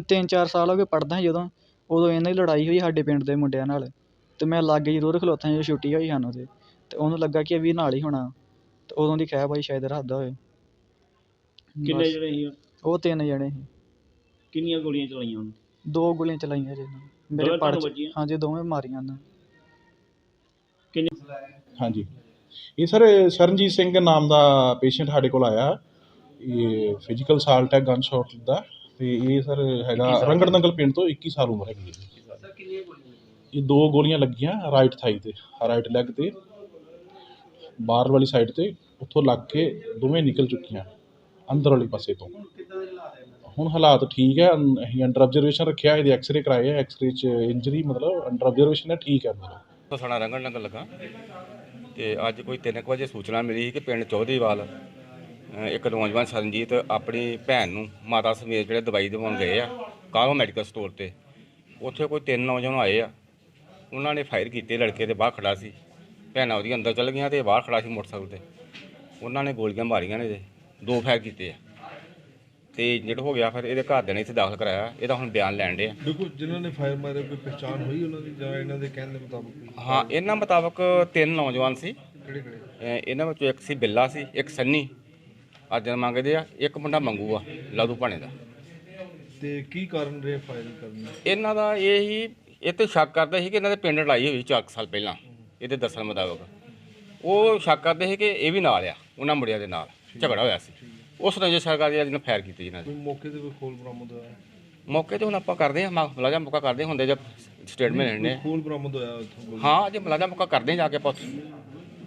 3-4 ਸਾਲ ਹੋ ਗਏ ਪੜ੍ਹਦਾ ਸੀ ਉਦੋਂ ਇਹਨਾਂ ਦੀ ਲੜਾਈ ਹੋਈ ਸਾਡੇ ਪਿੰਡ ਦੇ ਮੁੰਡਿਆਂ ਨਾਲ ਤੇ ਮੈਂ ਲਾਗੇ ਜ਼ਰੂਰ ਖਲੋਤਾ ਜਦੋਂ ਛੁੱਟੀ ਹੋਈ ਸਾਨੂੰ ਤੇ ਉਹਨੂੰ ਲੱਗਾ ਕਿ ਇਹ ਵੀ ਨਾਲ ਹੀ ਹੋਣਾ, ਤੇ ਉਦੋਂ ਦੀ ਖਹਿ ਪਾਈ ਸ਼ਾਇਦ ਰੱਖਦਾ ਹੋਏ। ਕਿੰਨੇ ਜਣੇ ਸੀ? ਉਹ 3 ਜਣੇ ਸੀ। ਕਿੰਨੀਆਂ ਗੋਲੀਆਂ ਚਲਾਈਆਂ ਉਹਨੇ? 2 ਗੋਲੀਆਂ ਚਲਾਈਆਂ ਜੀ ਮੇਰੇ ਦੋਵੇਂ ਪੜ ਤੁਹਾਨੂੰ 'ਚ। ਵੱਜੀਆਂ? ਹਾਂਜੀ, ਦੋਵੇਂ ਮਾਰੀਆਂ ਨੇ। ਹਾਂਜੀ, ਇਹ ਸਰ ਸ਼ਰਨਜੀਤ ਸਿੰਘ ਨਾਮ ਦਾ ਪੇਸ਼ੈਂਟ ਸਾਡੇ ਕੋਲ ਆਇਆ। ਇਹ ਫਿਜ਼ੀਕਲ ਅਸਾਲਟ ਹੈ ਗਨ ਸ਼ਾਟ ਦਾ, ਤੇ ਇਹ ਸਰ ਹੈਗਾ ਰੰਗੜ ਨੰਗਲ ਪਿੰਡ ਤੋਂ, 21 ਸਾਲ ਉਮਰ ਹੈਗੀ ਹੈ। ਇਹ 2 ਗੋਲੀਆਂ ਲੱਗੀਆਂ ਰਾਈਟ ਥਾਈ ਤੇ, ਰਾਈਟ ਲੈਗ ਤੇ, ਬਾਹਰ ਵਾਲੀ ਸਾਈਡ ਤੇ, ਉੱਥੋਂ ਲੱਗ ਕੇ ਦੋਵੇਂ ਨਿਕਲ ਚੁੱਕੀਆਂ ਅੰਦਰ ਵਾਲੇ ਪਾਸੇ ਤੋਂ। ਹੁਣ ਹਾਲਾਤ ਠੀਕ ਹੈ, ਅਸੀਂ ਅੰਡਰ ਆਬਜ਼ਰਵੇਸ਼ਨ ਰੱਖਿਆ, ਇਹਦੇ ਐਕਸਰੇ ਕਰਾਏ ਹੈ, ਐਕਸਰੇ 'ਚ ਇੰਜਰੀ ਮਤਲਬ ਅੰਡਰ ਆਬਜ਼ਰਵੇਸ਼ਨ ਹੈ, ਠੀਕ ਹੈ ਮਤਲਬ। ਸਾਡਾ ਰੰਗੜ ਨੰਗਲ ਲੱਗਾ ਤੇ ਅੱਜ ਕੋਈ 3 ਵਜੇ ਸੂਚਨਾ ਮਿਲੀ ਕਿ ਪਿੰਡ ਚੌਧਰੀਵਾਲ ਇੱਕ ਨੌਜਵਾਨ ਸਰਨਜੀਤ ਆਪਣੀ ਭੈਣ ਨੂੰ ਮਾਤਾ ਸਮੇਤ ਜਿਹੜੇ ਦਵਾਈ ਦਿਵਾਉਣ ਗਏ ਆ ਕਾਹਲੋਂ ਮੈਡੀਕਲ ਸਟੋਰ ਤੇ। ਉੱਥੇ ਕੋਈ 3 ਨੌਜਵਾਨ ਆਏ ਆ, ਉਹਨਾਂ ਨੇ ਫਾਇਰ ਕੀਤੇ, ਲੜਕੇ ਦੇ ਬਾਹਰ ਖੜਾ ਸੀ, ਭੈਣਾਂ ਉਹਦੀਆਂ ਅੰਦਰ ਚਲ ਗਈਆਂ ਤੇ ਬਾਹਰ ਖੜਾ ਸੀ ਮੋਟਰਸਾਈਕਲ ਤੇ। ਉਹਨਾਂ ਨੇ ਗੋਲੀਆਂ ਮਾਰੀਆਂ ਨੇ, 2 ਫਾਇਰ ਕੀਤੇ ਆ ਤੇ ਜਿਹੜਾ ਹੋ ਗਿਆ। ਫਿਰ ਇਹਦੇ ਘਰਦਿਆਂ ਨੇ ਇੱਥੇ ਦਾਖਲ ਕਰਾਇਆ, ਇਹਦਾ ਹੁਣ ਬਿਆਨ ਲੈਣ ਦੇ ਆ। ਦੇਖੋ ਜਿਨ੍ਹਾਂ ਨੇ ਫਾਇਰ ਮਾਰੇ ਕੋਈ ਪਛਾਣ ਹੋਈ ਉਹਨਾਂ ਦੀ ਜਾਂ ਇਹਨਾਂ ਦੇ ਕਹਿਣ ਦੇ ਮੁਤਾਬਕ? ਹਾਂ, ਇਹਨਾਂ ਮੁਤਾਬਕ 3 ਨੌਜਵਾਨ ਸੀ। ਕਿਹੜੇ? ਇਹਨਾਂ ਵਿੱਚੋਂ ਇੱਕ ਸੀ ਬਿੱਲਾ ਸੀ, ਇੱਕ ਸੰਨੀ ਅਰਜਨ ਮੰਗਦੇ ਆ, ਇੱਕ ਮੁੰਡਾ ਮੰਗੂ ਆ ਲਾਦੂ ਭਾਣੇ ਦਾ। ਤੇ ਕੀ ਕਾਰਨ ਰਿਹਾ ਫਾਇਰਿੰਗ ਕਰਨ ਦਾ? ਇਹਨਾਂ ਦਾ ਇਹ ਹੀ, ਇਹ ਤੇ ਸ਼ੱਕ ਕਰਦੇ ਸੀ ਕਿ ਇਹਨਾਂ ਦੇ ਪਿੰਡ ਲੜਾਈ ਹੋਈ 4 ਸਾਲ ਪਹਿਲਾਂ, ਇਹਦੇ ਦੱਸਣ ਮੁਤਾਬਕ। ਉਹ ਸ਼ੱਕ ਕਰਦੇ ਸੀ ਕਿ ਇਹ ਵੀ ਨਾਲ ਆ, ਉਹਨਾਂ ਮੁੰਡਿਆਂ ਦੇ ਨਾਲ ਝਗੜਾ ਹੋਇਆ ਸੀ, ਉਸ ਰੰਜਿਸ਼ ਸਰਕਾਰ ਜਿਹਨਾਂ ਫਾਇਰ ਕੀਤੀ ਜਿਹਨਾਂ ਦੇ। ਮੌਕੇ ਤੇ ਕੋਈ ਖੋਲ ਬਰਾਮਦ ਹੋਇਆ? ਮੌਕੇ ਤੇ ਹੁਣ ਆਪਾਂ ਕਰਦੇ ਹਾਂ, ਮੁਲਾਜ਼ਮ ਮੌਕਾ ਕਰਦੇ ਹੁੰਦੇ ਜਦ ਸਟੇਟਮੈਂਟ ਲੈਣੇ। ਖੋਲ ਬਰਾਮਦ ਹੋਇਆ ਉੱਥੋਂ? ਹਾਂ, ਜੇ ਮੁਲਾਜ਼ਮ ਮੌਕਾ ਕਰਦੇ ਜਾ ਕੇ ਆਪਾਂ।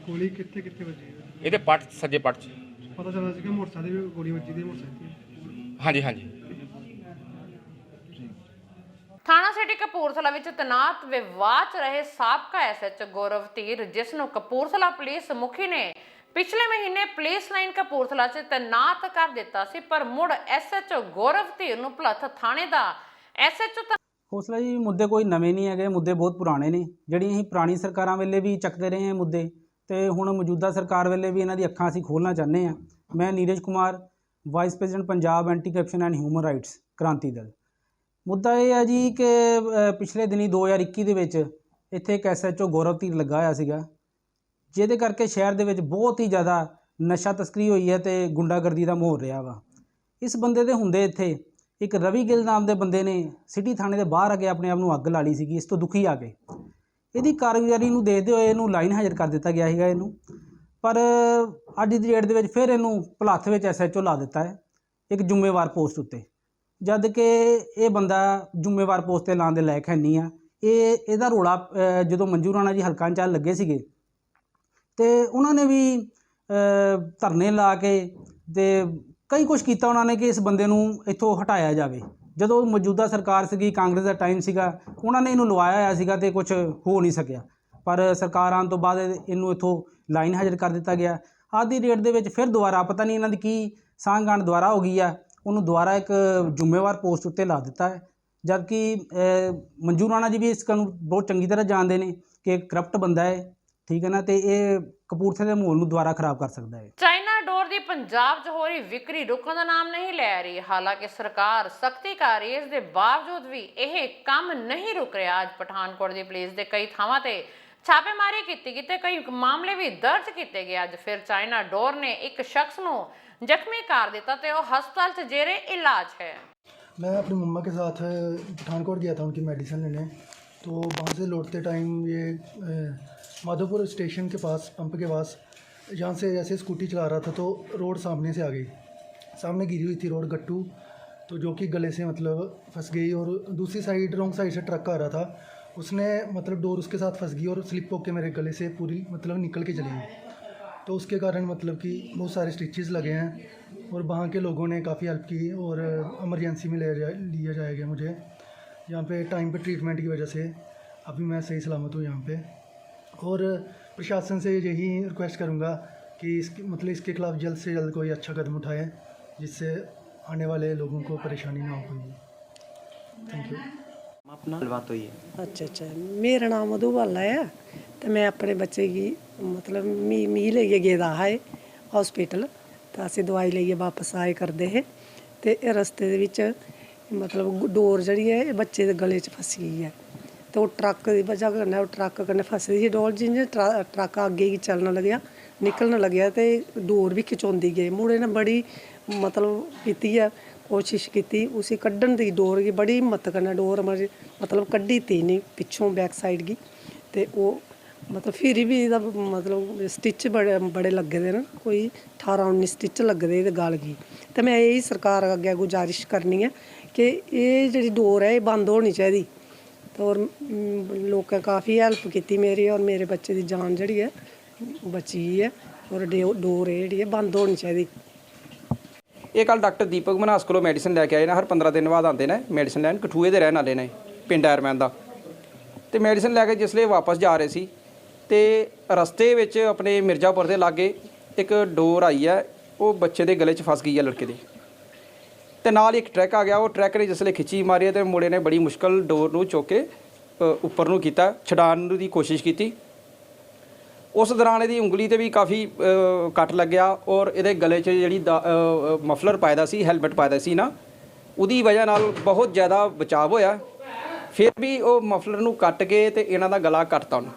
ਗੋਲੀ ਕਿੱਥੇ ਵੱਜੀ? ਇਹਦੇ ਪੱਟ, ਸੱਜੇ ਪੱਟ 'ਚ। ਪਤਾ ਚੱਲਾ ਸੀ ਕਿ ਮੋਟਰਸਾਈਕਲ ਦੀ ਗੋਲੀ ਵੱਜੀ ਦੀ ਮੋਟਰਸਾਈਕਲ? ਹਾਂਜੀ ਹਾਂਜੀ। ਥਾਣਾ ਸਿਟੀ ਕਪੂਰਥਲਾ ਵਿੱਚ ਤੈਨਾਤ ਵਿਵਾਦ 'ਚ ਰਹੇ ਸਾਬਕਾ ਐਸਐਚ ਗੌਰਵ ਧੀਰ, ਜਿਸ ਨੂੰ ਕਪੂਰਥਲਾ ਪੁਲਿਸ ਮੁਖੀ ਨੇ ਪਿਛਲੇ ਮਹੀਨੇ ਪੁਲਿਸ ਲਾਈਨ ਕਪੂਰਥਲਾ 'ਚ ਤੈਨਾਤ ਕਰ ਦਿੱਤਾ ਸੀ, ਪਰ ਮੁੜ ਐਸਐਚਓ ਗੌਰਵ ਧੀਰ ਨੂੰ ਭਲੱਥ ਥਾਣੇ ਦਾ ਐਸਐਚਓ। ਹੌਸਲਾ ਜੀ, ਮੁੱਦੇ ਕੋਈ ਨਵੇਂ ਨਹੀਂ ਹੈਗੇ, ਮੁੱਦੇ ਬਹੁਤ ਪੁਰਾਣੇ ਨੇ, ਜਿਹੜੀ ਅਸੀਂ ਪੁਰਾਣੀ ਸਰਕਾਰਾਂ ਵੇਲੇ ਵੀ ਚੱਕਦੇ ਰਹੇ ਹਾਂ ਮੁੱਦੇ, ਤੇ ਹੁਣ ਮੌਜੂਦਾ ਸਰਕਾਰ ਵੇਲੇ ਵੀ ਇਹਨਾਂ ਦੀ ਅੱਖਾਂ ਅਸੀਂ ਖੋਲ੍ਹਣਾ ਚਾਹੁੰਦੇ ਹਾਂ। ਮੈਂ Neeraj Kumar, vice president Punjab anti corruption and human rights ਕ੍ਰਾਂਤੀ ਦਲ। ਮੁੱਦਾ ਇਹ ਹੈ ਜੀ ਕਿ ਪਿਛਲੇ ਦਿਨੀ 2021 ਦੇ ਵਿੱਚ ਇੱਥੇ ਇੱਕ ਐਸਐਚਓ ਗੌਰਵ ਧੀਰ ਲੱਗਾ ਹੋਇਆ ਸੀਗਾ, ਜਿਹਦੇ ਕਰਕੇ ਸ਼ਹਿਰ ਦੇ ਵਿੱਚ ਬਹੁਤ ਹੀ ਜ਼ਿਆਦਾ ਨਸ਼ਾ ਤਸਕਰੀ ਹੋਈ ਹੈ ਤੇ ਗੁੰਡਾਗਰਦੀ ਦਾ ਮਾਹੌਲ ਰਿਹਾ ਵਾ। ਇਸ ਬੰਦੇ ਦੇ ਹੁੰਦੇ ਇੱਥੇ ਇੱਕ ਰਵੀ ਗਿੱਲ ਨਾਮ ਦੇ ਬੰਦੇ ਨੇ ਸਿਟੀ ਥਾਣੇ ਦੇ ਬਾਹਰ ਆ ਕੇ ਆਪਣੇ ਆਪ ਨੂੰ ਅੱਗ ਲਾ ਲਈ ਸੀਗੀ, ਇਸ ਤੋਂ ਦੁਖੀ ਆ ਕੇ। ਇਹਦੀ ਕਾਰਗੁਜ਼ਾਰੀ ਨੂੰ ਦੇਖਦੇ ਹੋਏ ਇਹਨੂੰ ਲਾਈਨ ਹਾਜ਼ਰ ਕਰ ਦਿੱਤਾ ਗਿਆ ਸੀਗਾ ਇਹਨੂੰ, ਪਰ ਅੱਜ ਦੀ ਡੇਟ ਦੇ ਵਿੱਚ ਫਿਰ ਇਹਨੂੰ ਭਲੱਥ ਵਿੱਚ ਐਸਐਚਓ ਲਾ ਦਿੱਤਾ ਹੈ ਇੱਕ ਜ਼ਿੰਮੇਵਾਰ ਪੋਸਟ ਉੱਤੇ, ਜਦ ਕਿ ਇਹ ਬੰਦਾ ਜ਼ਿੰਮੇਵਾਰ ਪੋਸਟ 'ਤੇ ਲਾਉਣ ਦੇ ਲਾਇਕ ਹੈ ਨਹੀਂ ਆ। ਇਹਦਾ ਰੌਲਾ ਜਦੋਂ ਮੰਜੂ ਰਾਣਾ ਜੀ ਹਲਕਾ ਇੰਚਾਰਜ ਲੱਗੇ ਸੀਗੇ ਤੇ ਉਹਨਾਂ ਨੇ ਵੀ ਧਰਨੇ ਲਾ ਕੇ ਤੇ ਕਈ ਕੁਛ ਕੀਤਾ ਉਹਨਾਂ ਨੇ ਕਿ ਇਸ ਬੰਦੇ ਨੂੰ ਇੱਥੋਂ ਹਟਾਇਆ ਜਾਵੇ। ਜਦੋਂ ਮੌਜੂਦਾ ਸਰਕਾਰ ਸੀਗੀ, ਕਾਂਗਰਸ ਦਾ ਟਾਈਮ ਸੀਗਾ, ਉਹਨਾਂ ਨੇ ਇਹਨੂੰ ਲਵਾਇਆ ਹੋਇਆ ਸੀਗਾ ਤੇ ਕੁਛ ਹੋ ਨਹੀਂ ਸਕਿਆ, ਪਰ ਸਰਕਾਰ ਆਉਣ ਤੋਂ ਬਾਅਦ ਇਹਨੂੰ ਇੱਥੋਂ ਲਾਈਨ ਹਾਜ਼ਰ ਕਰ ਦਿੱਤਾ ਗਿਆ। ਅੱਜ ਦੀ ਡੇਟ ਦੇ ਵਿੱਚ ਫਿਰ ਦੁਬਾਰਾ ਪਤਾ ਨਹੀਂ ਇਹਨਾਂ ਦੀ ਕੀ ਸਾਂਗਾਂਠ ਦੁਬਾਰਾ ਹੋ ਗਈ ਆ, ਉਹਨੂੰ ਦੁਬਾਰਾ ਇੱਕ ਜ਼ਿੰਮੇਵਾਰ ਪੋਸਟ ਉੱਤੇ ਲਾ ਦਿੱਤਾ ਹੈ, ਜਦ ਕਿ ਮੰਜੂ ਰਾਣਾ ਜੀ ਵੀ ਇਸ ਨੂੰ ਬਹੁਤ ਚੰਗੀ ਤਰ੍ਹਾਂ ਜਾਣਦੇ ਨੇ ਕਿ ਕਰਪਟ ਬੰਦਾ ਹੈ, ਠੀਕ ਹੈ ਨਾ, ਤੇ ਇਹ ਕਪੂਰਥਲੇ ਦੇ ਮਾਹੌਲ ਨੂੰ ਦੁਬਾਰਾ ਖਰਾਬ ਕਰ ਸਕਦਾ ਹੈ। ਚਾਈਨਾ ਡੋਰ ਦੀ ਪੰਜਾਬ 'ਚ ਹੋ ਰਹੀ ਵਿਕਰੀ ਰੁਕਣ ਦਾ ਨਾਮ ਨਹੀਂ ਲੈ ਰਹੀ। ਹਾਲਾਂਕਿ ਸਰਕਾਰ ਸਖਤੀ ਕਰ ਰਹੀ ਹੈ, ਇਸ ਦੇ ਬਾਵਜੂਦ ਵੀ ਇਹ ਕੰਮ ਨਹੀਂ ਰੁਕ ਰਿਹਾ। ਅੱਜ ਪਠਾਨਕੋਟ ਦੀ ਪੁਲਿਸ ਦੇ ਕਈ ਥਾਵਾਂ ਤੇ ਛਾਪੇਮਾਰੀ ਕੀਤੀ ਗਈ ਤੇ ਕਈ ਮਾਮਲੇ ਵੀ ਦਰਜ ਕੀਤੇ ਗਏ। ਅੱਜ ਫਿਰ ਚਾਈਨਾ ਡੋਰ ਨੇ ਇੱਕ ਸ਼ਖਸ ਨੂੰ ਜ਼ਖਮੀ ਕਰ ਦਿੱਤਾ ਤੇ ਉਹ ਹਸਪਤਾਲ 'ਚ जेरे इलाज है। मैं अपनी मम्मा के साथ पठानकोट गया था उनकी मेडिसिन लेने, तो वहाँ से लौटते टाइम ये माधोपुर स्टेशन के पास, पंप के पास, यहाँ से जैसे स्कूटी चला रहा था तो रोड सामने से आ गई, सामने गिरी हुई थी रोड गट्टू, तो जो कि गले से मतलब फंस गई, और दूसरी साइड रॉन्ग साइड से ट्रक आ रहा था, उसने मतलब डोर उसके साथ फंस गई और स्लिप होकर मेरे गले से पूरी मतलब निकल के चली गई। तो उसके कारण मतलब कि बहुत सारे स्टिचेस लगे हैं और वहाँ के लोगों ने काफ़ी हेल्प की और इमरजेंसी में लिया जाएगा मुझे यहाँ पे टाइम पे ट्रीटमेंट की वजह से अभी मैं सही सलामत हूँ यहाँ पे। और प्रशासन से यही रिक्वेस्ट करूँगा कि इसके खिलाफ जल्द से जल्द कोई अच्छा कदम उठाए जिससे आने वाले लोगों को परेशानी ना हो कोई। Thank you. अपना बात हुई है। अच्छा, मेरा नाम मधुबाला है, तो मैं अपने बच्चे की मतलब मी लेइए गेदा है हॉस्पिटल, तो असीं दवाई लेइए वापस आए करते हैं, तो रस्ते दे विच मतलब डोर जिहड़ी है बच्चे दे गले च फसी गई है, तो वो ट्रक की वजह कन्नै वो ट्रक कन्नै फसी दी डोल जि'यां ट्रक अग्गे गी चलना लग्या निकलना लग्या तो डोर भी खिचोंदी गई मुड़े ने बड़ी मतलब कीती है कोशिश की उसी कड्ढन दी डोर गी बड़ी हिम्मत कन्नै डोर मतलब कड्ढी ती नहीं पिछों बैक साइड गी ते ओह् मतलब फिर भी एह्दा मतलब स्टिच बड़े लग्गे दे न कोई 18-19 स्टिच लग्गे दे एह्दे गल गी ते मैं यही सरकार अग्गें गुजारिश करनी है कि एह् जेह्ड़ी डोर है एह् बंद होनी चाहिदी और लोकें काफ़ी हैल्प की मेरी और मेरे बच्चे की जान जी है बची है और डोर जी है बंद होनी चाहिए। ये कल डॉक्टर दीपक मनास को मैडिसिन लैके आए ने हर 15 दिन बाद आते हैं मैडिसिन लैन कठुए के रहने वाले ने पिंड एरमैन का तो मैडिसिन लैके जिसले वापस जा रहे सी तो रस्ते विच अपने मिर्जापुर के लागे एक डोर आई है वो बच्चे के गले च फस गई है लड़के के तो नाल एक ट्रैक आ गया वो ट्रैक ने जिसले खिच्ची मारी तो मुंडे ने बड़ी मुश्किल डोर नूं चुक के उपर नूं कीता छड़ाण की कोशिश की उस दौरान ये उंगली ते भी काफ़ी कट लग्या और ये गले च जी मफलर पाए दा सी हैलमेट पाए दा सी ना उदी वजह नाल बहुत ज़्यादा बचाव होया फिर भी वो मफलर नूं कट के ते इन्हां दा गला कटता उन्हें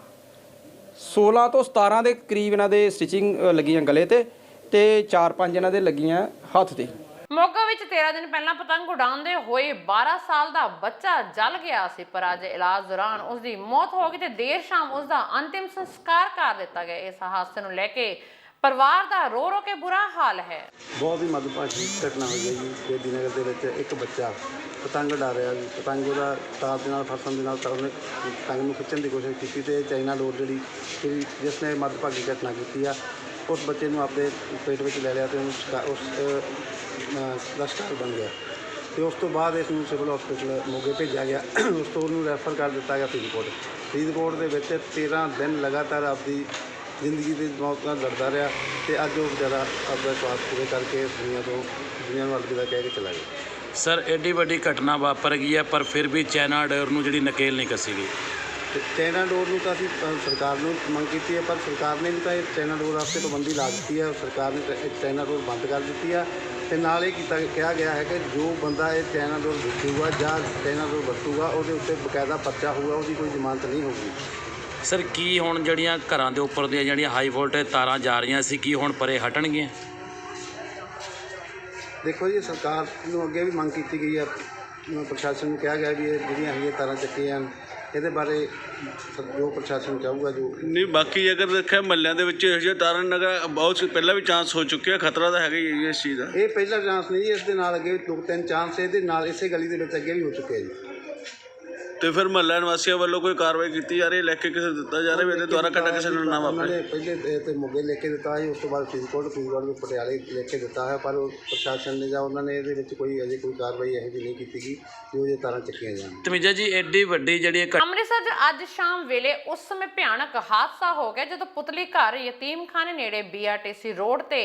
16 तो 17 के करीब इन्हां दे स्टिचिंग लगियां गले ते 4-5 इन्हां दे लगियां हत्थ ते। ਮੋਗਾ ਵਿੱਚ 13 ਦਿਨ ਪਹਿਲਾਂ ਪਤੰਗ ਉਡਾਉਂਦੇ ਹੋਏ 12 ਸਾਲ ਦਾ ਬੱਚਾ ਜਲ ਗਿਆ ਸੀ ਪਰ ਅੱਜ ਇਲਾਜ ਦੌਰਾਨ ਉਸ ਦੀ ਮੌਤ ਹੋ ਗਈ ਤੇ ਦੇਰ ਸ਼ਾਮ ਉਸ ਦਾ ਅੰਤਿਮ ਸੰਸਕਾਰ ਕਰ ਦਿੱਤਾ ਗਿਆ। ਇਸ ਹਾਦਸੇ ਨੂੰ ਲੈ ਕੇ ਪਰਿਵਾਰ ਦਾ ਰੋ ਰੋ ਕੇ ਬੁਰਾ ਹਾਲ ਹੈ। ਬਹੁਤ ਹੀ ਮੰਦਭਾਗੀ ਘਟਨਾ ਹੋਈ ਹੈ ਜੀ ਬੇਦੀਨਗਰ ਦੇ ਵਿੱਚ ਇੱਕ ਬੱਚਾ ਪਤੰਗ ਉਡਾ ਰਿਹਾ ਸੀ ਪਤੰਗ ਉਹਦਾ ਤਾਰ ਦੇ ਨਾਲ ਫਸਣ ਦੇ ਨਾਲ ਤਾਂ ਉਹਨੇ ਪਤੰਗ ਨੂੰ ਖਿੱਚਣ ਦੀ ਕੋਸ਼ਿਸ਼ ਕੀਤੀ ਤੇ ਚਾਈਨਾ ਡੋਰ ਜਿਹੜੀ ਜਿਸ ਨੇ ਮੰਦਭਾਗੀ ਘਟਨਾ ਕੀਤੀ ਆ ਉਸ ਬੱਚੇ ਨੂੰ ਆਪਣੇ ਪੇਟ ਵਿੱਚ ਲੈ ਲਿਆ ਤੇ ਉਹਨੂੰ ਉਸ ਦਾ ਸ਼ਿਕਾਰ ਬਣ ਗਿਆ ਤੇ ਉਸ ਤੋਂ ਬਾਅਦ ਇਸ ਨੂੰ ਸਿਵਲ ਹਸਪੀਟਲ ਮੋਗੇ ਭੇਜਿਆ ਗਿਆ ਉਸ ਤੋਂ ਉਹਨੂੰ ਰੈਫਰ ਕਰ ਦਿੱਤਾ ਗਿਆ ਫਰੀਦਕੋਟ ਦੇ ਵਿੱਚ 13 ਦਿਨ ਲਗਾਤਾਰ ਆਪਦੀ ਜ਼ਿੰਦਗੀ ਦੀ ਮੌਤ ਨਾਲ ਲੜਦਾ ਰਿਹਾ ਤੇ ਅੱਜ ਉਹ ਵਿਚਾਰਾ ਆਪਦਾ ਸਵਾਸ ਪੂਰੇ ਕਰਕੇ ਦੁਨੀਆ ਨੂੰ ਅਲਵਿਦਾ ਕਹਿ ਕੇ ਚਲਾ ਗਿਆ। ਸਰ ਐਡੀ ਵੱਡੀ ਘਟਨਾ ਵਾਪਰ ਗਈ ਹੈ ਪਰ ਫਿਰ ਵੀ ਚਾਈਨਾ ਡੋਰ ਨੂੰ ਜਿਹੜੀ ਨਕੇਲ ਨਹੀਂ ਕੱਸੀ ਗਈ। ਚਾਈਨਾ ਡੋਰ ਨੂੰ ਤਾਂ ਅਸੀਂ ਸਰਕਾਰ ਨੂੰ ਮੰਗ ਕੀਤੀ ਹੈ ਪਰ ਸਰਕਾਰ ਨੇ ਵੀ ਤਾਂ ਇਹ ਚਾਈਨਾ ਡੋਰ ਵਾਸਤੇ ਪਾਬੰਦੀ ਲਾ ਦਿੱਤੀ ਹੈ। ਸਰਕਾਰ ਨੇ ਚਾਈਨਾ ਡੋਰ ਬੰਦ ਕਰ ਦਿੱਤੀ ਆ ਤੇ ਨਾਲ ਇਹ ਕਿਹਾ ਗਿਆ ਹੈ ਕਿ ਜੋ ਬੰਦਾ ਇਹ ਚਾਈਨਾ ਡੋਰ ਵੇਚੂਗਾ ਜਾਂ ਚਾਈਨਾ ਡੋਰ ਵਰਤੂਗਾ ਉਹਦੇ ਉੱਤੇ ਬਕਾਇਦਾ ਪਰਚਾ ਹੋਊਗਾ ਉਹਦੀ ਕੋਈ ਜ਼ਮਾਨਤ ਨਹੀਂ ਹੋਊਗੀ। ਸਰ ਕੀ ਹੁਣ ਜਿਹੜੀਆਂ ਘਰਾਂ ਦੇ ਉੱਪਰ ਦੀਆਂ ਜਿਹੜੀਆਂ ਹਾਈ ਵੋਲਟੇਜ ਤਾਰਾਂ ਜਾ ਰਹੀਆਂ ਸੀ ਕੀ ਹੁਣ ਪਰੇ ਹਟਣਗੀਆਂ? ਦੇਖੋ ਜੀ ਸਰਕਾਰ ਨੂੰ ਅੱਗੇ ਵੀ ਮੰਗ ਕੀਤੀ ਗਈ ਹੈ ਪ੍ਰਸ਼ਾਸਨ ਨੂੰ ਕਿਹਾ ਗਿਆ ਵੀ ਇਹ ਜਿਹੜੀਆਂ ਹੈਗੀਆਂ ਤਾਰਾਂ ਚੱਕੀਆਂ ਇਹਦੇ ਬਾਰੇ ਜੋ ਪ੍ਰਸ਼ਾਸਨ ਚਾਹੂਗਾ ਜੋ ਨਹੀਂ ਬਾਕੀ ਅਗਰ ਦੇਖਿਆ ਮਹੱਲਿਆਂ ਦੇ ਵਿੱਚ ਇਹੋ ਜਿਹੇ ਤਾਰਾਂ ਨਗਾ ਬਹੁਤ ਪਹਿਲਾਂ ਵੀ ਚਾਂਸ ਹੋ ਚੁੱਕਿਆ ਖਤਰਾ ਤਾਂ ਹੈਗਾ ਹੀ ਇਸ ਚੀਜ਼ ਦਾ। ਇਹ ਪਹਿਲਾ ਚਾਂਸ ਨਹੀਂ ਜੀ ਇਸ ਦੇ ਨਾਲ ਅੱਗੇ 2-3 ਚਾਂਸ ਇਹਦੇ ਨਾਲ ਇਸੇ ਗਲੀ ਦੇ ਵਿੱਚ ਅੱਗੇ ਵੀ ਹੋ ਚੁੱਕੇ ਜੀ। ਤੇ ਫਿਰ ਮਹੱਲਾ ਨਿਵਾਸੀਆਂ ਵੱਲੋਂ ਕੋਈ ਕਾਰਵਾਈ ਕੀਤੀ ਜਾ ਰਹੀ ਲੈ ਕੇ ਕਿਸੇ ਦਿੱਤਾ ਜਾ ਰਿਹਾ ਵੀ ਇਹਦੇ ਦੁਆਰਾ ਘਟਨਾ ਕਿਸੇ ਨੂੰ ਨਾ ਵਾਪਰੇ? ਪਹਿਲੇ ਤੇ ਮੋਗੇ ਲੈ ਕੇ ਦਿੱਤਾ ਸੀ ਉਸ ਤੋਂ ਬਾਅਦ ਫਰੀਦਕੋਟ ਨੂੰ ਪਟਿਆਲੇ ਲੈ ਕੇ ਦਿੱਤਾ ਹੈ ਪਰ ਉਹ ਪ੍ਰਸ਼ਾਸਨ ਨੇ ਜਾਂ ਉਹਨਾਂ ਨੇ ਇਹਦੇ ਵਿੱਚ ਕੋਈ ਅਜੇ ਕੋਈ ਕਾਰਵਾਈ ਇਹੋ ਜਿਹੀ ਨਹੀਂ ਕੀਤੀ ਗਈ ਜੋ ਇਹ ਤਾਰਾਂ ਚੱਕੀਆਂ ਜਾਣ। ਤਮੀਜ਼ਾ ਜੀ ਐਡੀ ਵੱਡੀ ਜਿਹੜੀ ਅੰਮ੍ਰਿਤਸਰ 'ਚ ਅੱਜ ਸ਼ਾਮ ਵੇਲੇ ਉਸ ਸਮੇਂ ਭਿਆਨਕ ਹਾਦਸਾ ਹੋ ਗਿਆ ਜਦੋਂ ਪੁਤਲੀ ਘਰ ਯਤੀਮਖਾਨੇ ਨੇੜੇ BRTC ਰੋਡ ਤੇ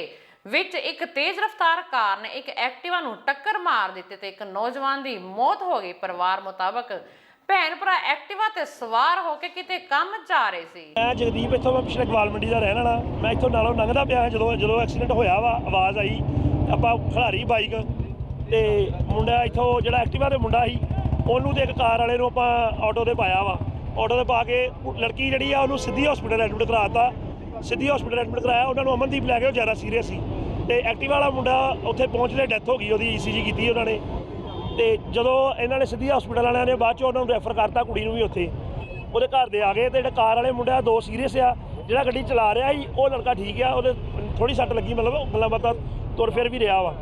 ਵਿੱਚ ਇੱਕ ਤੇਜ਼ ਰਫ਼ਤਾਰ ਕਾਰ ਨੇ ਇੱਕ ਐਕਟਿਵਾ ਨੂੰ ਟੱਕਰ ਮਾਰ ਦਿੱਤੀ ਤੇ ਇੱਕ ਨੌਜਵਾਨ ਦੀ ਮੌਤ ਹੋ ਗਈ। ਪਰਿਵਾਰ ਮੁਤਾਬਕ ਭੈਣ ਭਰਾ ਐਕਟਿਵਾ ਤੇ ਸਵਾਰ ਹੋ ਕੇ ਕਿਤੇ ਕੰਮ ਜਾ ਰਹੇ ਸੀ। ਮੈਂ ਜਗਦੀਪ ਇੱਥੋਂ ਮੈਂ ਪਿਛਲੇ ਗਵਾਲ ਮੰਡੀ ਦਾ ਰਹਿਣ ਵਾਲਾ ਮੈਂ ਇੱਥੋਂ ਨਾਲੋਂ ਲੰਘਦਾ ਪਿਆ ਜਦੋਂ ਐਕਸੀਡੈਂਟ ਹੋਇਆ ਵਾ ਆਵਾਜ਼ ਆਈ ਆਪਾਂ ਖਿਲਾਰੀ ਬਾਈਕ ਤੇ ਮੁੰਡਾ ਇੱਥੋਂ ਜਿਹੜਾ ਐਕਟਿਵਾ ਦੇ ਮੁੰਡਾ ਸੀ ਉਹਨੂੰ ਤੇ ਇੱਕ ਕਾਰ ਵਾਲੇ ਨੂੰ ਆਪਾਂ ਆਟੋ ਤੇ ਪਾਇਆ ਵਾ ਆਟੋ ਤੇ ਪਾ ਕੇ ਲੜਕੀ ਜਿਹੜੀ ਆ ਉਹਨੂੰ ਸਿੱਧੀ ਹਸਪੀਟਲ ਐਡਮਿਟ ਕਰਾਤਾ ਸਿੱਧੀ ਹਸਪੀਟਲ ਐਡਮਿਟ ਕਰਾਇਆ ਉਹਨਾਂ ਨੂੰ ਅਮਨਦੀਪ ਲੈ ਕੇ ਉਹ ਜ਼ਿਆਦਾ ਸੀਰੀਅਸ ਸੀ ਤੇ ਐਕਟਿਵਾ ਵਾਲਾ ਮੁੰਡਾ ਉੱਥੇ ਪਹੁੰਚਦੇ ਡੈਥ ਹੋ ਗਈ ਉਹਦੀ ECG ਕੀਤੀ ਉਹਨਾਂ ਨੇ ਤੇ ਜਦੋਂ ਇਹਨਾਂ ਨੇ ਸਿੱਧੀ ਹਸਪੀਟਲ ਵਾਲਿਆਂ ਨੇ ਬਾਅਦ 'ਚ ਉਹਨਾਂ ਨੂੰ ਰੈਫਰ ਕਰਤਾ ਕੁੜੀ ਨੂੰ ਵੀ ਉੱਥੇ ਉਹਦੇ ਘਰ ਦੇ ਆ ਗਏ ਤੇ ਜਿਹੜਾ ਕਾਰ ਵਾਲੇ ਮੁੰਡਾ 2 ਸੀਰੀਅਸ ਆ ਜਿਹੜਾ ਗੱਡੀ ਚਲਾ ਰਿਹਾ ਸੀ ਉਹ ਲੜਕਾ ਠੀਕ ਆ ਉਹਦੇ ਥੋੜੀ ਸੱਟ ਲੱਗੀ ਮਤਲਬ ਗੱਲਾਂ ਬਾਤਾਂ ਤੁਰ ਫਿਰ ਵੀ ਰਿਹਾ ਵਾ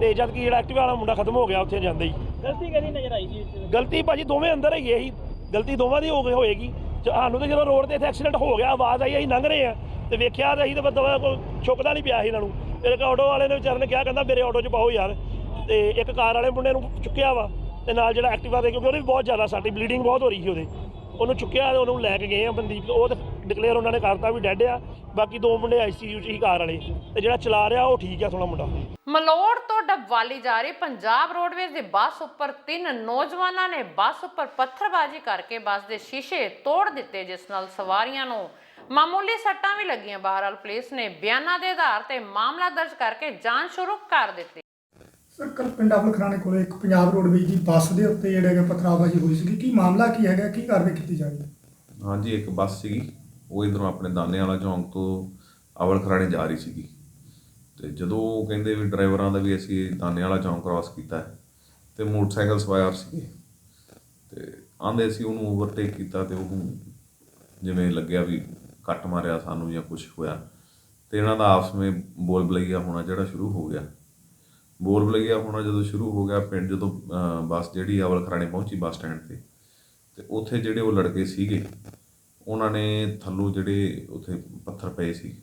ਤੇ ਜਦ ਕਿ ਜਿਹੜਾ ਐਕਟਿਵਾ ਵਾਲਾ ਮੁੰਡਾ ਖਤਮ ਹੋ ਗਿਆ ਉੱਥੇ ਜਾਂਦੇ ਹੀ। ਗਲਤੀ ਕਿਹਦੀ ਨਜ਼ਰ ਆਈ ਜੀ? ਗਲਤੀ ਭਾਜੀ ਦੋਵੇਂ ਅੰਦਰ ਹੈਗੇ ਸੀ ਗਲਤੀ ਦੋਵਾਂ ਦੀ ਹੋਏਗੀ ਸਾਨੂੰ ਤੇ ਜਦੋਂ ਰੋਡ ਤੇ ਇੱਥੇ ਐਕਸੀਡੈਂਟ ਹੋ ਗਿਆ ਆਵਾਜ਼ ਆਈ ਅਸੀਂ ਲੰਘ ਰਹੇ ਆ ਤੇ ਵੇਖਿਆ ਤਾਂ ਅਸੀਂ ਤਾਂ ਮਤਲਬ ਕੋਈ ਛੁੱਕਦਾ ਨਹੀਂ ਪਿਆ ਸੀ ਇਹਨਾਂ ਨੂੰ ਫਿਰ ਇੱਕ ਆਟੋ ਵਾਲੇ ਨੇ ਵਿਚਾਰੇ ਨੇ ਕਿਹਾ ਕਹਿੰਦਾ ਮੇਰੇ ਆਟੋ 'ਚ ਪਾਓ ਯਾਰ ਤੇ ਇੱਕ ਕਾਰ ਵਾਲੇ ਮੁੰਡੇ ਨੂੰ ਚੁੱਕਿਆ ਵਾ ਤੇ ਨਾਲ ਜਿਹੜਾ ਐਕਟਿਵਾ ਦੇ ਕਿਉਂਕਿ ਉਹਦੀ ਵੀ ਬਹੁਤ ਜ਼ਿਆਦਾ ਸਾਡੀ ਬਲੀਡਿੰਗ ਬਹੁਤ ਹੋ ਰਹੀ ਸੀ ਉਹਨੂੰ ਚੁੱਕਿਆ ਤੇ ਉਹਨੂੰ ਲੈ ਕੇ ਗਏ ਆ ਮਨਦੀਪ ਉਹ ਤਾਂ ਡਿਕਲੇਅਰ ਉਹਨਾਂ ਨੇ ਕਰਤਾ ਵੀ ਡੈਡ ਆ ਬਾਕੀ 2 ਮੁੰਡੇ ICU 'ਚ ਹੀ ਕਾਰ ਵਾਲੇ ਤੇ ਜਿਹੜਾ ਚਲਾ ਰਿਹਾ ਉਹ ਠੀਕ ਆ ਥੋੜਾ ਮੁੰਡਾ। ਮਲੋੜ ਤੋਂ ਡੱਬਵਾਲੀ ਜਾ ਰਹੀ ਪੰਜਾਬ ਰੋਡਵੇਜ਼ ਦੀ ਬੱਸ ਉੱਪਰ 3 ਨੌਜਵਾਨਾਂ ਨੇ ਬੱਸ ਉੱਪਰ ਪੱਥਰਬਾਜ਼ੀ ਕਰਕੇ ਬੱਸ ਦੇ ਸ਼ੀਸ਼ੇ ਤੋੜ ਦਿੱਤੇ ਜਿਸ ਨਾਲ ਸਵਾਰੀਆਂ ਨੂੰ ਮਾਮੂਲੀ ਸੱਟਾਂ ਵੀ ਲੱਗੀਆਂ। ਬਹਰਾਲ ਪੁਲਿਸ ਨੇ ਬਿਆਨਾਂ ਦੇ ਆਧਾਰ ਤੇ ਮਾਮਲਾ ਦਰਜ ਕਰਕੇ ਜਾਂਚ ਸ਼ੁਰੂ ਕਰ ਦਿੱਤੀ। ਸਰ ਕੱਲ ਪਿੰਡ ਅਬਲ ਖਰਾਣੇ ਕੋਲੇ ਇੱਕ ਪੰਜਾਬ ਰੋਡਵੇਜ਼ ਦੀ ਬੱਸ ਦੇ ਉੱਤੇ ਜਿਹੜੇ ਹੈਗੇ ਪਥਰਾਵਬਾਜ਼ੀ ਹੋਈ ਸੀਗੀ, ਕੀ ਮਾਮਲਾ ਕੀ ਹੈਗਾ, ਕੀ ਕਾਰਵਾਈ ਕੀਤੀ ਜਾ ਰਹੀ ਹੈ? ਹਾਂਜੀ, ਇੱਕ ਬੱਸ ਸੀਗੀ, ਉਹ ਇੱਧਰੋਂ ਆਪਣੇ ਦਾਨੇ ਵਾਲਾ ਚੌਂਕ ਤੋਂ ਅਵਲ ਖਰਾਣੇ ਜਾ ਰਹੀ ਸੀਗੀ, ਤੇ ਜਦੋਂ ਉਹ ਕਹਿੰਦੇ ਵੀ ਡਰਾਈਵਰਾਂ ਦਾ ਵੀ ਅਸੀਂ ਦਾਨੇ ਵਾਲਾ ਚੌਂਕ ਕ੍ਰਾਸ ਕੀਤਾ ਤੇ ਮੋਟਰਸਾਈਕਲ ਸਵਾਰ ਸੀਗੇ ਤੇ ਆਂਦੇ ਅਸੀਂ ਉਹਨੂੰ ਓਵਰਟੇਕ ਕੀਤਾ ਤੇ ਉਹਨੂੰ ਜਿਵੇਂ ਲੱਗਿਆ ਵੀ ਕੱਟ ਮਾਰਿਆ ਸਾਨੂੰ ਜਾਂ ਕੁਝ ਹੋਇਆ ਤੇ ਇਹਨਾਂ ਦਾ ਆਪਸ ਵਿੱਚ ਬੋਲ ਬਲਈਆ ਹੋਣਾ ਜਿਹੜਾ ਸ਼ੁਰੂ ਹੋ ਗਿਆ। ਬੋਲ ਬਲਈਆ ਹੋਣਾ ਜਦੋਂ ਸ਼ੁਰੂ ਹੋ ਗਿਆ, ਪਿੰਡ ਜਦੋਂ ਬੱਸ ਜਿਹੜੀ ਅਵਲ ਖਰਾਣੇ ਪਹੁੰਚੀ ਬੱਸ ਸਟੈਂਡ ਤੇ ਉੱਥੇ ਜਿਹੜੇ ਉਹ ਲੜਕੇ ਸੀਗੇ ਉਹਨਾਂ ਨੇ ਥੱਲੋਂ ਜਿਹੜੇ ਉੱਥੇ ਪੱਥਰ ਪਏ ਸੀ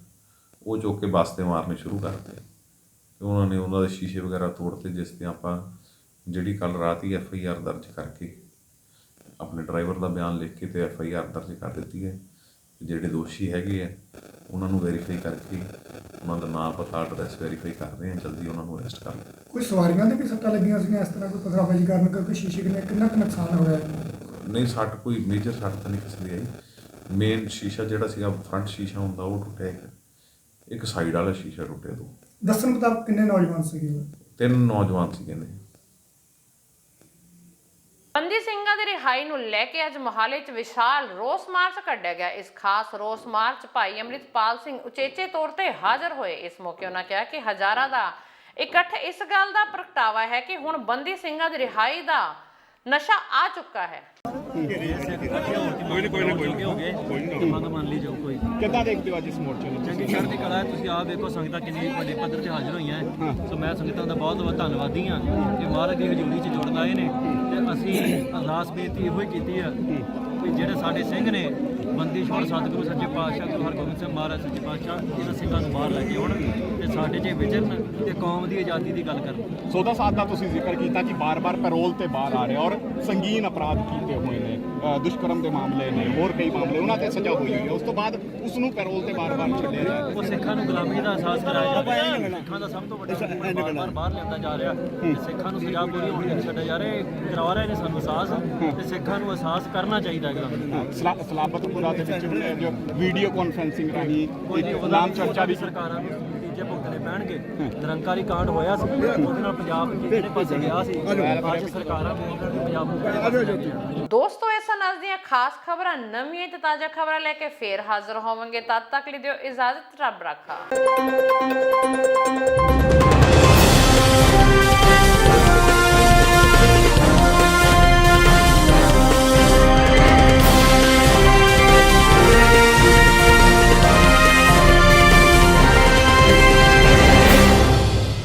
ਉਹ ਚੁੱਕ ਕੇ ਬੱਸ 'ਤੇ ਮਾਰਨੇ ਸ਼ੁਰੂ ਕਰਤੇ ਤੇ ਉਹਨਾਂ ਨੇ ਉਹਨਾਂ ਦੇ ਸ਼ੀਸ਼ੇ ਵਗੈਰਾ ਤੋੜਤੇ, ਜਿਸ 'ਤੇ ਆਪਾਂ ਜਿਹੜੀ ਕੱਲ ਰਾਤ ਹੀ FIR ਦਰਜ ਕਰਕੇ ਆਪਣੇ ਡਰਾਈਵਰ ਦਾ ਬਿਆਨ ਲਿਖ ਕੇ ਤੇ FIR ਦਰਜ ਕਰ ਦਿੱਤੀ ਹੈ। ਜਿਹੜੇ ਦੋਸ਼ੀ ਹੈਗੇ ਆ ਉਹਨਾਂ ਨੂੰ ਵੈਰੀਫਾਈ ਕਰਕੇ ਉਹਨਾਂ ਦਾ ਨਾਮ ਪਤਾ ਐਡਰੈਸ ਵੈਰੀਫਾਈ ਕਰ ਰਹੇ ਹਾਂ, ਜਲਦੀ ਉਹਨਾਂ ਨੂੰ ਅਰੈਸਟ ਕਰ ਲਓ। ਕੋਈ ਸਵਾਰੀਆਂ ਦੇ ਵੀ ਸੱਟਾਂ ਲੱਗੀਆਂ ਸੀਗੀਆਂ ਇਸ ਤਰ੍ਹਾਂ ਕੋਈ ਪਥਰਾਵਬਾਜ਼ੀ ਕਾਰਨ ਕਰਕੇ ਸ਼ੀਸ਼ੇ ਕਿੰਨਾ ਕੁ ਨੁਕਸਾਨ ਹੋਇਆ? ਨਹੀਂ, ਸੱਟ ਕੋਈ ਮੇਜਰ ਸੱਟ ਤਾਂ ਨਹੀਂ ਕਿਸੇ ਦੀ ਆਈ। ਮੇਨ ਸ਼ੀਸ਼ਾ ਜਿਹੜਾ ਸੀਗਾ ਫਰੰਟ ਸ਼ੀਸ਼ਾ ਹੁੰਦਾ ਉਹ ਟੁੱਟਿਆ, ਇੱਕ ਸਾਈਡ ਵਾਲਾ ਸ਼ੀਸ਼ਾ ਟੁੱਟਿਆ। ਦੋ ਦੱਸਣ ਮੁਤਾਬਕ ਕਿੰਨੇ ਨੌਜਵਾਨ ਸੀਗੇ? 3 ਨੌਜਵਾਨ ਸੀਗੇ ਨੇ। ਬੰਦੀ ਸਿੰਘਾਂ ਦੀ ਰਿਹਾਈ ਨੂੰ ਲੈ ਕੇ ਅੱਜ ਮੋਹਾਲੀ 'ਚ ਵਿਸ਼ਾਲ ਰੋਸ ਮਾਰਚ ਕੱਢਿਆ ਗਿਆ। ਇਸ ਖਾਸ ਰੋਸ ਮਾਰਚ ਭਾਈ ਅੰਮ੍ਰਿਤਪਾਲ ਸਿੰਘ ਉਚੇਚੇ ਤੌਰ ਤੇ ਹਾਜ਼ਰ ਹੋਏ। ਇਸ ਮੌਕੇ ਉਹਨਾਂ ਕਿਹਾ ਕਿ ਹਜ਼ਾਰਾਂ ਦਾ ਇਕੱਠ ਇਸ ਗੱਲ ਦਾ ਪ੍ਰਗਟਾਵਾ ਹੈ ਕਿ ਹੁਣ ਬੰਦੀ ਸਿੰਘਾਂ ਦੀ ਰਿਹਾਈ ਦਾ ਨਸ਼ਾ ਆ ਚੁੱਕਾ ਹੈ। ਕਿੱਦਾਂ ਦੇਖਦੇ ਹੋ ਅੱਜ ਇਸ ਮੋਰਚੇ ਨੂੰ? ਚੰਗੀ ਚੜ੍ਹਦੀ ਕਲਾ ਹੈ। ਤੁਸੀਂ ਆਪ ਦੇਖੋ ਸੰਗਤਾਂ ਕਿੰਨੀ ਵੱਡੇ ਪੱਧਰ ਤੇ ਹਾਜ਼ਰ ਹੋਈਆਂ ਸੋ ਮੈਂ ਸੰਗਤਾਂ ਦਾ ਬਹੁਤ ਬਹੁਤ ਧੰਨਵਾਦੀ ਹਾਂ ਕਿ ਮਹਾਰਾਜ ਦੀ ਹਜ਼ੂਰੀ 'ਚ ਜੁੜਨ ਆਏ ਨੇ ਤੇ ਅਸੀਂ ਅਰਦਾਸ ਬੇਨਤੀ ਇਹੋ ਹੀ ਕੀਤੀ ਆ ਕਿ ਜਿਹੜੇ ਸਾਡੇ ਸਿੰਘ ਨੇ ਬੰਦੀ ਛੋੜ ਸਤਿਗੁਰੂ ਸੱਚੇ ਪਾਤਸ਼ਾਹ ਗੁਰੂ ਹਰਗੋਬਿੰਦ ਸਿੰਘ ਮਹਾਰਾਜ ਸੱਚੇ ਪਾਤਸ਼ਾਹ ਇਹਨਾਂ ਸਿੰਘਾਂ ਨੂੰ ਬਾਹਰ ਲੈ ਕੇ ਆਉਣ ਤੇ ਸਾਡੇ 'ਚ ਵਿਚਰਨ ਤੇ ਕੌਮ ਦੀ ਆਜ਼ਾਦੀ ਦੀ ਗੱਲ ਕਰਨ। ਸੋਦਾ ਸਾਹਿਬ ਦਾ ਤੁਸੀਂ ਜ਼ਿਕਰ ਕੀਤਾ ਕਿ ਬਾਰ-ਬਾਰ ਪੈਰੋਲ ਤੇ ਬਾਹਰ ਆ ਰਿਹਾ ਔਰ ਸੰਗੀਨ ਅਪਰਾਧ ਕੀਤੇ ਹੋਏ ਨੇ, ਦੁਸ਼ਕਰਮ ਦੇ ਮਾਮਲੇ ਨੇ, ਹੋਰ ਕਈ ਮਾਮਲੇ ਉਹਨਾਂ ਤੇ ਸਜ਼ਾ ਹੋਈ ਹੋਈ ਹੈ, ਉਸ ਤੋਂ ਬਾਅਦ ਉਸ ਨੂੰ ਪੈਰੋਲ ਤੇ ਬਾਰ-ਬਾਰ ਛੱਡਿਆ ਜਾ ਰਿਹਾ। ਉਹ ਸਿੱਖਾਂ ਨੂੰ ਗੁਲਾਮੀ ਦਾ ਅਹਿਸਾਸ ਕਰਾਇਆ ਜਾ ਰਿਹਾ। ਸਿੱਖਾਂ ਦਾ ਸਭ ਤੋਂ ਵੱਡਾ ਬਾਰ-ਬਾਰ ਬਾਹਰ ਲਿਆਂਦਾ ਜਾ ਰਿਹਾ ਤੇ ਸਿੱਖਾਂ ਨੂੰ ਸਜ਼ਾ ਪੂਰੀ ਹੋਣ ਨਹੀਂ ਛੱਡਿਆ ਜਾ ਰਿਹਾ। ਇਹ ਕਰਵਾ ਰਹੇ ਨੇ ਸਾਨੂੰ ਅਹਿਸਾਸ ਤੇ ਸਿੱਖਾਂ ਨੂੰ ਅਹਿਸਾਸ ਕਰਨਾ ਚਾਹੀਦਾ ਹੈ। ਸਲਾਬਤਪੁਰਾ ਦੇ ਵਿੱਚ ਜੋ ਵੀਡੀਓ ਕਾਨਫਰੰਸਿੰਗ ਰਾਹੀਂ ਨਾਮ ਚਰਚਾ ਵੀ ਸਰਕਾਰਾਂ ਨੂੰ ਨਤੀਜੇ ਭੁਗਤਣੇ ਪੈਣਗੇ। ਨਿਰੰਕਾਰੀ ਕਾਂਡ ਹੋਇਆ ਸੀ, ਉਹਦੇ ਨਾਲ ਪੰਜਾਬ ਕਿਹੜੇ ਪਾਸੇ ਗਿਆ ਸੀ, ਅੱਜ ਸਰਕਾਰਾਂ ਪੰਜਾਬ ਨੂੰ। ਦੋਸਤੋ, ਇਸ ਨਾਲ ਦੀਆਂ ਖਾਸ ਖਬਰਾਂ, ਨਵੀਆਂ ਤੇ ਤਾਜ਼ਾ ਖਬਰਾਂ ਲੈ ਕੇ ਫੇਰ ਹਾਜ਼ਰ ਹੋਵਾਂਗੇ। ਤਦ ਤੱਕ ਲਈ ਦਿਓ ਇਜਾਜ਼ਤ। ਰੱਬ ਰਾਖਾ।